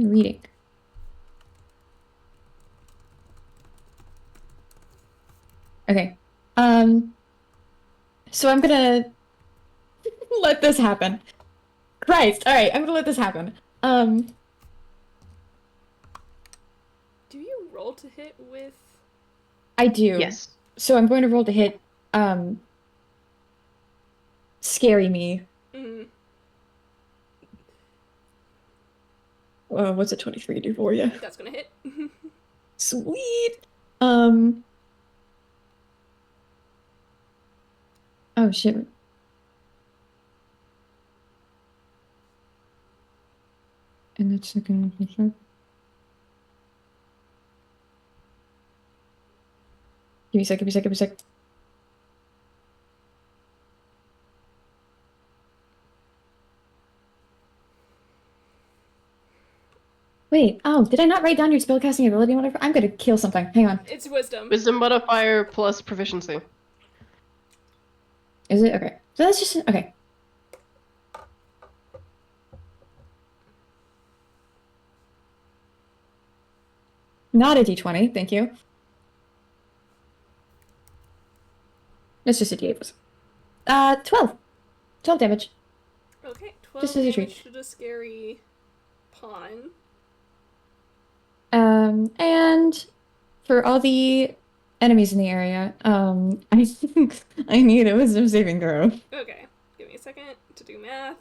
reading. Okay. So I'm gonna let this happen. Christ. All right, I'm gonna let this happen. Do you roll to hit with... I do. Yes. So I'm going to roll to hit scary me. Mm. What's a 23 do for you? That's gonna hit. Sweet. Oh shit. And that's the good. Give me a sec, give me a sec. Wait, oh, did I not write down your spellcasting ability and whatever? I'm gonna kill something. Hang on. It's wisdom. Wisdom modifier plus proficiency. Is it? Okay. So that's just, okay. Not a d20, thank you. It's just a d8. 12. 12 damage. Okay, 12 Just as a damage treat. to the scary pawn. And for all the enemies in the area, I think I need a wisdom saving throw. Okay, give me a second to do math.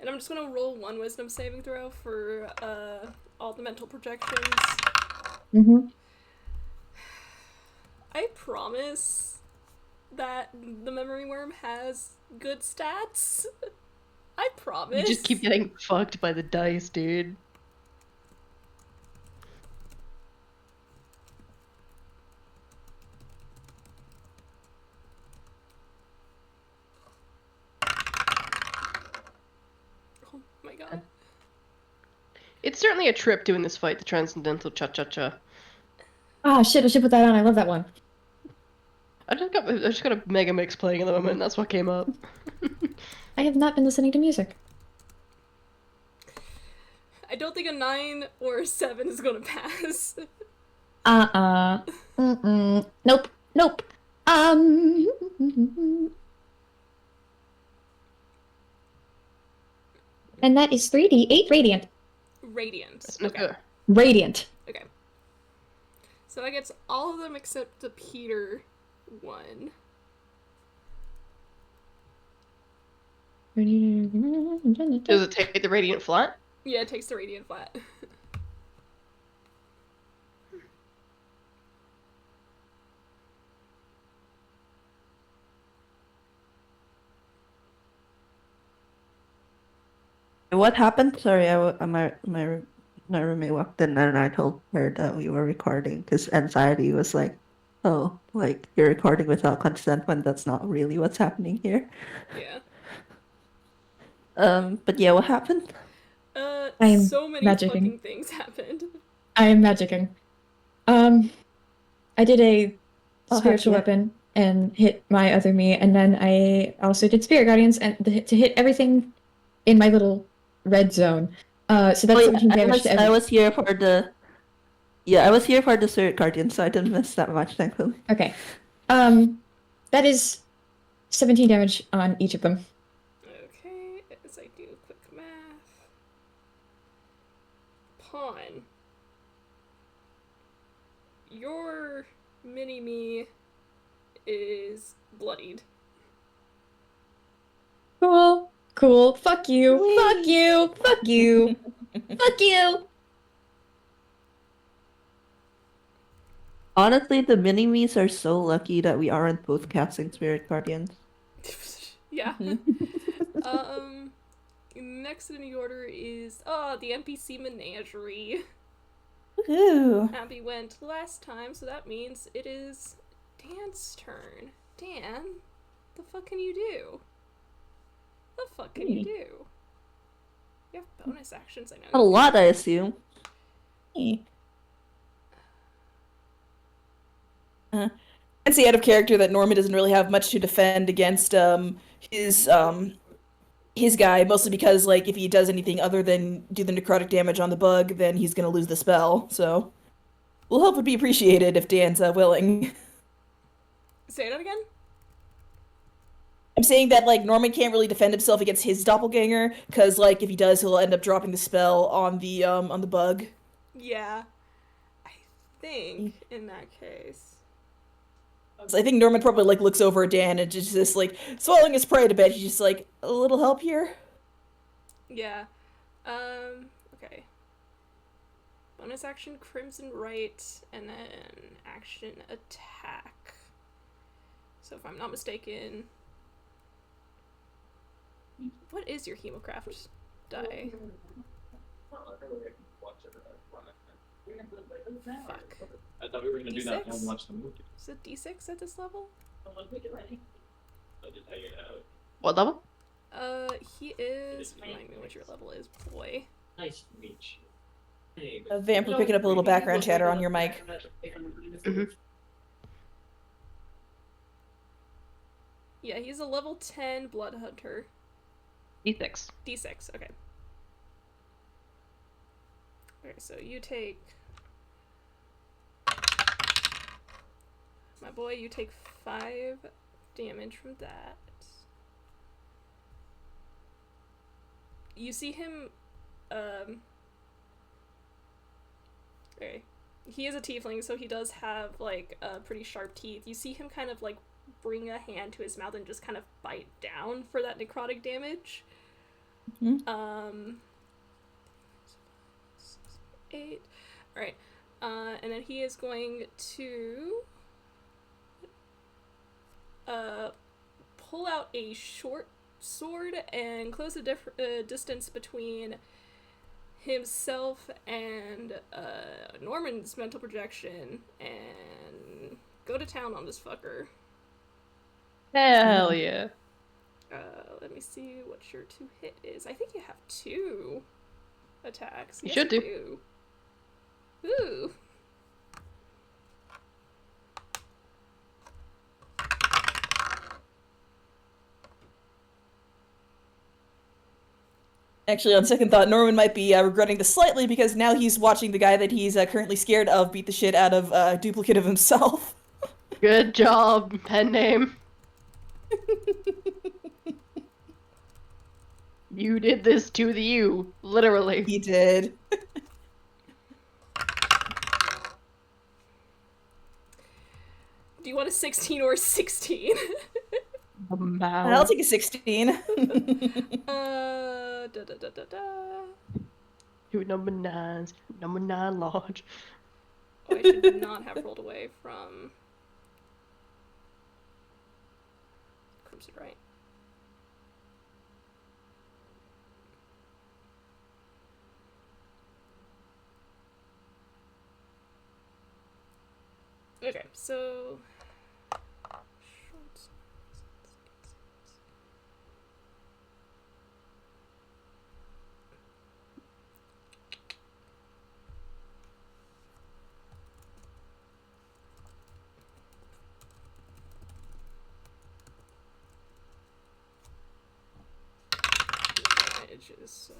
And I'm just gonna roll one wisdom saving throw for all the mental projections. Mm-hmm. I promise that the memory worm has good stats. I promise. You just keep getting fucked by the dice, dude. Oh my god. It's certainly a trip doing this fight, the Transcendental Cha-Cha-Cha. Ah, shit, I should put that on. I love that one. I just got a Mega Mix playing at the moment, that's what came up. I have not been listening to music. I don't think a 9 or a 7 is gonna pass. Nope. Nope. And that is 3d8 radiant. Radiant. Okay. Radiant. Okay. So that gets all of them except the Peter one. Does it take the Radiant flat? Yeah, it takes the radiant flat. what happened? Sorry, my roommate walked in and I told her that we were recording because anxiety was like, oh, like you're recording without consent when that's not really what's happening here. Yeah. But yeah, what happened? I am So many magicking. fucking things happened. I am magicking. I did a Oh, heck spiritual yeah. weapon and hit my other me, and then I also did spirit guardians and to hit everything in my little red zone. So that's 17 damage to I every. was here for the. Yeah, I was here for the Spirit Guardian, so I didn't miss that much, thankfully. Okay. That is 17 damage on each of them. Okay, as I do quick math. Pawn. Your mini-me is bloodied. Cool. Cool. Fuck you. Fuck you. Fuck you. Fuck you. Honestly, the mini-me's are so lucky that we aren't both casting Spirit Guardians. Yeah. Next in the order is the NPC Menagerie. Woohoo. Abby went last time, so that means it is Dan's turn. Dan, the fuck can you do? The fuck can you do? You have bonus actions, I know. A lot, I assume. Hey. I'd say out of character that Norman doesn't really have much to defend against his guy, mostly because like if he does anything other than do the necrotic damage on the bug, then he's gonna lose the spell. So, well, help would be appreciated if Dan's willing. Say that again? I'm saying that like Norman can't really defend himself against his doppelganger because like if he does, he'll end up dropping the spell on the bug. Yeah. I think in that case. So I think Norman probably like looks over at Dan and just like swallowing his pride a bit. He's just like, a little help here. Yeah. Okay. Bonus action Crimson Right, and then action attack. So if I'm not mistaken, what is your Hemocraft die? Fuck. I thought we were gonna do that D6? and watch the movie. Is it D6 at this level? I just hang it out. What level? He is. Remind me what your level is, boy. Nice to meet you. Hey, Vamp, we're picking up a little background chatter on your mic. Yeah, he's a level 10 Blood Hunter. D6. D6, okay. Okay, so you take... My boy, you take 5 damage from that. You see him, okay. He is a tiefling, so he does have, like, pretty sharp teeth. You see him kind of, like, bring a hand to his mouth and just kind of bite down for that necrotic damage. 8. Alright. And then he is going to pull out a short sword and close the distance between himself and Norman's mental projection and go to town on this fucker. Hell yeah. Let me see what your 2 hit is. I think you have 2 attacks. You Yes, should do. Ooh. Actually, on second thought, Norman might be regretting this slightly because now he's watching the guy that he's currently scared of beat the shit out of a duplicate of himself. Good job, pen name. You did this to the you, literally. He did. Do you want a 16 or a 16? I'll take a 16. Two number 9s, number 9 large. Oh, I should not have rolled away from Crimson Right. Okay, so damage is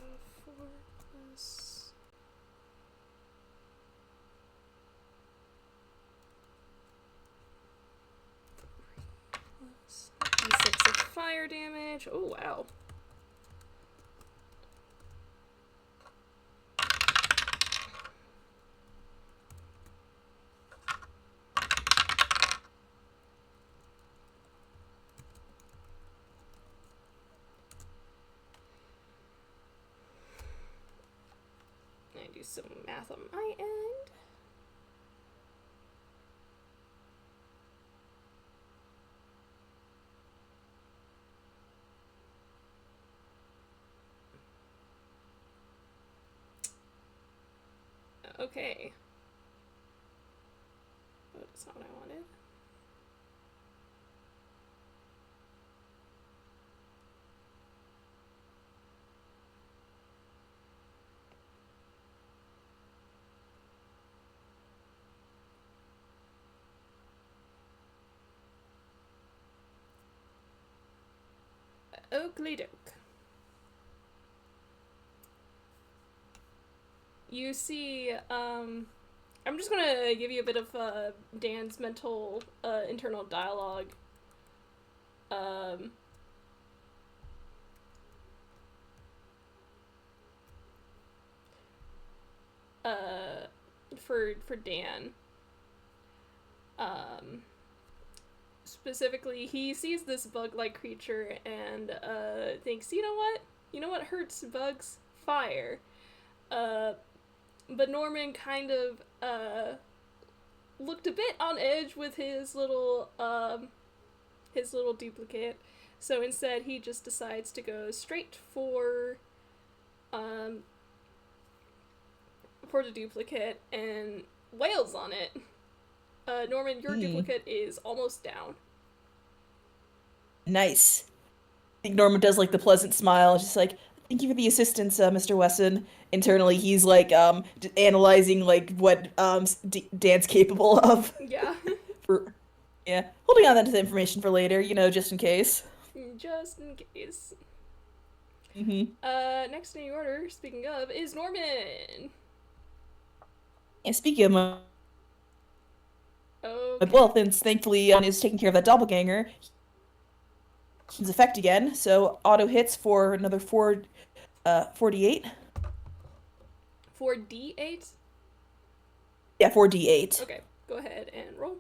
4 plus... D6 of fire damage. Oh, wow. I do some math on my end. Okay. Oh, that's not what I wanted. Oakley doke. You see, I'm just gonna give you a bit of Dan's mental, internal dialogue. For Dan. Specifically, he sees this bug-like creature and thinks, you know what? You know what hurts bugs? Fire. But Norman kind of looked a bit on edge with his little duplicate. So instead, he just decides to go straight for the duplicate and wails on it. Norman, your duplicate is almost down. Nice. I think Norman does like the pleasant smile, just like, thank you for the assistance, Mr. Wesson. Internally, he's like analyzing like what Dan's capable of. Yeah. Holding on to the information for later, just in case. Just in case. Mm-hmm. Next in the order, speaking of, is Norman. Yeah, speaking of my Okay. well, then thankfully is taking care of that doppelganger. He's effect again, so auto hits for another 4d8. 4d8? Yeah, 4d8. Okay, go ahead and roll.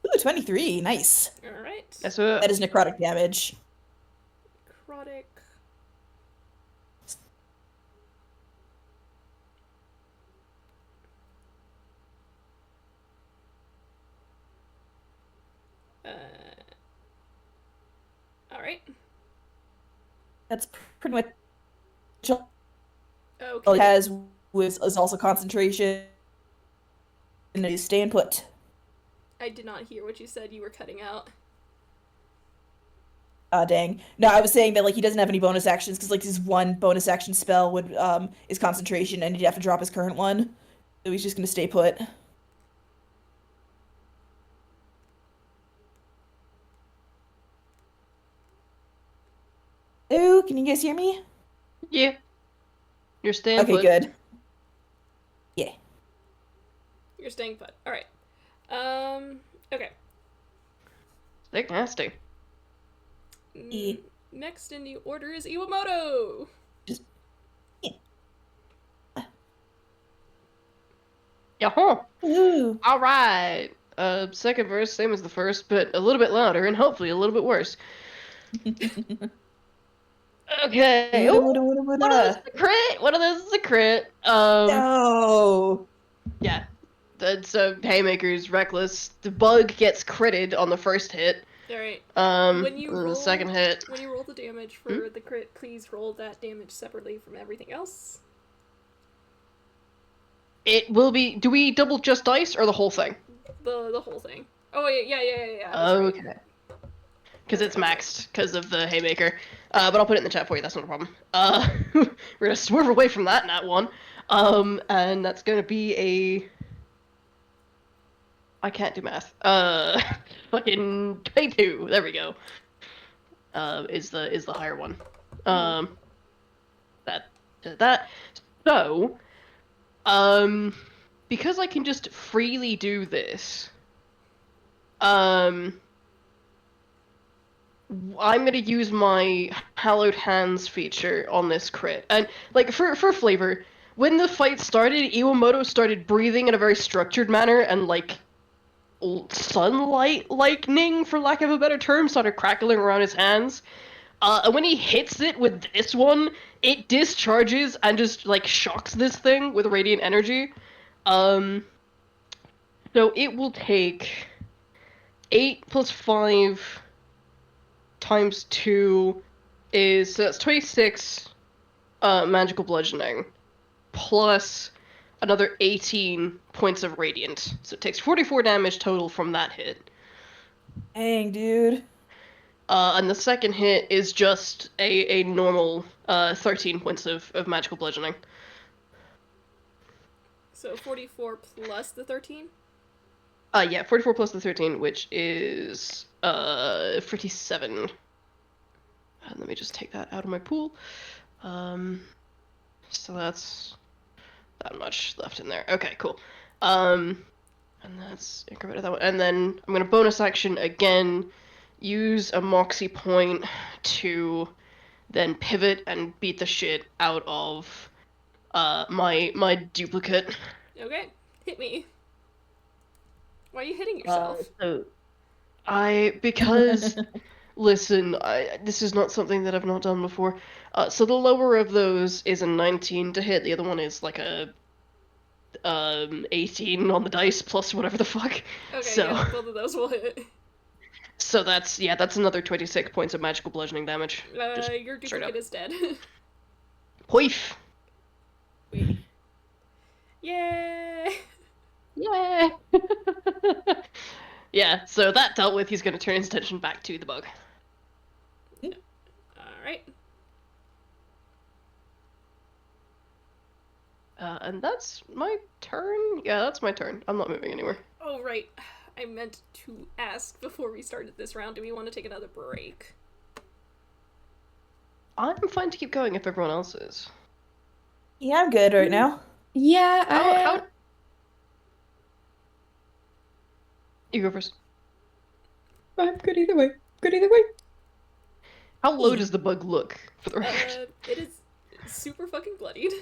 Ooh, 23, nice. Alright. That's what. That is necrotic damage. Necrotic. Alright. That's pretty much all Okay. it has is also concentration and is staying put. I did not hear what you said. You were cutting out. Dang. No, I was saying that like he doesn't have any bonus actions because like his one bonus action spell would is concentration and he'd have to drop his current one. So he's just gonna stay put. Ooh, can you guys hear me? Yeah. You're staying Okay, put. good. Yeah. You're staying put. Alright. Okay. Stick nasty. Next in the order is Iwamoto. Yahoo! Ooh. All right. Second verse, same as the first, but a little bit louder and hopefully a little bit worse. Okay. Ooh, one of those is a crit. One of those is a crit. No. Yeah. So Haymaker's reckless. The bug gets critted on the first hit. Alright. When you the roll- second hit. When you roll the damage for the crit, please roll that damage separately from everything else. It will be. Do we double just dice or the whole thing? The whole thing. Oh yeah. That's right. Okay. Because it's maxed because of the Haymaker. But I'll put it in the chat for you, that's not a problem. We're gonna swerve away from that nat one. And that's gonna be a... I can't do math. Fucking 22, there we go. is the higher one. That. So, because I can just freely do this, I'm gonna use my Hallowed Hands feature on this crit. And, like, for flavor, when the fight started, Iwamoto started breathing in a very structured manner, and, like, sunlight lightning, for lack of a better term, started crackling around his hands. And when he hits it with this one, it discharges and just, like, shocks this thing with radiant energy. So it will take 8 plus 5 times 2 so that's 26 magical bludgeoning, plus another 18 points of radiant. So it takes 44 damage total from that hit. Dang, dude. And the second hit is just a normal 13 points of magical bludgeoning. So 44 plus the 13? Yeah, 44 plus the 13, which is 57. And let me just take that out of my pool. So that's that much left in there. Okay, cool. And that's increment of that one. And then I'm gonna bonus action again, use a moxie point to then pivot and beat the shit out of my duplicate. Okay, hit me. Why are you hitting yourself? Because listen, this is not something that I've not done before. So the lower of those is a 19 to hit. The other one is like a 18 on the dice plus whatever the fuck. Okay, so yeah, both of those will hit. so that's another 26 points of magical bludgeoning damage. Just Your straight up. duplicate is dead. Poif. Yay! Yeah. Yeah. So that dealt with. He's gonna turn his attention back to the bug. Alright. And that's my turn? Yeah, that's my turn. I'm not moving anywhere. Oh, right. I meant to ask before we started this round, do we want to take another break? I'm fine to keep going if everyone else is. Yeah, I'm good right now. Yeah, How... You go first. I'm good either way. Good either way. How low does the bug look, for the record? It is super fucking bloodied.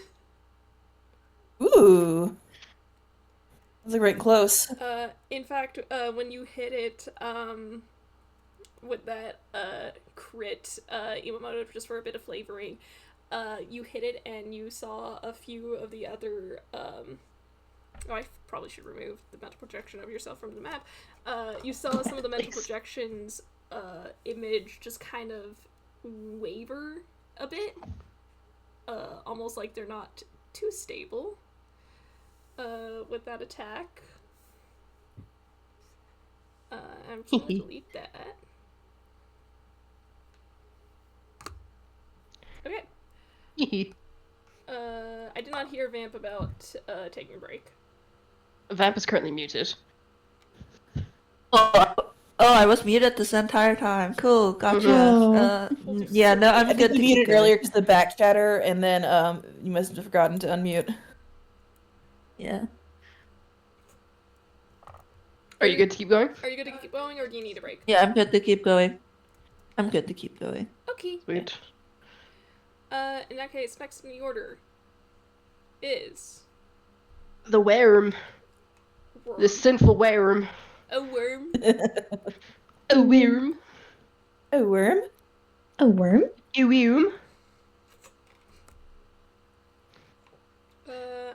Ooh. That's right close. In fact, when you hit it, with that, crit, Iwamoto, just for a bit of flavoring, you hit it and you saw a few of the other, I probably should remove the mental projection of yourself from the map. You saw some of the mental projections, image just kind of waver a bit. Almost like they're not too stable. With that attack. I'm just gonna delete that. Okay. I did not hear Vamp about taking a break. Vamp is currently muted. Oh, I was muted this entire time. Cool, gotcha. Oh. Yeah, no, I'm I good think to you keep muted going. earlier because of the back chatter, and then you must have forgotten to unmute. Yeah. Are you good to keep going? Are you good to keep going, or do you need a break? Yeah, I'm good to keep going. I'm good to keep going. Okay. Sweet. In that case, next in the order is The worm. worm. The sinful worm. A worm. A worm. A worm? A worm? A worm.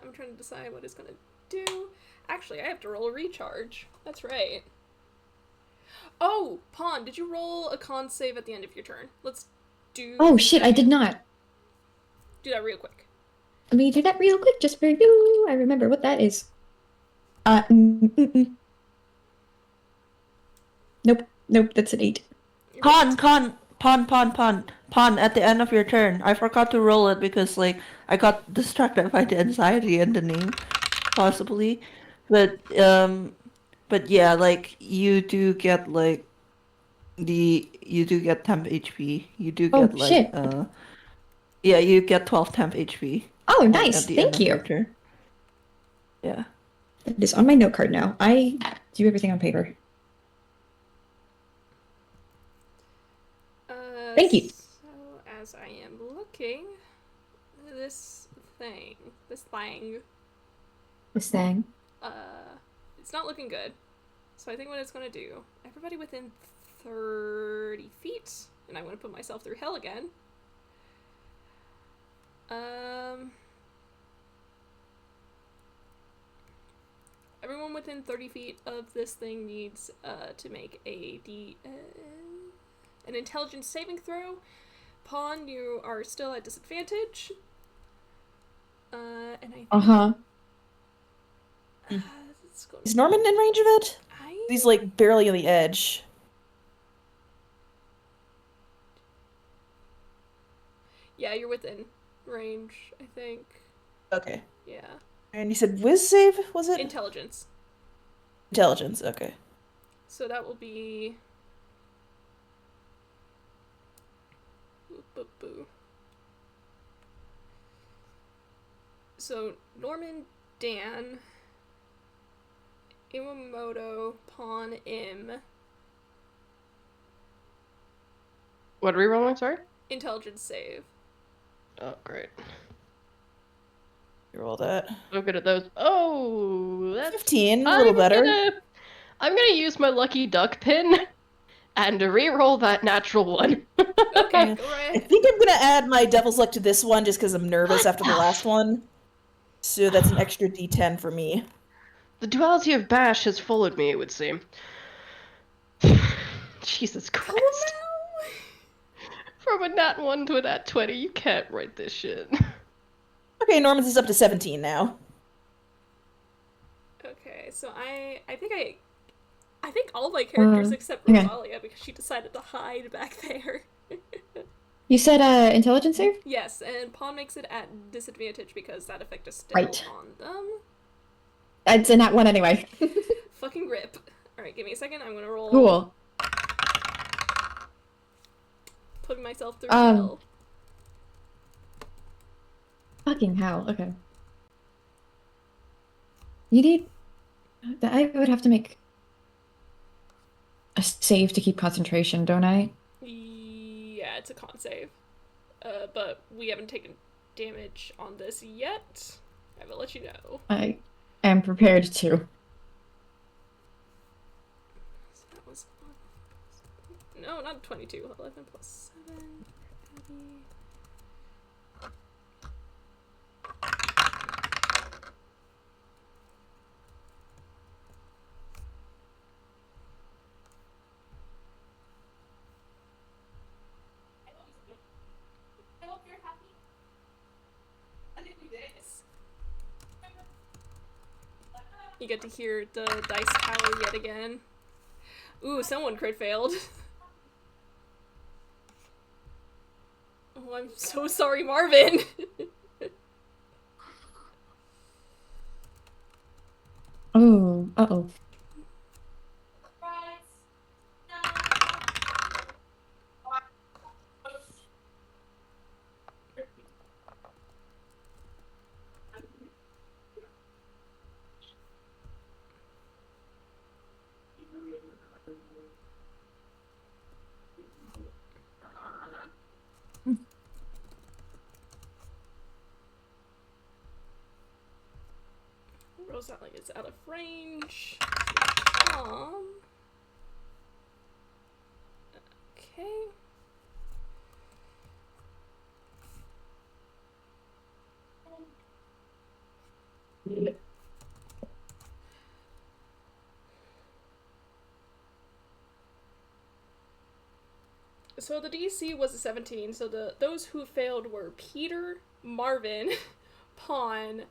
I'm trying to decide what it's gonna do. Actually, I have to roll a recharge. That's right. Oh, Pawn, did you roll a con save at the end of your turn? Let's do... Oh shit, I did not. Do that real quick. Let me do that real quick just for you. I remember what that is. Nope, that's an 8. Pawn, at the end of your turn. I forgot to roll it because, like, I got distracted by the anxiety in the name, possibly. But yeah, like, you do get, like, you do get temp HP. You do Oh, get like shit. yeah, you get 12 temp HP. Oh, Like, nice. at the Thank end of your you. turn. Yeah. It is on my note card now. I do everything on paper. Thank you. So, as I am looking, this thing, This thing. it's not looking good. So I think what it's gonna do, everybody within 30 feet, and I want to put myself through hell again. Everyone within 30 feet of this thing needs to make an intelligence saving throw. Pawn, you are still at disadvantage. And I Is Norman in range of it? He's like barely on the edge. Yeah, you're within range, I think. Okay. Yeah. And you said whiz save, was it? Intelligence. Intelligence, okay. So that will be... Boo. So, Norman, Dan, Iwamoto, Pawn, Im. What are we rolling? Sorry. Intelligence save. Oh, great. You roll that. So good at those. Oh, that's 15, a little better. I'm gonna use my lucky duck pin and re-roll that natural one. Okay, go I right. think I'm gonna add my devil's luck to this one just because I'm nervous after the last one. So that's an extra d10 for me. The duality of bash has followed me, it would seem. Jesus Christ. Oh From a nat 1 to a nat 20, you can't write this shit. Okay, Norman's is up to 17 now. no! Okay, so I think all my characters except okay. Rosalia, because she decided to hide back there. You said intelligence save? Yes, and Pawn makes it at disadvantage because that effect is still Right. on them. It's a nat 1 anyway. Fucking rip. Alright, give me a second, I'm gonna roll. Cool. Putting myself through hell. Fucking hell. Okay. You need... I would have to make a save to keep concentration, don't I? Yeah, it's a con save. But we haven't taken damage on this yet. I will let you know. I am prepared to. So that was... No, not 22. 11 plus 7. You get to hear the dice tower yet again. Ooh, someone crit failed. Oh, I'm so sorry, Marvin. Oh, uh-oh. Rosalia is out of range. Okay. So the DC was a 17, so those who failed were Peter, Marvin, Pawn,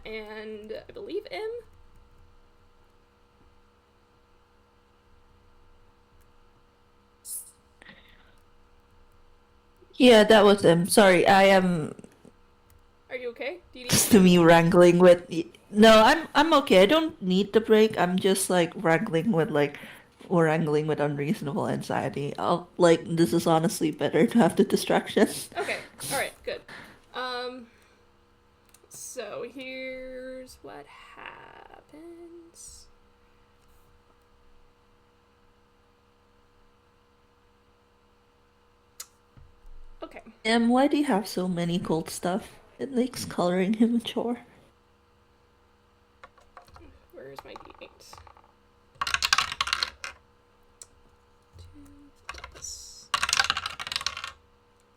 and I believe M. Yeah, that was him. Sorry, I am Are you okay? Do you need just to me wrangling with. No, I'm okay. I don't need the break. I'm just like wrangling with like wrangling with unreasonable anxiety. This is honestly better to have the distraction. Okay. All right. Good. So here's what happens. Okay. Why do you have so many gold stuff? It makes coloring him a chore. Where's my D8? 2 plus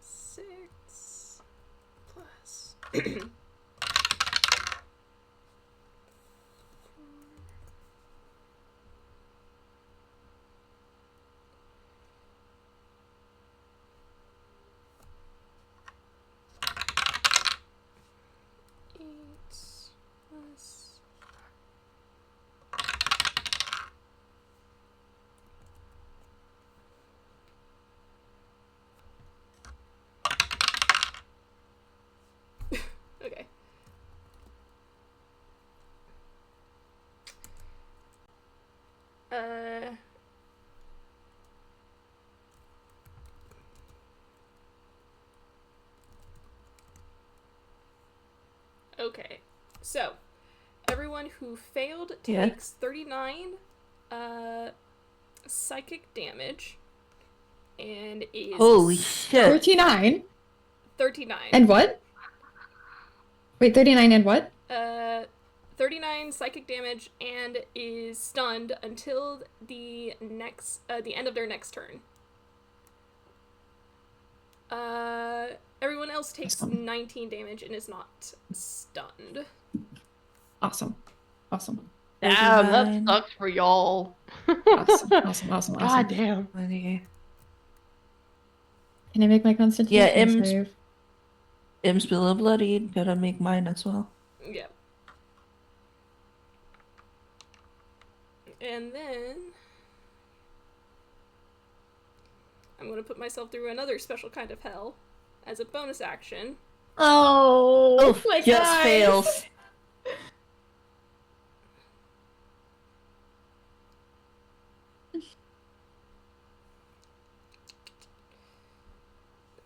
6 plus 8 plus okay. Okay. So, everyone who failed Yeah. takes 39 psychic damage and is Holy shit. 39? 39. And what? Wait, 39 and what? 39 psychic damage and is stunned until the end of their next turn. Everyone else takes Awesome. 19 damage and is not stunned. Awesome. Awesome. Damn, that 39. sucks for y'all. Awesome. God damn. 20. Can I make my constitution Yeah, Im's- save? Im's below bloodied. Gotta make mine as well. Yeah. And then I'm going to put myself through another special kind of hell as a bonus action. Oh, my just God. fails.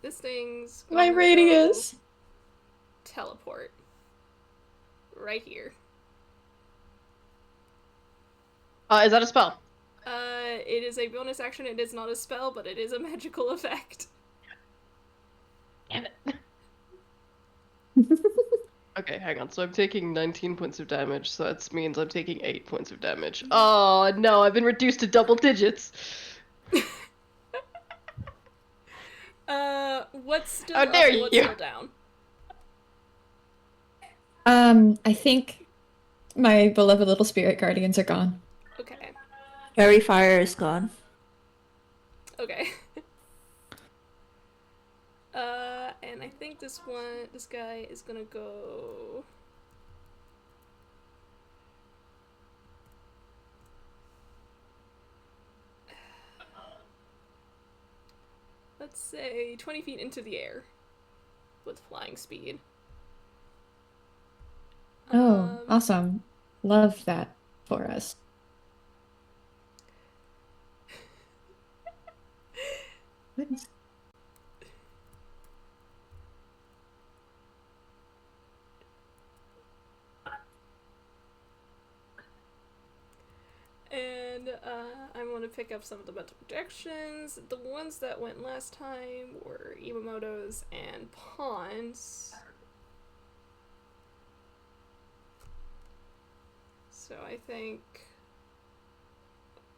This thing's My gonna go radius. teleport right here. Is that a spell? It is a bonus action. It is not a spell, but it is a magical effect. Damn it. Okay, hang on. So I'm taking 19 points of damage, so that means I'm taking 8 points of damage. Oh no, I've been reduced to double digits. What's still How up dare and what's you. still down? I think my beloved little spirit guardians are gone. Okay. Fairy fire is gone. Okay. And I think this guy is gonna go. Let's say 20 feet into the air with flying speed. Oh, awesome. Love that for us. Goodness. And I'm going to pick up some of the mental projections. The ones that went last time were Iwamoto's and Pawn's. So I think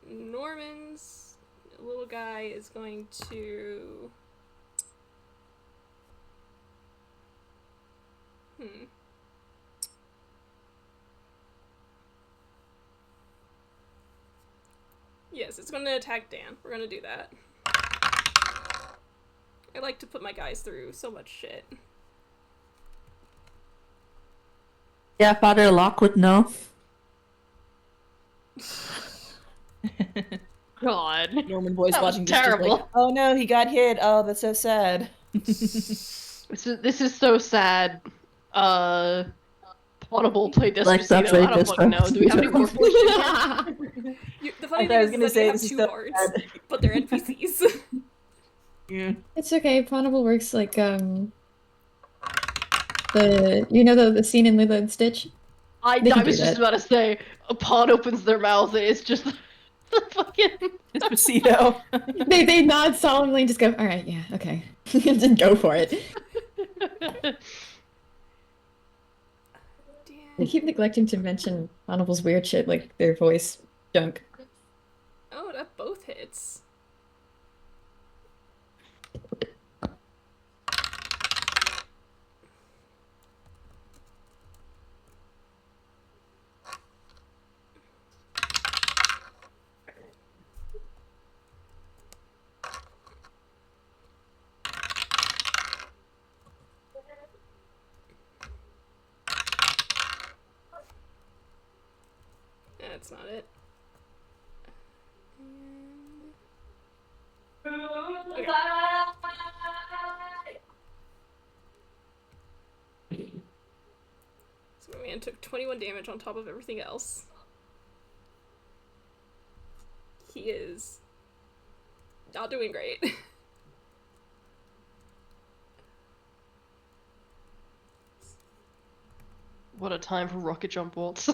Norman's little guy is going to... Yes, it's going to attack Dan. We're going to do that. I like to put my guys through so much shit. Yeah, Father Locke would know. God. Norman boys That was watching this just terrible. like, oh no, he got hit. Oh, that's so sad. This is so sad. Pawnable play Like, Despacito. that's very I don't fucking know. Do we have any more disrespectful. fortune? The funny I thing was is gonna that say you have this is two so bards, bad. but they're NPCs. Yeah. It's okay. Ponable works like the scene in Lilo and Stitch. I They can do was just that. about to say, a pawn opens their mouth and it's just the fucking. Despacito. They nod solemnly and just go, all right, yeah, okay, just go for it. They Damn. keep neglecting to mention Honorable's weird shit, like their voice junk. Oh, that both hits. That's not it. So my man took 21 damage on top of everything else. He is not doing great. What a time for rocket jump waltz.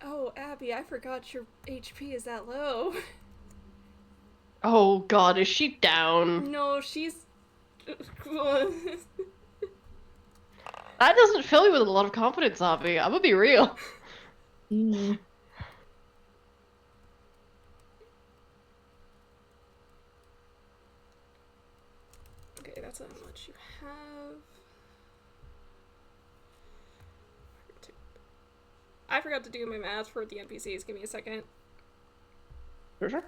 Oh, Abby, I forgot your HP is that low. Oh god, is she down? No, she's... That doesn't fill you with a lot of confidence, Avi. I'm gonna be real. Mm. Okay, that's how much you have. I forgot to do my math for the NPCs. Give me a second. Sure.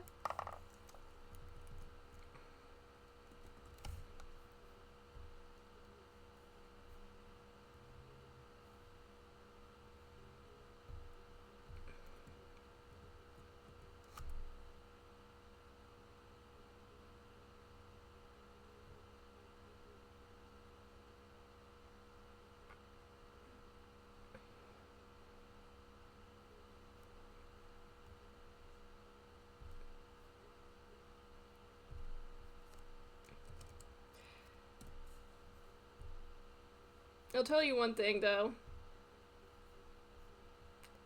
I'll tell you one thing, though.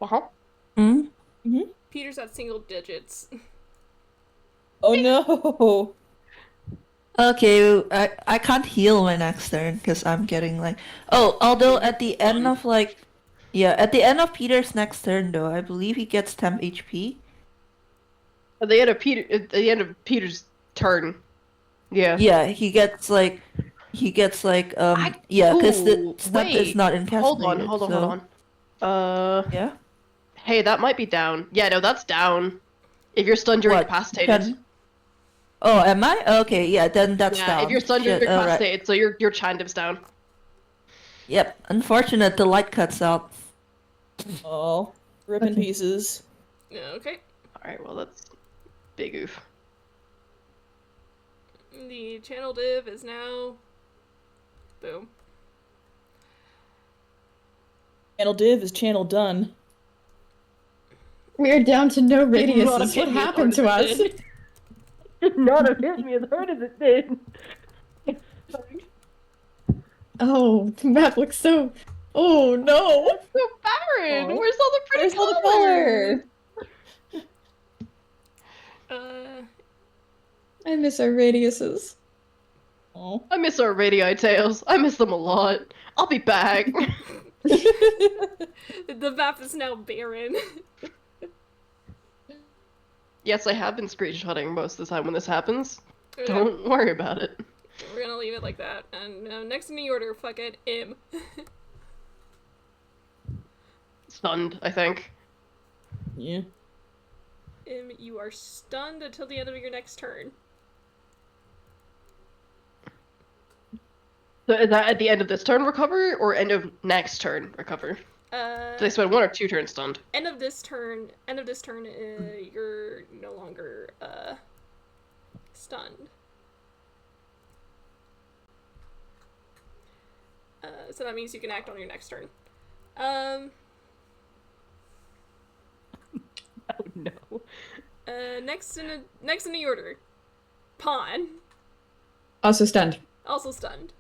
Uh-huh. Hmm? Peter's at single digits. Oh no. Okay, I can't heal my next turn because I'm getting like although at the end of at the end of Peter's next turn though, I believe he gets temp HP. At the end of Peter's turn. Yeah. Yeah, he gets because the Ooh, step is wait. not incapacitated. Hold so, on. Yeah. Hey, that might be down. Yeah, no, that's down. If you're stunned, you're What? incapacitated. Oh, am I? Okay, yeah, then that's Yeah, down. if you're stunned, you're Shit, alright. incapacitated, so your Chandiv's down. Yep. Unfortunate, the light cuts out. Oh. Rip in Okay. pieces. Okay. Alright, well, that's big oof. The channel div is now... Boom. Channel div is channel done. We are down to no Not radiuses. hit What me as happened hard to as us? it did not have hit me as hard as it did. Oh, the map looks so. Oh no! That's so barren. Oh. Where's all the pretty Where's all the colors? color? I miss our radiuses. Oh. I miss our radii tails. I miss them a lot. I'll be back. The map is now barren. Yes, I have been screenshotting most of the time when this happens. Okay, Don't worry about it. we're gonna leave it like that. And next in the order, fuck it, Im. Stunned, I think. Yeah. Im, you are stunned until the end of your next turn. So is that at the end of this turn recover or end of next turn recover? Do they spend 1 or 2 turns stunned? End of this turn, you're no longer stunned. So that means you can act on your next turn. Oh no. Next in the order, Pawn, Also stunned. also stunned.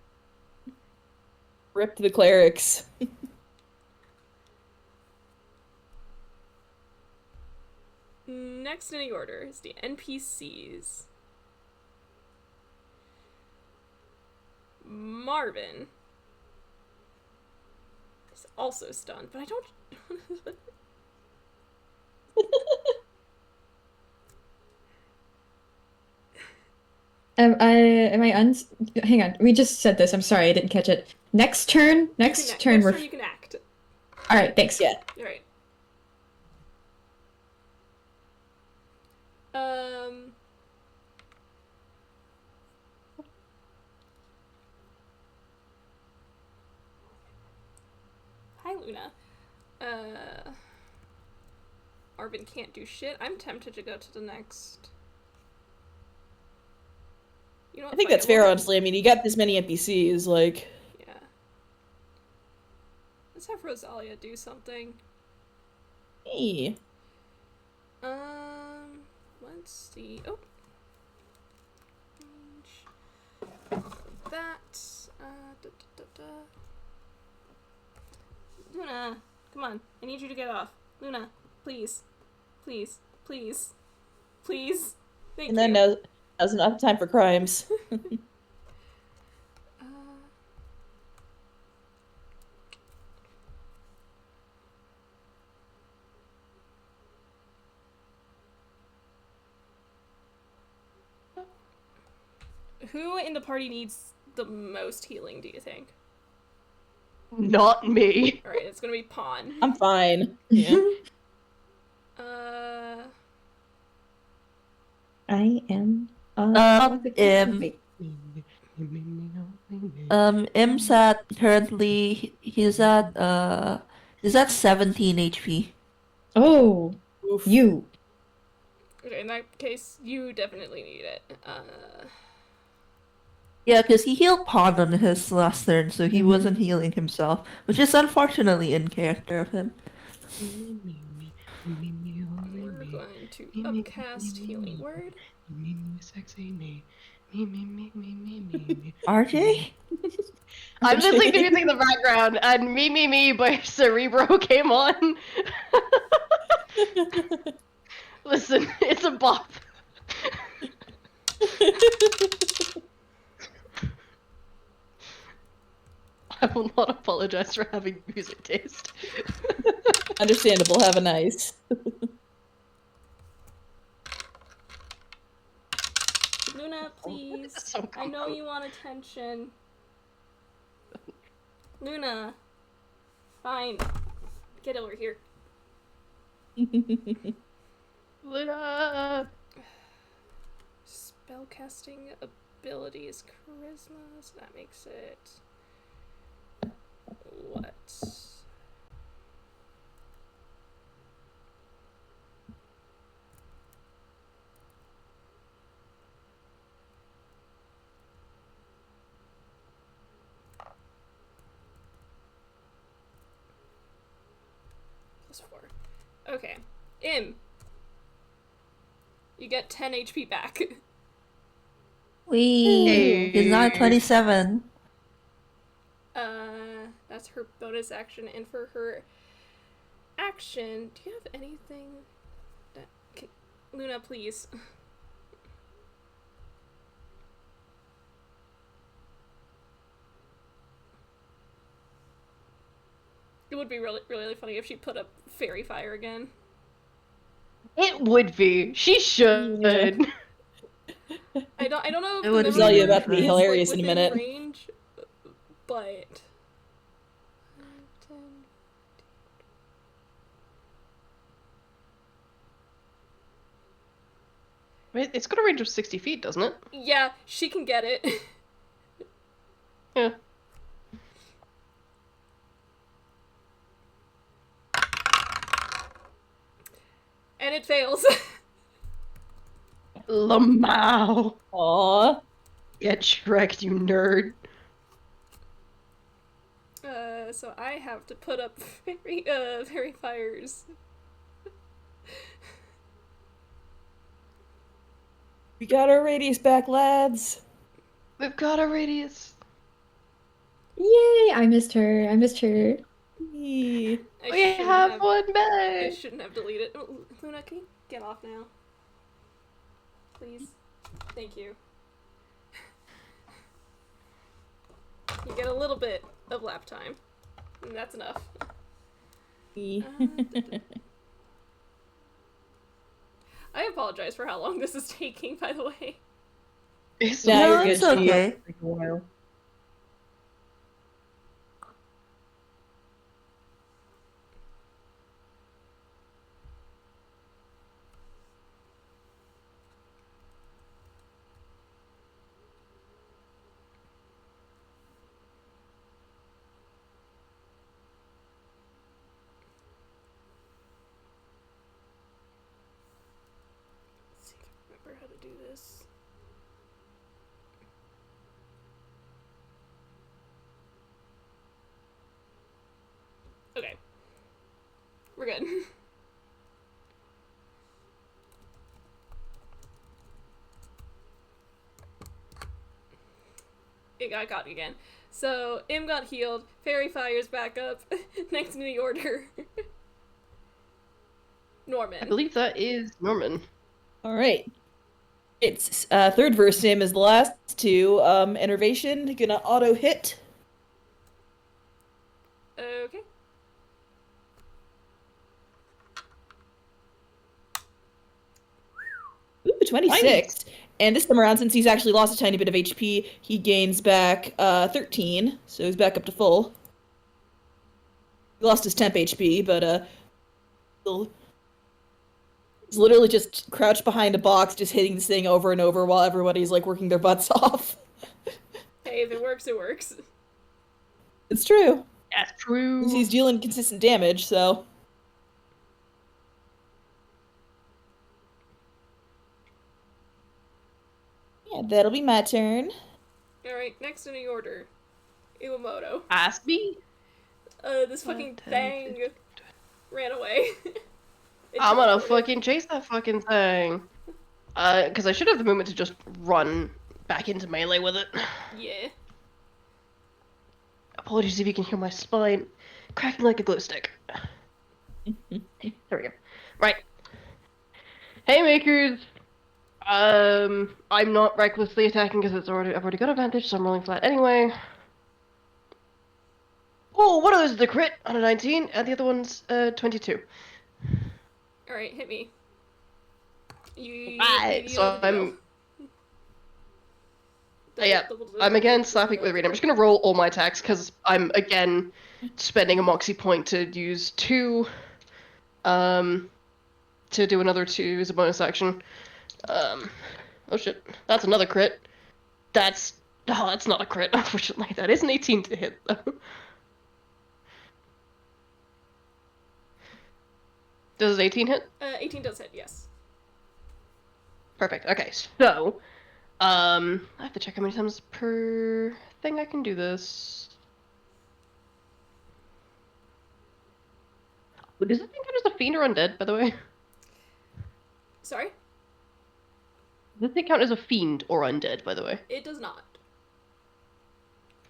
Rip the clerics. Next in the order is the NPCs. Marvin is also stunned, but I don't. Am I hang on, we just said this, I'm sorry, I didn't catch it. Next turn Next turn you can act. Alright, thanks. Yeah. Alright. Hi, Luna. Marvin can't do shit. I'm tempted to go to the next. You know what, I think fuck that's it, fair, we'll- honestly. I mean, you got this many NPCs, like... Yeah. Let's have Rosalia do something. Hey. Let's see. Oh. That. Luna, come on. I need you to get off. Luna, please. Please. Please. Please. Thank And you. then now's enough time for crimes. Who in the party needs the most healing, do you think? Not me. Alright, it's gonna be Pawn. I'm fine. Yeah. I am Wait. Im's at currently he's at 17 HP. Oh, Oof. you. Okay, in that case, you definitely need it. Yeah, because he healed Pawn on his last turn, so he wasn't healing himself, which is unfortunately in character of him. We're going to upcast Healing Word. RJ? I'm listening to music in the background, and Me by Cerebro came on. Listen, it's a bop. I will not apologize for having music taste. Understandable. Have a nice. Luna, please. So I know you want attention. Luna. Fine. Get over here. Luna. Spellcasting abilities, charisma, so that makes it... What? +4. Okay. You get 10 HP back. Wee! He's not at 27. That's her bonus action, and for her action, do you have anything that can... Luna, please. It would be really, really funny if she put up fairy fire again. It would be. She should. I don't know if It the would memory tell you word about to be is, hilarious in a within minute. range, but... Wait, it's got a range of 60 feet, doesn't it? Yeah, she can get it. Yeah. And it fails. Lamau! Aww. Get Shrek, you nerd. So I have to put up fairy fires. We got our radius back, lads. We've got a radius. Yay! I missed her. I missed her. Yee. I We shouldn't have one I back. shouldn't have deleted. Oh, Luna, can you get off now? Please. Thank you. You get a little bit of lap time. And that's enough. Yee. I apologize for how long this is taking, by the way. It's No, you're it's good. okay. Take a while. Let's see if I remember how to do this. Okay. We're good. It got caught again. So, Im got healed, Fairy Fire's back up, next in the order. Norman. I believe that is Norman. All right. It's third verse sim is the last two. Enervation gonna auto hit. Okay. Ooh, 26. And this time around, since he's actually lost a tiny bit of HP, he gains back 13, so he's back up to full. He lost his temp HP, but still, he's literally just crouched behind a box, just hitting this thing over and over while everybody's like working their butts off. Hey, if it works, it works. It's true. That's true. He's dealing consistent damage, so. Yeah, that'll be my turn. Alright, next in the order. Iwamoto. Ask me. This fucking thing ran away. It I'm gonna teleported. fucking chase that fucking thing. Because I should have the movement to just run back into melee with it. Yeah. Apologies if you can hear my spine cracking like a glue stick. There we go. Right. Hey, makers. I'm not recklessly attacking because I've already got advantage, so I'm rolling flat anyway. Oh, one of those is a crit on a 19, and the other one's 22. Alright, hit me. You Right, so know the deal. Yeah, I'm again slapping with Reed. I'm just gonna roll all my attacks because I'm again spending a moxie point to use 2, to do another 2 as a bonus action. Oh shit, that's another crit. That's not a crit, unfortunately. That is an 18 to hit though. Does 18 hit? 18 does hit, yes. Perfect. Okay, so I have to check how many times per thing I can do this. Does it think I'm just a fiend or undead, by the way? Sorry? Does it count as a fiend or undead, by the way? It does not.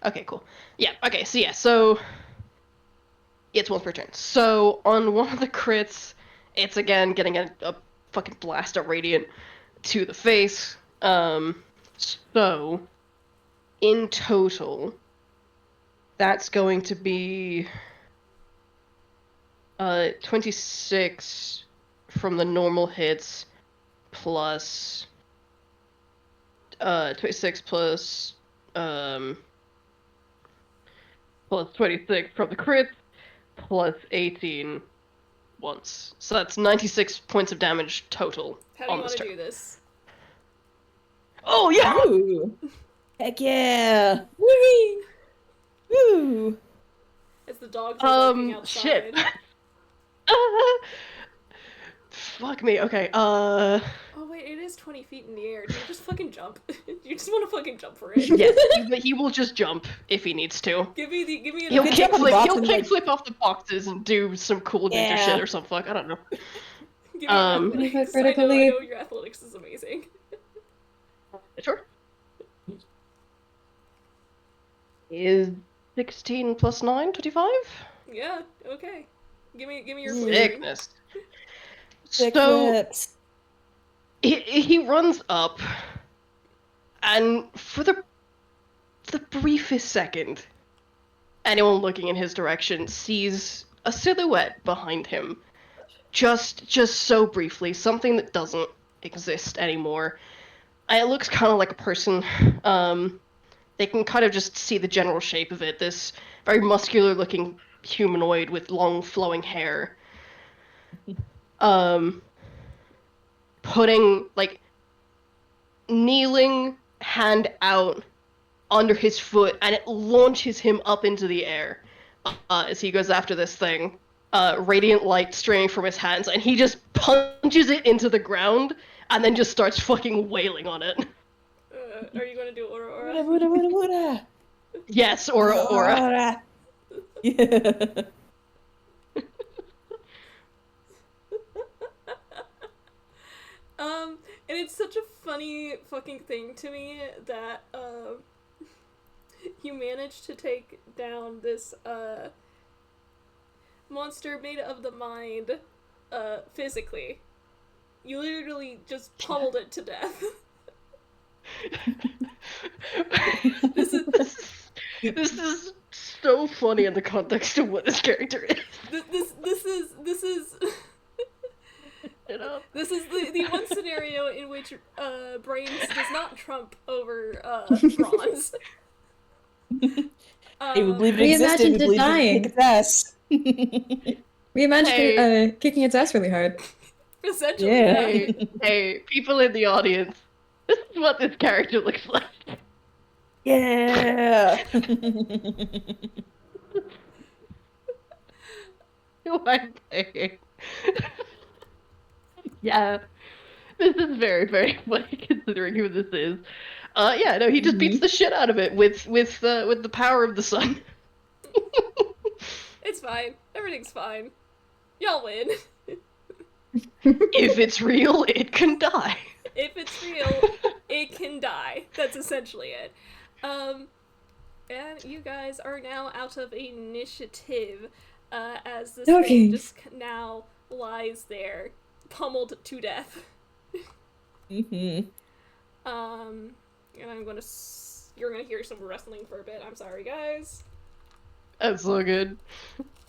Okay, cool. Yeah, okay, so it's once per turn. So on one of the crits, it's again getting a fucking blast of radiant to the face. So in total, that's going to be 26 from the normal hits plus 26 plus plus 26 from the crit plus 18 once. So that's 96 points of damage total How do you on want this to turn. do this? Oh yeah! Ooh. Heck yeah! Whee! Woo! As the dogs are barking outside. Shit. fuck me. Okay. Oh wait, it is 20 feet in the air. Do you just fucking jump? You just want to fucking jump for it? Yes, he will just jump if he needs to. Give me an He'll Good job on the kickflip. box He'll and, like- kickflip off the boxes and do some cool ninja Yeah. shit or some fuck. I don't know. Give me an 25 athletics. critical I leap. know your athletics is amazing. Sure. Is 16 plus 9, 25? Yeah, okay. Give me your Sickness. Sick So flips. he runs up, and for the briefest second, anyone looking in his direction sees a silhouette behind him. Just so briefly, something that doesn't exist anymore. And it looks kind of like a person. They can kind of just see the general shape of it. This very muscular-looking humanoid with long, flowing hair. Putting, like, kneeling, hand out under his foot, and it launches him up into the air as he goes after this thing. Radiant light streaming from his hands, and he just punches it into the ground, and then just starts fucking wailing on it. Are you gonna do Aura? Woulda. Yes, Aura. Yeah. And it's such a funny fucking thing to me that, you managed to take down this, monster made of the mind, physically. You literally just pummeled it to death. This is so funny in the context of what this character is. This is You know? this is the one scenario in which brains does not trump over bronze. Hey, we believed it We existed. We imagined it believed dying. it kick its ass. We imagined Hey. kicking its ass really hard. Essentially, Yeah. yeah. Hey, people in the audience, this is what this character looks like. Yeah. Who I'm playing. Yeah. This is very, very funny considering who this is. Yeah, no, he just beats the shit out of it with the power of the sun. It's fine. Everything's fine. Y'all win. If it's real, it can die. If it's real, it can die. That's essentially it. And you guys are now out of initiative, as this Okay. thing just now lies there, pummeled to death. Mm-hmm. And I'm gonna you're gonna hear some wrestling for a bit. I'm sorry, guys. That's so good.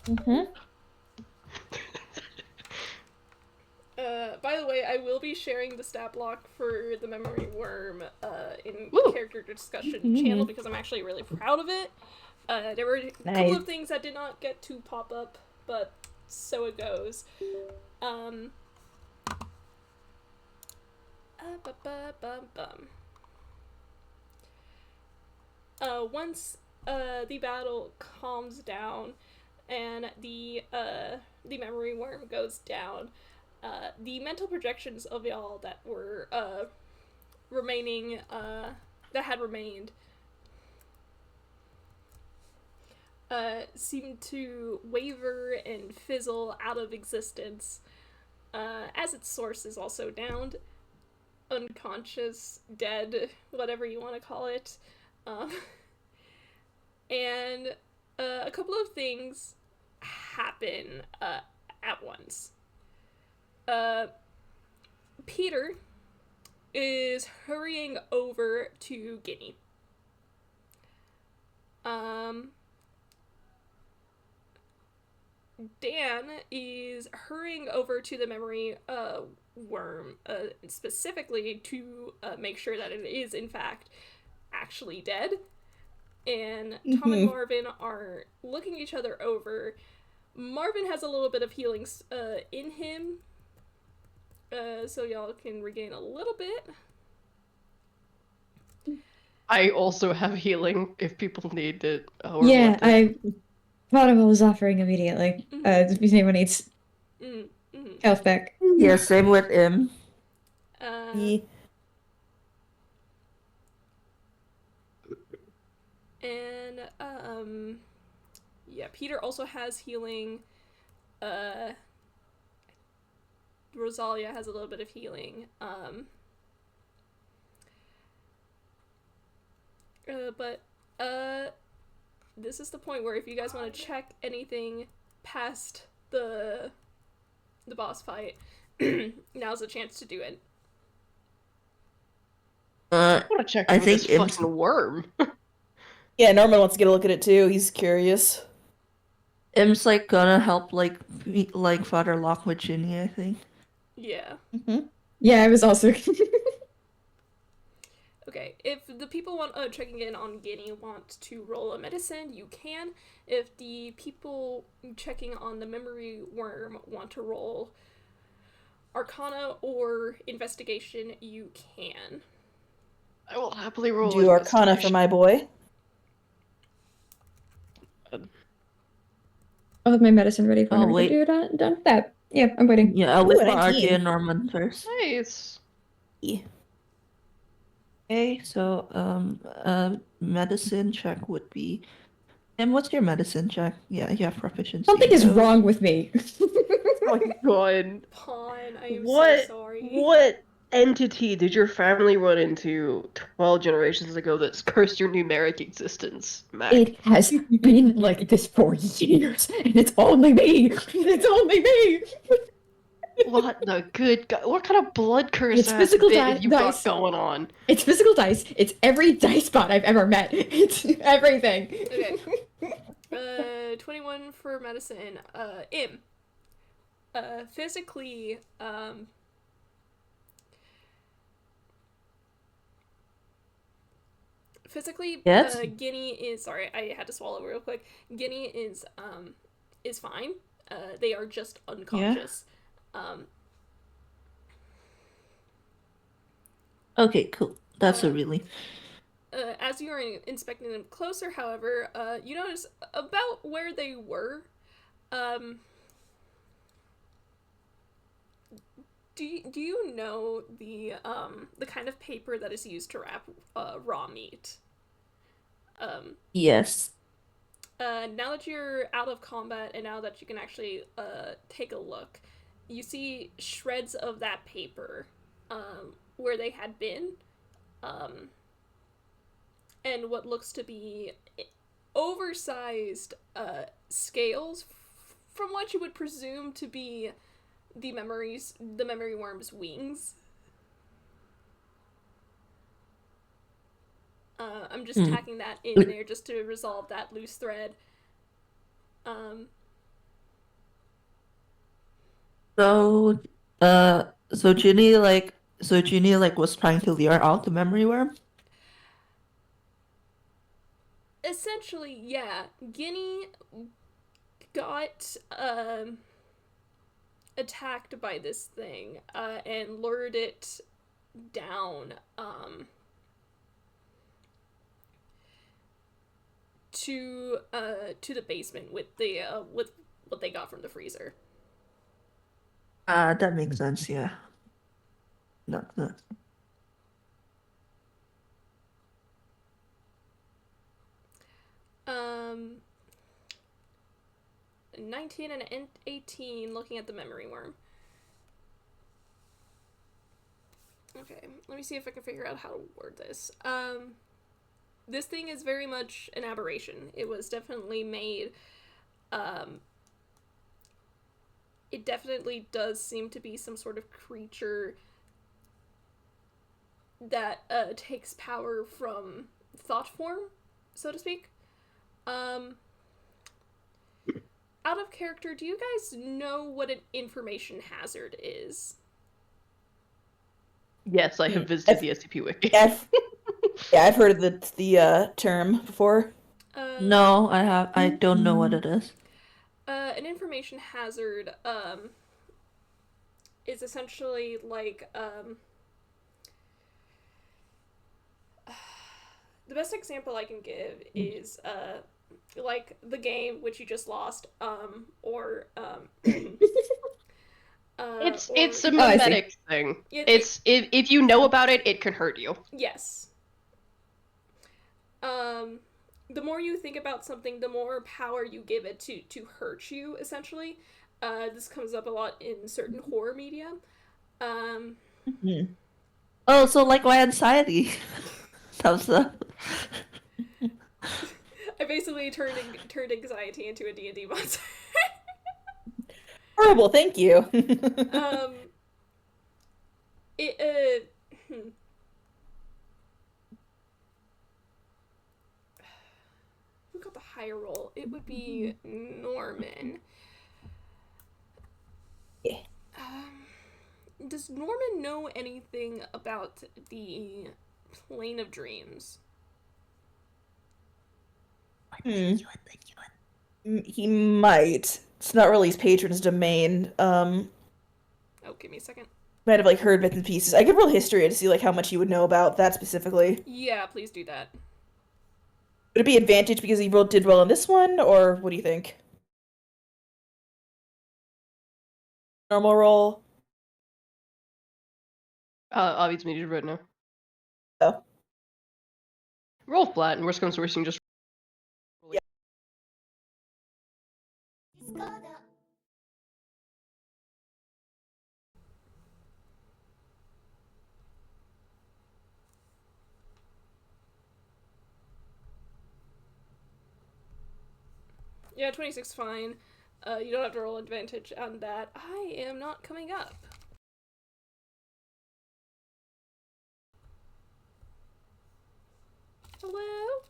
Mm-hmm. By the way, I will be sharing the stat block for the memory worm in Woo. character discussion channel because I'm actually really proud of it. There were a couple Nice. of things that did not get to pop up, but so it goes. Once the battle calms down and the memory worm goes down, the mental projections of y'all that were remaining, that had remained, seemed to waver and fizzle out of existence, as its source is also downed, unconscious, dead, whatever you want to call it. And a couple of things happen at once. Peter is hurrying over to Guinea. Dan is hurrying over to the memory worm, specifically to make sure that it is, in fact, actually dead. And Tom and Marvin are looking each other over. Marvin has a little bit of healing in him, so y'all can regain a little bit. I also have healing if people need it. Or Yeah, want it. I thought of what was offering immediately. If anyone needs health back. Yeah, same with him. Uh, and yeah, Peter also has healing. Rosalia has a little bit of healing. But this is the point where if you guys want to check anything past the boss fight, now's the chance to do it. I want to check I over this think Im's- fucking worm. Yeah, Norman wants to get a look at it too. He's curious. Im's like gonna help like Father Locke with Ginny, I think. Yeah. Yeah, I was also. Okay, if the people want checking in on Guinea want to roll a medicine, you can. If the people checking on the memory worm want to roll Arcana or Investigation, you can. I will happily roll Do Arcana for investigation. my boy. I'll have my medicine ready for Oh, whenever wait. you're done. That. Yeah, I'm waiting. Yeah, I'll wait Ooh, for 19. RJ and Norman first. Nice. Yeah. Okay, so medicine check would be. And what's your medicine check? Yeah, you have proficiency. Something in is those. wrong with me. Oh my god. Pawn, I am What? so sorry. What entity did your family run into 12 generations ago that's cursed your numeric existence, Mac? It has been like this for years, and it's only me. It's only me. What the good god? What kind of blood curse It's ass physical bit have you dice. got going on? It's physical dice. It's every dice bot I've ever met. It's everything. Okay. 21 for medicine. Im. Physically, Yes? Guinea is sorry, I had to swallow real quick. Guinea is fine. They are just unconscious. Okay, cool. That's a relief. As you are inspecting them closer, however, you notice about where they were. Do you know the kind of paper that is used to wrap raw meat? Yes. Now that you're out of combat and now that you can actually take a look, you see shreds of that paper where they had been, and what looks to be oversized scales from what you would presume to be the memory worm's wings. I'm just tacking that in there just to resolve that loose thread. So Ginny was trying to lure out the memory worm. Essentially, yeah. Guinea got attacked by this thing and lured it down to the basement with what they got from the freezer. That makes sense, yeah. No. 19 and 18 looking at the memory worm. Okay, let me see if I can figure out how to word this. This thing is very much an aberration. It was definitely made, it definitely does seem to be some sort of creature that takes power from thought form, so to speak. Out of character, do you guys know what an information hazard is? Yes, I have visited the SCP wiki. Yeah, I've heard of the term before. No, I don't know what it is. An information hazard is essentially like the best example I can give is like the game which you just lost, or It's a or- I see. mimetic thing. It- It's if you know about it, it can hurt you. Yes. The more you think about something, the more power you give it to hurt you, essentially. This comes up a lot in certain horror media. Oh, so like my anxiety. Thumbs up. I basically turned anxiety into a D&D monster. Horrible, thank you. It who got the higher roll? It would be Norman. Yeah. Does Norman know anything about the plane of dreams? He might. It's not really his patron's domain. Oh, give me a second. Might have like heard bits and pieces. I could roll history to see like how much he would know about that specifically. Yeah, please do that. Would it be advantage because he did well on this one, or what do you think? Normal roll. Obvious media right now. Oh. Roll flat, and worst comes to worst, you can just. Yeah. Yeah, 26 fine. You don't have to roll advantage on that. I am not coming up. Hello?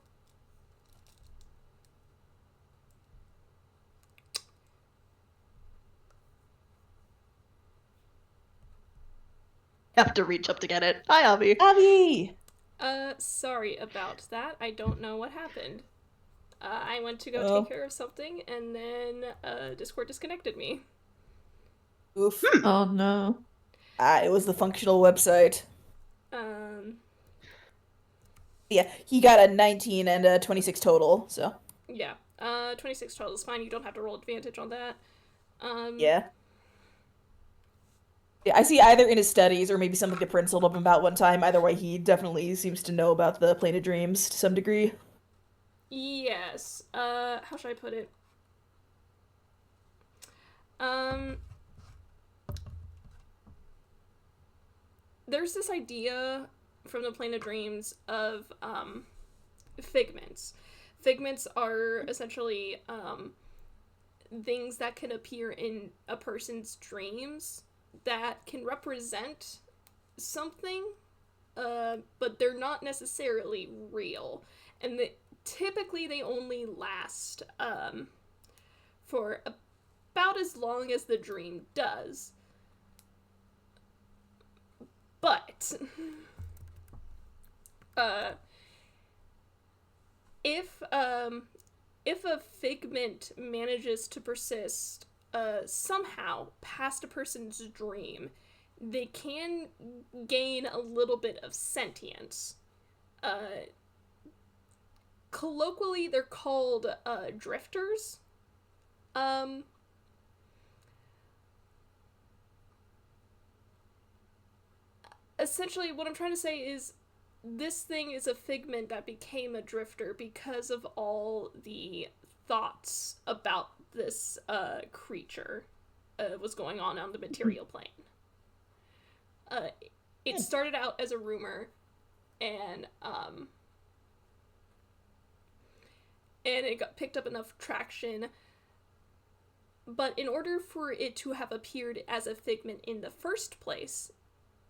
Have to reach up to get it. Hi, Avi. Abby! Sorry about that. I don't know what happened. I went to go Oh. take care of something, and then Discord disconnected me. Oof. Oh no. It was the functional website. Um, Yeah, he got a 19 and a 26 total, so. yeah. 26 total is fine. You don't have to roll advantage on that. Yeah. Yeah, I see either in his studies or maybe something the prince told him about one time. Either way, he definitely seems to know about the plane of dreams to some degree. Yes. How should I put it? There's this idea from the plane of dreams of figments. Figments are essentially things that can appear in a person's dreams that can represent something, but they're not necessarily real. And typically they only last for about as long as the dream does. But if a figment manages to persist somehow past a person's dream, they can gain a little bit of sentience. Colloquially, they're called drifters. Essentially, what I'm trying to say is this thing is a figment that became a drifter because of all the thoughts about this creature was going on the material plane. It started out as a rumor, and it got picked up enough traction. But in order for it to have appeared as a figment in the first place,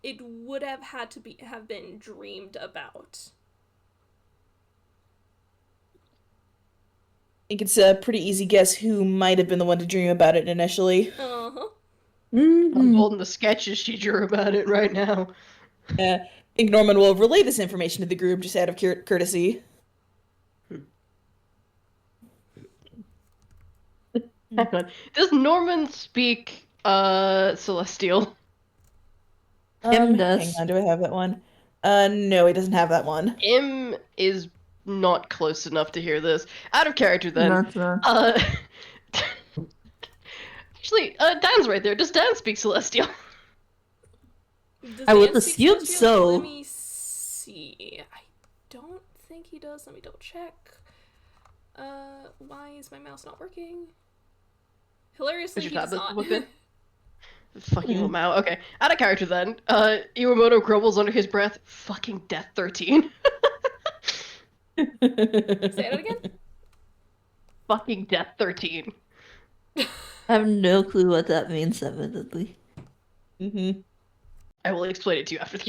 it would have had to have been dreamed about. I think it's a pretty easy guess who might have been the one to dream about it initially. Uh-huh. I'm holding the sketches she drew about it right now. I think Norman will relay this information to the group just out of courtesy. Hang on. Does Norman speak Celestial? Him does. Hang on, do I have that one? No, he doesn't have that one. Im is not close enough to hear this. Out of character then. Not. Actually, Dan's right there. Does Dan speak Celestial? Does I would Dan speak assume Celestial? so. Let me see. I don't think he does. Let me double check. Why is my mouse not working? Hilariously, Is he your does tablet not. looked good? Fucking Lamau. Okay, out of character then. Iwamoto grumbles under his breath, fucking Death 13. Say that again? Fucking Death 13. I have no clue what that means, admittedly. Mm-hmm. I will explain it to you after the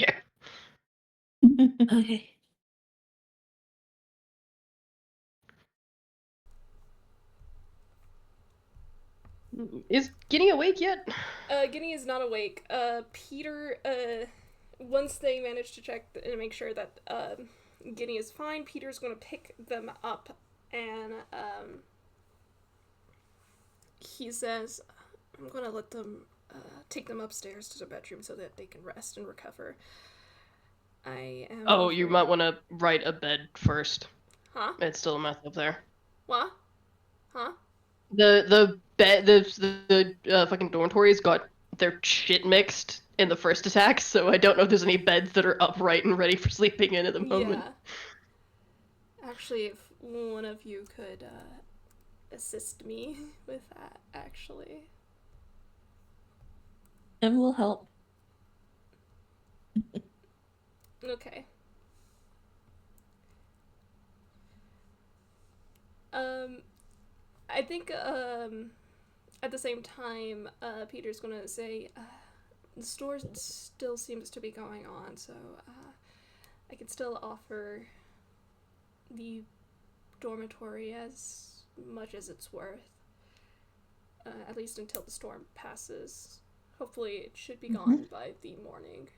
game. Okay. Is Guinea awake yet? Guinea is not awake. Peter, once they manage to check and make sure that, Guinea is fine, Peter's gonna pick them up and, he says, I'm gonna let them, take them upstairs to their bedroom so that they can rest and recover. I am. Oh, you afraid- might want to write a bed first. Huh? It's still a mess up there. What? Huh? The bed, the fucking dormitories got their shit mixed in the first attack, so I don't know if there's any beds that are upright and ready for sleeping in at the moment. Yeah. Actually, if one of you could, assist me with that, actually. And will help. Okay. I think, at the same time, Peter's gonna say, the store still seems to be going on, so, I could still offer the dormitory as much as it's worth. At least until the storm passes. Hopefully it should be gone by the morning.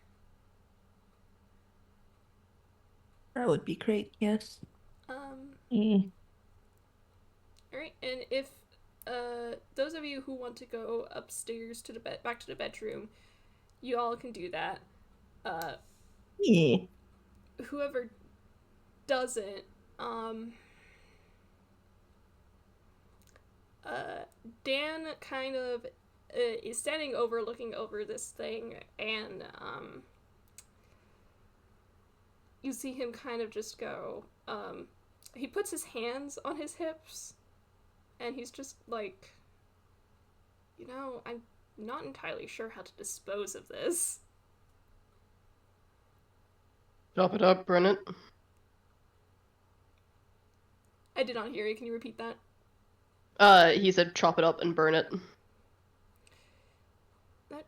That would be great, yes. Alright, and if those of you who want to go upstairs to the back to the bedroom, you all can do that. Yeah. Whoever doesn't, Dan kind of is standing over, looking over this thing, and you see him kind of just go, he puts his hands on his hips, and he's just like, I'm not entirely sure how to dispose of this. Chop it up, burn it. I did not hear you. Can you repeat that? He said chop it up and burn it. That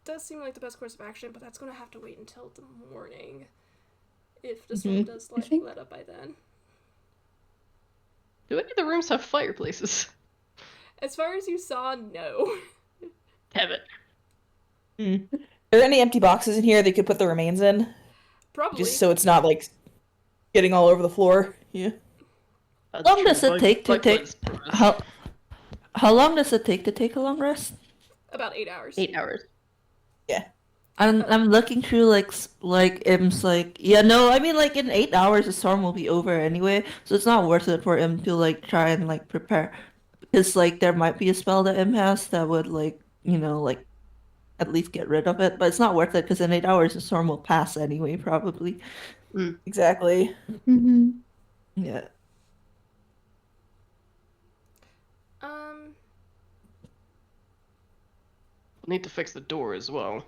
does seem like the best course of action, but that's going to have to wait until the morning. If the storm does let up by then. Do any of the rooms have fireplaces? As far as you saw, no. Damn it. Are there any empty boxes in here they could put the remains in? Probably. Just so it's not, like, getting all over the floor? Yeah. How long does it take to take... How long does it take to take a long rest? About 8 hours. 8 hours. Yeah. I'm looking through Im's yeah, no, I mean in 8 hours the storm will be over anyway, so it's not worth it for Im to try and prepare, because there might be a spell that Im has that would at least get rid of it, but it's not worth it because in 8 hours the storm will pass anyway, probably. Exactly. Mm-hmm. Yeah. Need to fix the door as well.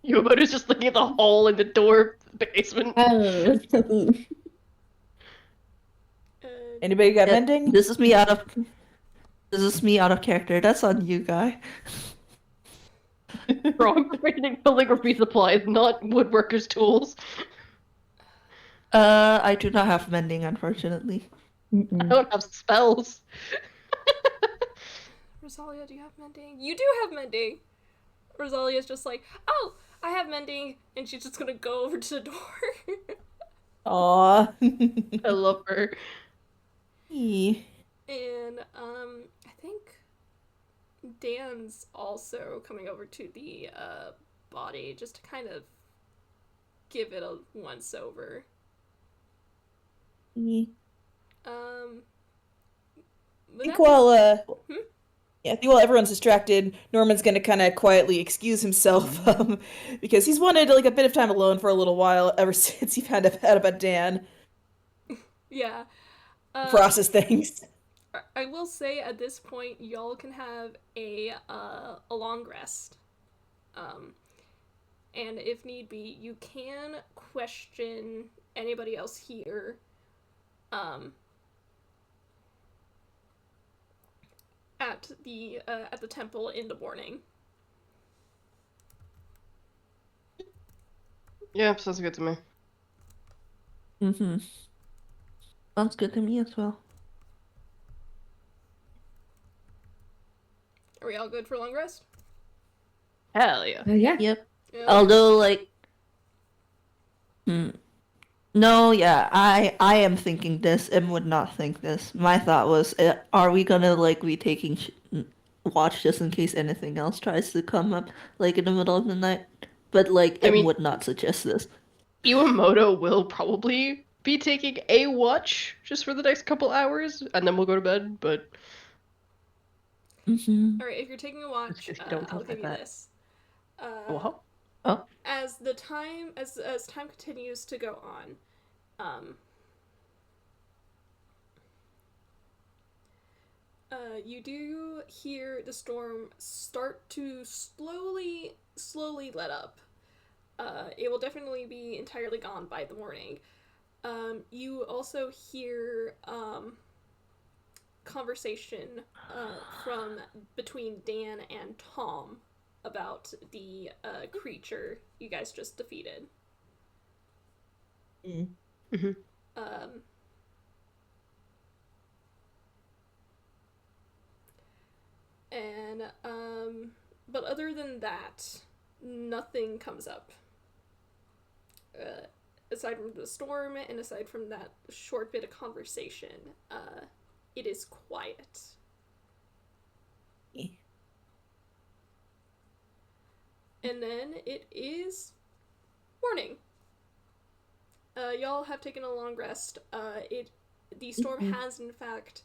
Yumoto's just looking at the hole in the door basement. Oh. Anybody got Yeah, mending? This is me out of character. That's on you, guy. Wrong for reading calligraphy supplies, not woodworker's tools. I do not have mending, unfortunately. I don't have spells. Rosalia, do you have mending? You do have mending! Rosalia's just like, oh, I have mending, and she's just gonna go over to the door. Aww. I love her. And, I think Dan's also coming over to the, body, just to kind of give it a once-over. I But think that- while, Yeah, I think while everyone's distracted, Norman's gonna kind of quietly excuse himself, because he's wanted like a bit of time alone for a little while ever since he found out about Dan, Yeah. process things. I will say at this point, y'all can have a long rest. And if need be, you can question anybody else here. At the temple in the morning. Yeah, sounds good to me. Mm-hmm. Sounds good to me as well. Are we all good for long rest? Hell yeah. Yeah. Yep. Yeah. Although, like, no, yeah, I am thinking this. Em would not think this. My thought was, are we gonna like be taking watch just in case anything else tries to come up, like in the middle of the night? But like, I Em mean- would not suggest this. Iwamoto will probably be taking a watch just for the next couple hours, and then we'll go to bed, but... Mm-hmm. All right, if you're taking a watch, If you don't I'll think give you like that. this. Well, As the time as time continues to go on, you do hear the storm start to slowly let up. It will definitely be entirely gone by the morning. You also hear conversation from between Dan and Tom about the creature you guys just defeated. Mhm. But other than that, nothing comes up. Aside from the storm and aside from that short bit of conversation, it is quiet. And then it is morning. Y'all have taken a long rest. The storm has in fact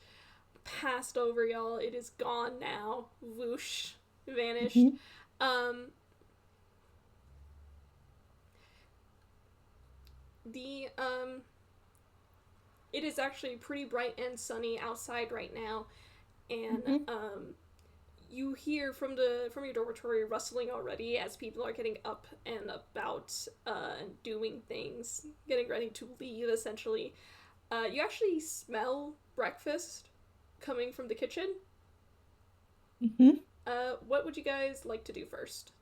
passed over y'all. It is gone now. Whoosh. Vanished. It is actually pretty bright and sunny outside right now, and you hear from your dormitory rustling already as people are getting up and about and doing things, getting ready to leave essentially. You actually smell breakfast coming from the kitchen. What would you guys like to do first?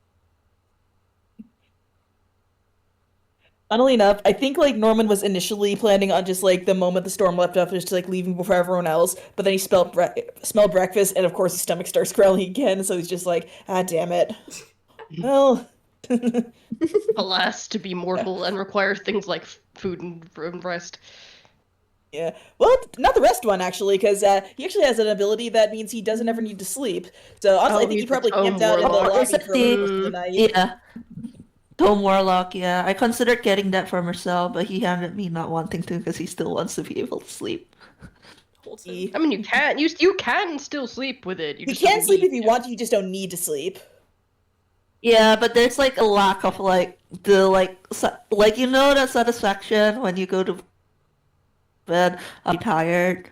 Funnily enough, I think like Norman was initially planning on just like the moment the storm left up, just like leaving before everyone else. But then he smelled breakfast, and of course his stomach starts growling again. So he's just like, ah, damn it. Well, alas, to be mortal and require things like food and rest. yeah. Well, not the rest one actually, because he actually has an ability that means he doesn't ever need to sleep. So honestly, I think he he's the probably Tome camped out in the Warlock. lobby for like most of the night. Yeah. Tome Warlock, yeah. I considered getting that for Marcel, but he handed me not wanting to because he still wants to be able to sleep. Wholesome. I mean, you can still sleep with it. You just can don't sleep need if you to. want to, you just don't need to sleep. Yeah, but there's like a lack of like the like you know that satisfaction when you go to bed, I'm tired.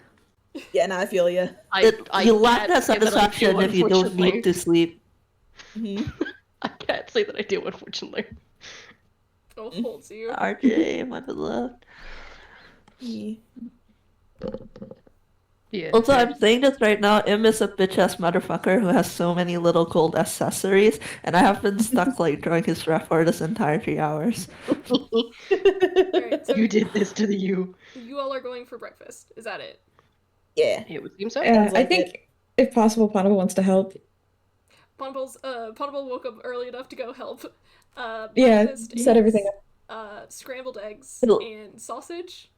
Yeah, no, I feel you. You lack can't that say that I satisfaction do, if you don't unfortunately. need to sleep. I can't say that I do, unfortunately. Oh, holds you. RJ, my beloved. Yeah. Also, I'm saying this right now. Im is a bitch-ass motherfucker who has so many little gold accessories, and I have been stuck like drawing his ref for this entire 3 hours. Alright, so You did this to the you. you all are going for breakfast. Is that it? Yeah. It would seem so. I like think, if possible, Ponable wants to help. Ponable woke up early enough to go help. Yeah, Breakfast set is, everything up. Scrambled eggs It'll- and sausage.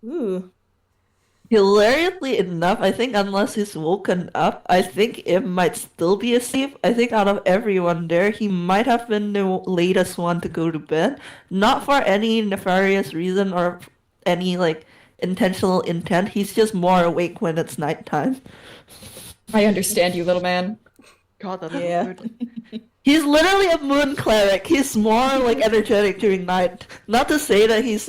Ooh. Hilariously enough, I think unless he's woken up, I think Im might still be asleep. I think out of everyone there, he might have been the latest one to go to bed. Not for any nefarious reason or any like intentional intent. He's just more awake when it's nighttime. I understand you, little man. God, that's Yeah. rude. He's literally a moon cleric. He's more like energetic during night. Not to say that he's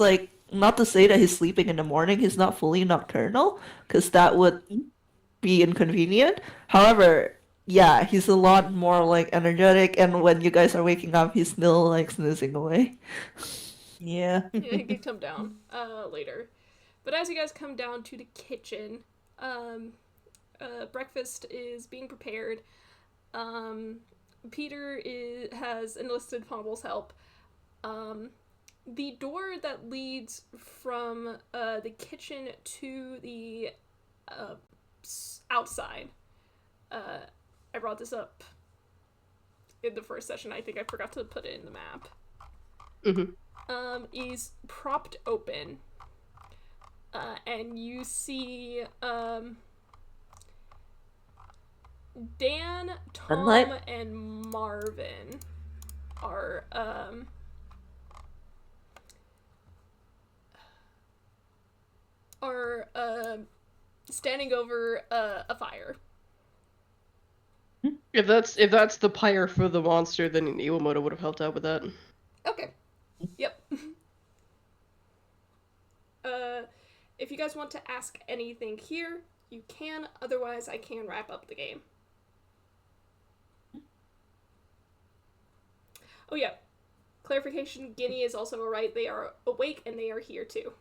sleeping in the morning. He's not fully nocturnal, because that would be inconvenient. However, yeah, he's a lot more like energetic, and when you guys are waking up, he's still like snoozing away. Yeah. Yeah, he can come down later. But as you guys come down to the kitchen, breakfast is being prepared. Peter has enlisted Pommel's help. The door that leads from the kitchen to the outside, I brought this up in the first session. I think I forgot to put it in the map. Is propped open. And you see Dan, Tom, Sunlight? and Marvin are standing over a fire. If that's the pyre for the monster, then Iwamoto would have helped out with that. Okay. Yep. If you guys want to ask anything here, you can. Otherwise, I can wrap up the game. Oh yeah. Clarification, Guinea is also alright. They are awake and they are here too.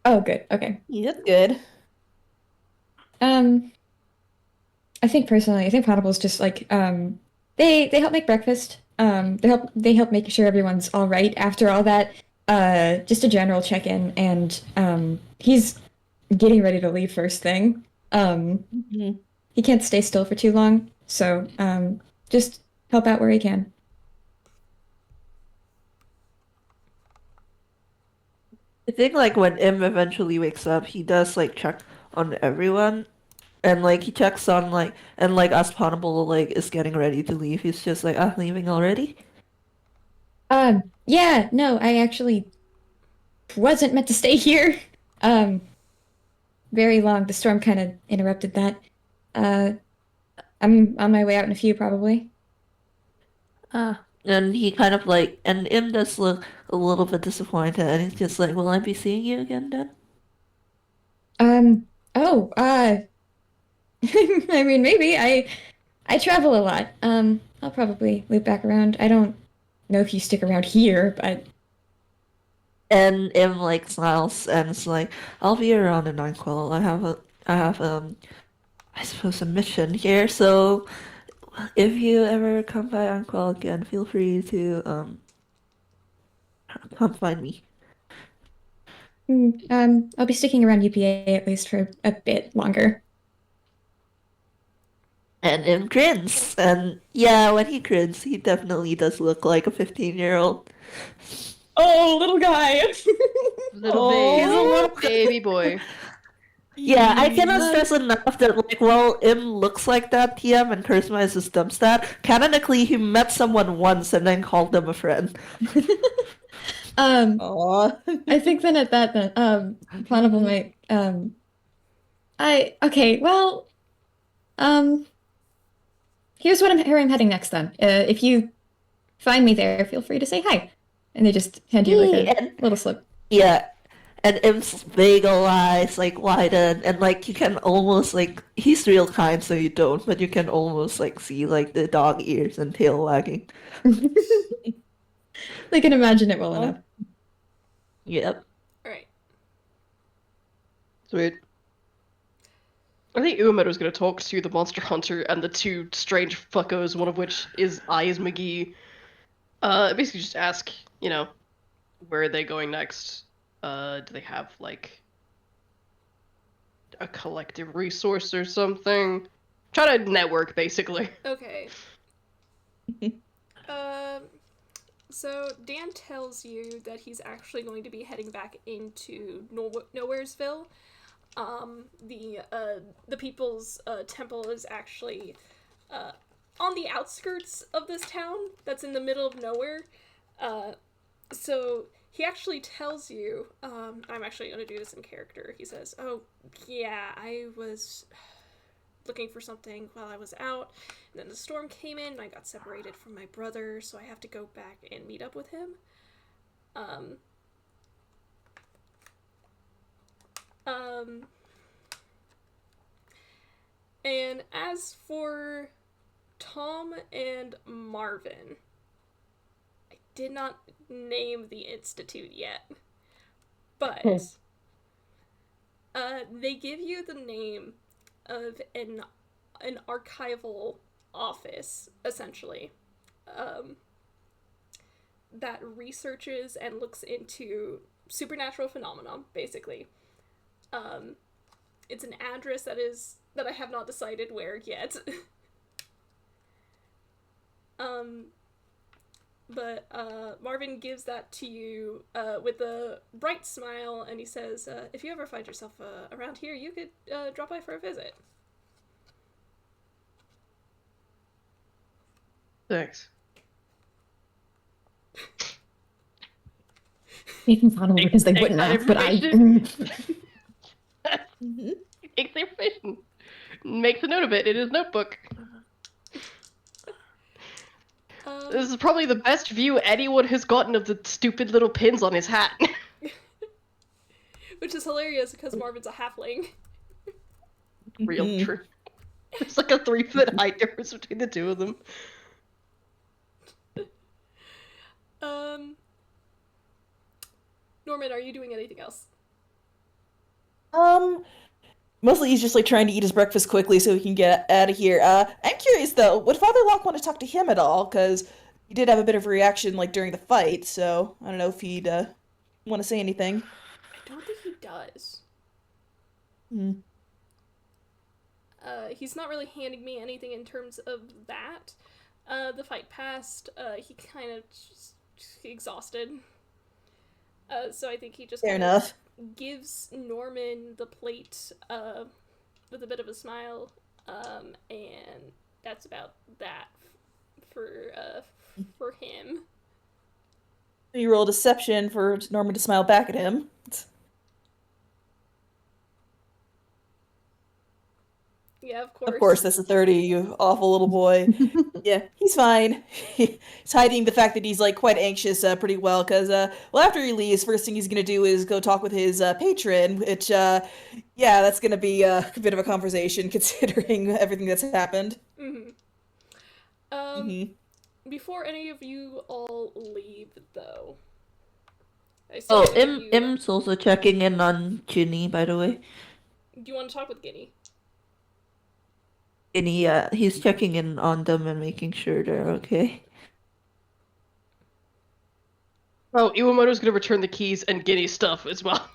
Oh, good. Okay. Yeah, that's good. I think Potible's just like they help make breakfast. They help make sure everyone's all right after all that. Just a general check-in, and he's getting ready to leave first thing. He can't stay still for too long, so just help out where he can. I think like when Im eventually wakes up, he does like check on everyone, and like he checks on like and like as Ponable like is getting ready to leave, he's just like, leaving already? Yeah, no, I actually wasn't meant to stay here. Very long. The storm kind of interrupted that. I'm on my way out in a few, probably. And he kind of like, and Im does look a little bit disappointed, and he's just like, will I be seeing you again then? Oh, I mean, maybe. I travel a lot. I'll probably loop back around. I don't know if you stick around here, but And Im like smiles and is like, I'll be around in Nightquell. I have I suppose a mission here, so if you ever come by Nightquell again, feel free to come find me. I'll be sticking around UPA at least for a bit longer. And Im grins, and yeah, when he grins, he definitely does look like a 15-year-old. Oh, little guy. Little He's a little baby boy. Yeah, I cannot stress enough that, like, while Im looks like that TM and Charisma is his dump stat, canonically he met someone once and then called them a friend. Aw. I think then at that then Planable might okay, well here's what I'm heading next then. If you find me there, feel free to say hi. And they just hand you like a little slip. Yeah, and Im's bagel eyes like widen, and like you can almost like he's real kind, so you don't, but you can almost like see like the dog ears and tail wagging. They can imagine it well enough. Yep. Alright. Sweet. I think Uemoto's gonna talk to the monster hunter and the two strange fuckos, one of which is Eyes McGee. Basically just ask, where are they going next? Do they have, like, a collective resource or something? Try to network, basically. Okay. So Dan tells you that he's actually going to be heading back into Nowheresville. The People's Temple is actually on the outskirts of this town that's in the middle of nowhere. So he actually tells you, I'm actually going to do this in character. He says, oh, yeah, I was looking for something while I was out, and then the storm came in, and I got separated from my brother, so I have to go back and meet up with him. And as for Tom and Marvin, I did not name the institute yet, but they give you the name of an archival office, essentially, that researches and looks into supernatural phenomena, basically. It's an address that I have not decided where yet. But Marvin gives that to you with a bright smile, and he says, if you ever find yourself around here, you could drop by for a visit. Thanks. Making fun of them because they wouldn't have, but I... Takes the information. Makes a note of it in his notebook. This is probably the best view anyone has gotten of the stupid little pins on his hat. Which is hilarious because Marvin's a halfling. Real true. There's like a 3-foot height difference between the two of them. Norman, are you doing anything else? Mostly he's just like trying to eat his breakfast quickly so he can get out of here. I'm curious though, would Father Locke want to talk to him at all? Because he did have a bit of a reaction like during the fight, so I don't know if he'd want to say anything. I don't think he does. He's not really handing me anything in terms of that. The fight passed, he kind of just exhausted. So I think he just Fair enough. gives Norman the plate with a bit of a smile, and that's about that for him. You roll deception for Norman to smile back at him. Yeah, of course. Of course, that's a 30, you awful little boy. Yeah, he's fine. He's hiding the fact that he's, like, quite anxious pretty well, because, well, after he leaves, first thing he's gonna do is go talk with his patron, which, yeah, that's gonna be a bit of a conversation, considering everything that's happened. Before any of you all leave, though... Im's also checking in on Ginny, by the way. Do you want to talk with Ginny? Ginny, he's checking in on them and making sure they're okay. Oh, Iwamoto's gonna return the keys and Ginny's stuff as well.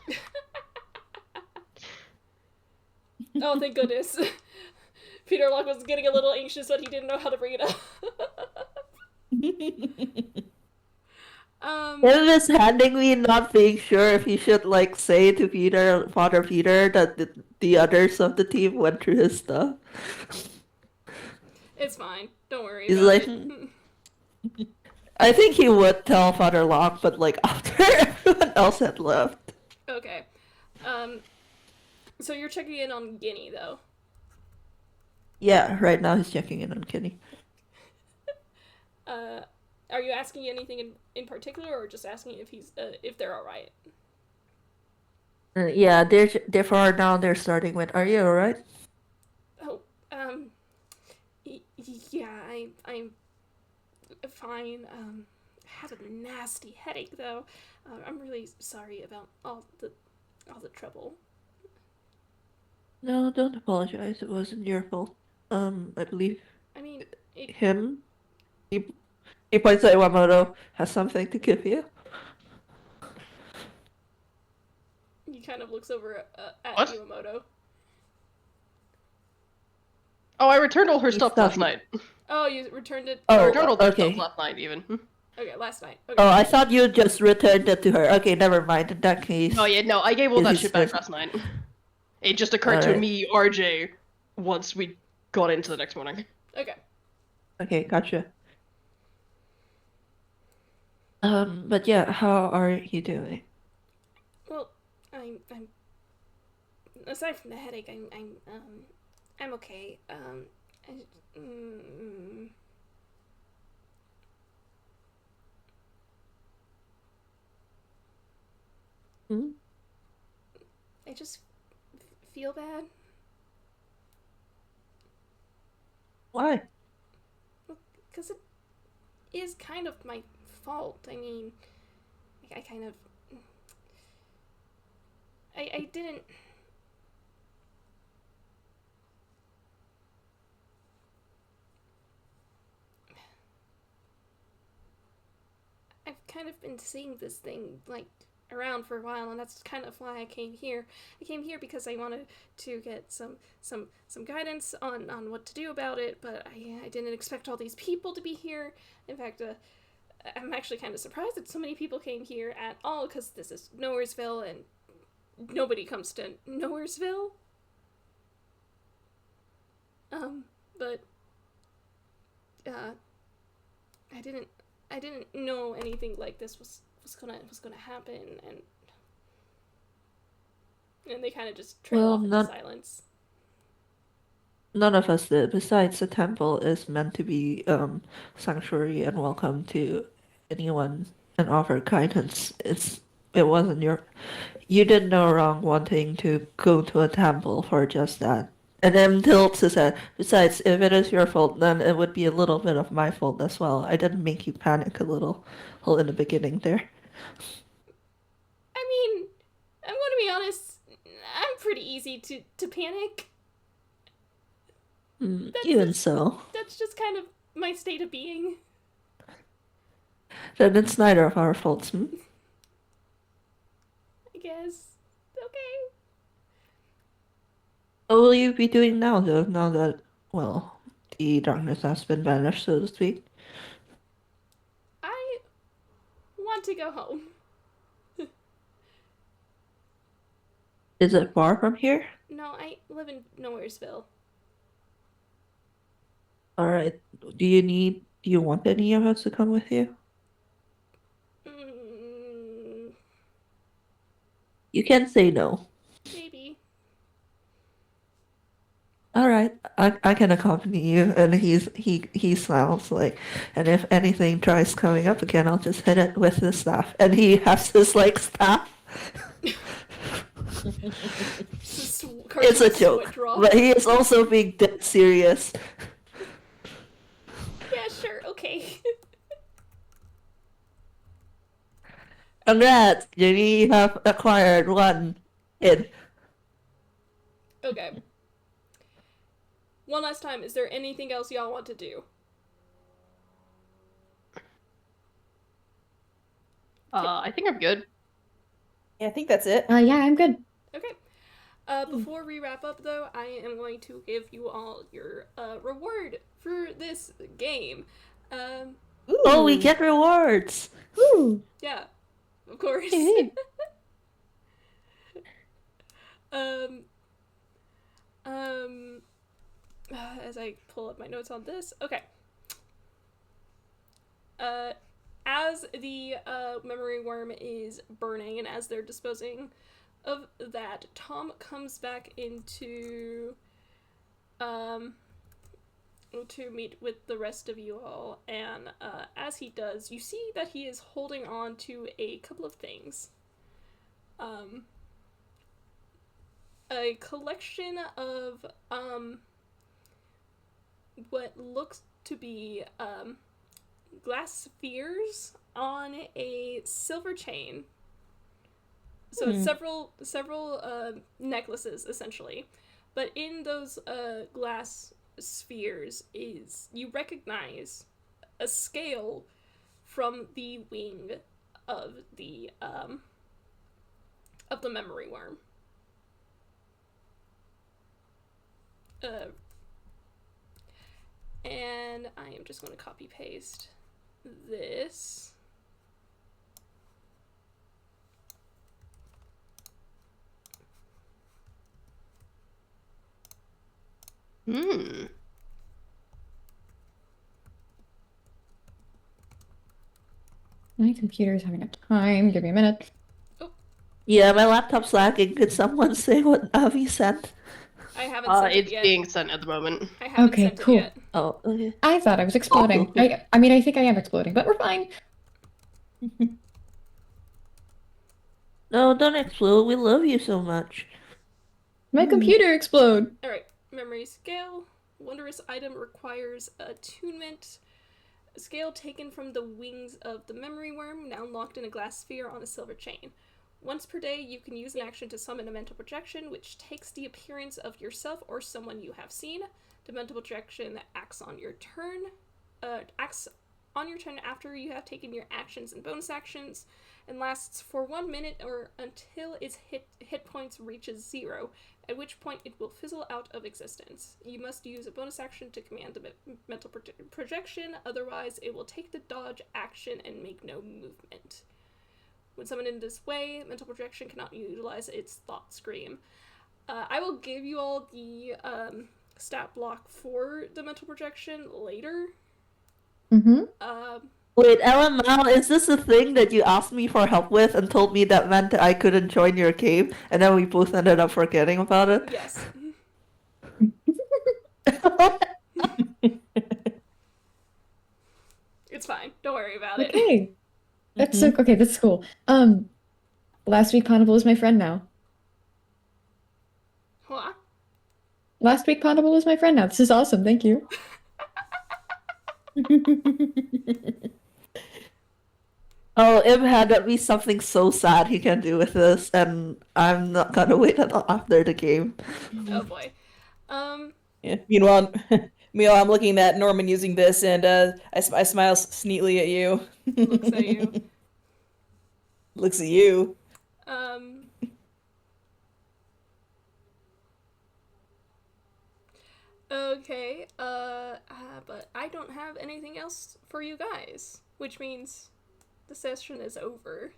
Oh, thank goodness. Peter Locke was getting a little anxious that he didn't know how to bring it up. Him is handing me not being sure if he should, like, say to Father Peter, that the others of the team went through his stuff. It's fine. Don't worry He's about like, it. I think he would tell Father Locke, but, like, after everyone else had left. Okay. So you're checking in on Ginny, though? Yeah, right now he's checking in on Ginny. Are you asking anything in particular, or just asking if they're alright? Yeah, they're far now. They're starting with, "Are you alright?" Oh, yeah, I'm fine. I have a nasty headache though. I'm really sorry about all the trouble. No, don't apologize. It wasn't your fault. I believe I mean, him. He points at Iwamoto, has something to give you. He kind of looks over at What? Iwamoto. Oh, I returned all her He's stuff stuck. last night. Oh, you returned it? I Oh, returned all their okay. stuff last night, even. Okay, last night. Okay. Oh, I thought you just returned it to her. Okay, never mind. In that case. Oh yeah, no, I gave all that This shit is back good. last night. It just occurred to Alright. me, RJ, once we got into the next morning. Okay. Okay, gotcha. But yeah, how are you doing? Well, I'm aside from the headache, I'm I'm okay. I, mm, Hmm? I just feel bad. Why? Because it is kind of my fault. I mean, I kind of. I didn't. I've kind of been seeing this thing, like, around for a while, and that's kind of why I came here. I came here because I wanted to get some guidance on what to do about it, but I didn't expect all these people to be here. In fact, I'm actually kind of surprised that so many people came here at all, because this is Nowheresville, and nobody comes to Nowheresville. But I didn't know anything like this was gonna happen, and they kind of just trail Well, off into silence. none of us did. Besides, the temple is meant to be sanctuary and welcome to anyone and offer guidance. It wasn't you did no wrong wanting to go to a temple for just that. And then Tilts said, besides, if it is your fault, then it would be a little bit of my fault as well. I didn't make you panic a little in the beginning there. I mean, I'm gonna be honest. I'm pretty easy to panic. Even so, That's just kind of my state of being. then it's neither of our faults. I guess. Okay. What will you be doing now, though, now that, well, the darkness has been banished, so to speak? I want to go home. Is it far from here? No, I live in Nowheresville. Alright, do you want any of us to come with you? You can say no. Maybe. Alright, I can accompany you, and he smiles like, and if anything tries coming up again, I'll just hit it with the staff. And he has his, like, staff. It's a joke, but he is also being dead serious. Yeah, sure, okay. Congrats, you have acquired one kid. Okay. One last time, is there anything else y'all want to do? I think I'm good. Yeah, I think that's it. Yeah, I'm good. Okay. Before we wrap up, though, I am going to give you all your reward for this game. Oh, we get rewards! Woo! Yeah, of course. As I pull up my notes on this, okay. As the memory worm is burning and as they're disposing of that, Tom comes back into to meet with the rest of you all, and as he does, you see that he is holding on to a couple of things. A collection of what looks to be glass spheres on a silver chain. So it's several necklaces essentially, but in those glass spheres you recognize a scale from the wing of the memory worm. And I am just going to copy paste this. My computer's having a time. Give me a minute. Yeah, my laptop's lagging. Could someone say what Avi sent? I haven't sent it It's yet. being sent at the moment. I haven't Okay, sent cool. it yet. Oh, okay. I thought I was exploding. cool. I mean, I think I am exploding, but we're fine. No, don't explode. We love you so much. My computer explode. Alright, memory scale. Wondrous item requires attunement. A scale taken from the wings of the memory worm, now locked in a glass sphere on a silver chain. Once per day, you can use an action to summon a mental projection, which takes the appearance of yourself or someone you have seen. The mental projection acts on your turn. After you have taken your actions and bonus actions, and lasts for 1 minute or until its hit points reaches 0, at which point it will fizzle out of existence. You must use a bonus action to command the mental projection, otherwise it will take the dodge action and make no movement. When summoned in this way, mental projection cannot utilize its thought scream. I will give you all the stat block for the mental projection later. Mm-hmm. Wait, LML, is this a thing that you asked me for help with and told me that meant I couldn't join your game, and then we both ended up forgetting about it? Yes. It's fine. Don't worry about it. Okay. That's so okay, that's cool. Last week Ponable is my friend now. What? Last week Ponable is my friend now. This is awesome, thank you. Oh, Im had at least something so sad he can do with this, and I'm not gonna wait until after the game. Oh boy. Yeah. Meanwhile, I'm looking at Norman using this, and I smile sneakily at you. Looks at you. Looks at you. Okay, but I don't have anything else for you guys, which means the session is over.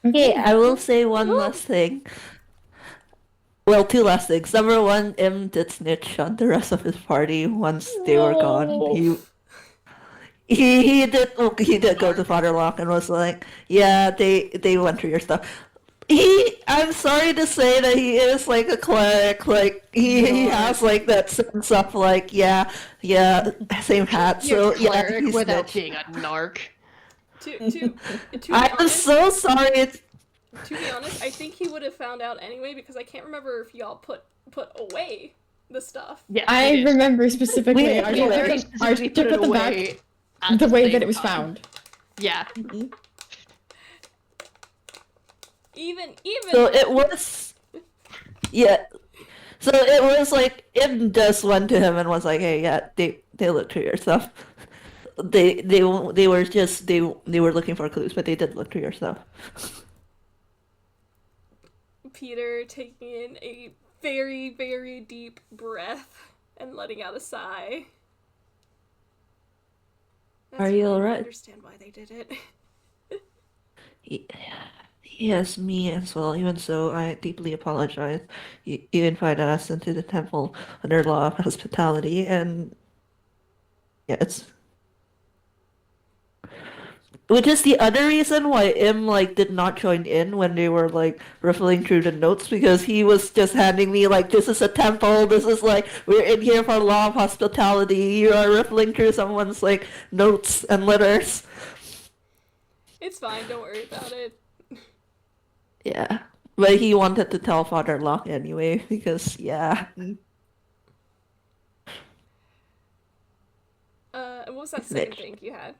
Okay, I will say one last thing. Well, two last things. Number one, Im did snitch on the rest of his party once they were gone. He did go to Fatherlock and was like, yeah, they went through your stuff. I'm sorry to say that he is like a cleric, like he has like that sense of like, yeah, same hat, so You're a yeah, cleric he's without snitched. being a narc. To be I'm honest, so sorry. to be honest, I think he would have found out anyway because I can't remember if y'all put away the stuff. Yeah, I it is. remember specifically We our Very our specifically put it put them back away at the way same that it was time. found. Yeah. Even So it was, yeah. So it was like Im just went to him and was like, "Hey, yeah, they looked through your stuff. They were just they were looking for clues, but they did look through your stuff." Peter taking in a very, very deep breath and letting out a sigh. Are you fine. alright? I understand why they did it. Yes, me as well. Even so, I deeply apologize. You invited us into the temple under law of hospitality, and yeah, which is the other reason why Im like did not join in when they were like riffling through the notes, because he was just handing me like, this is a temple, this is like, we're in here for law of hospitality, you are riffling through someone's like notes and letters. It's fine, don't worry about it. Yeah. But he wanted to tell Father Locke anyway, because yeah. And what was that second thing you had?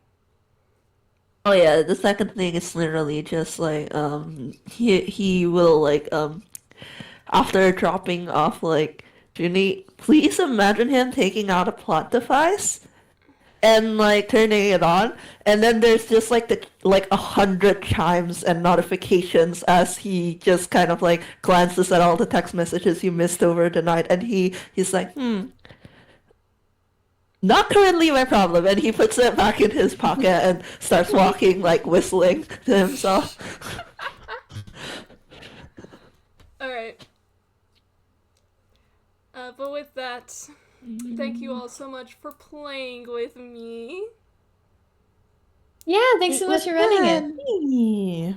Oh yeah, the second thing is literally just like he will like after dropping off like Junie, please imagine him taking out a plot device and like turning it on, and then there's just like 100 chimes and notifications as he just kind of like glances at all the text messages you missed over the night, and he's like, not currently my problem, and he puts it back in his pocket and starts walking, like whistling to himself. Alright. But with that, thank you all so much for playing with me. Yeah, thanks so much for running it. Yeah.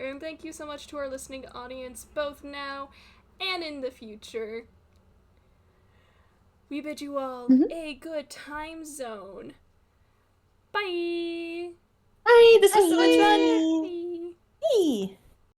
And thank you so much to our listening audience, both now and in the future. We bid you all a good time zone. Bye! Hi, this was so much fun. Bye. Hey.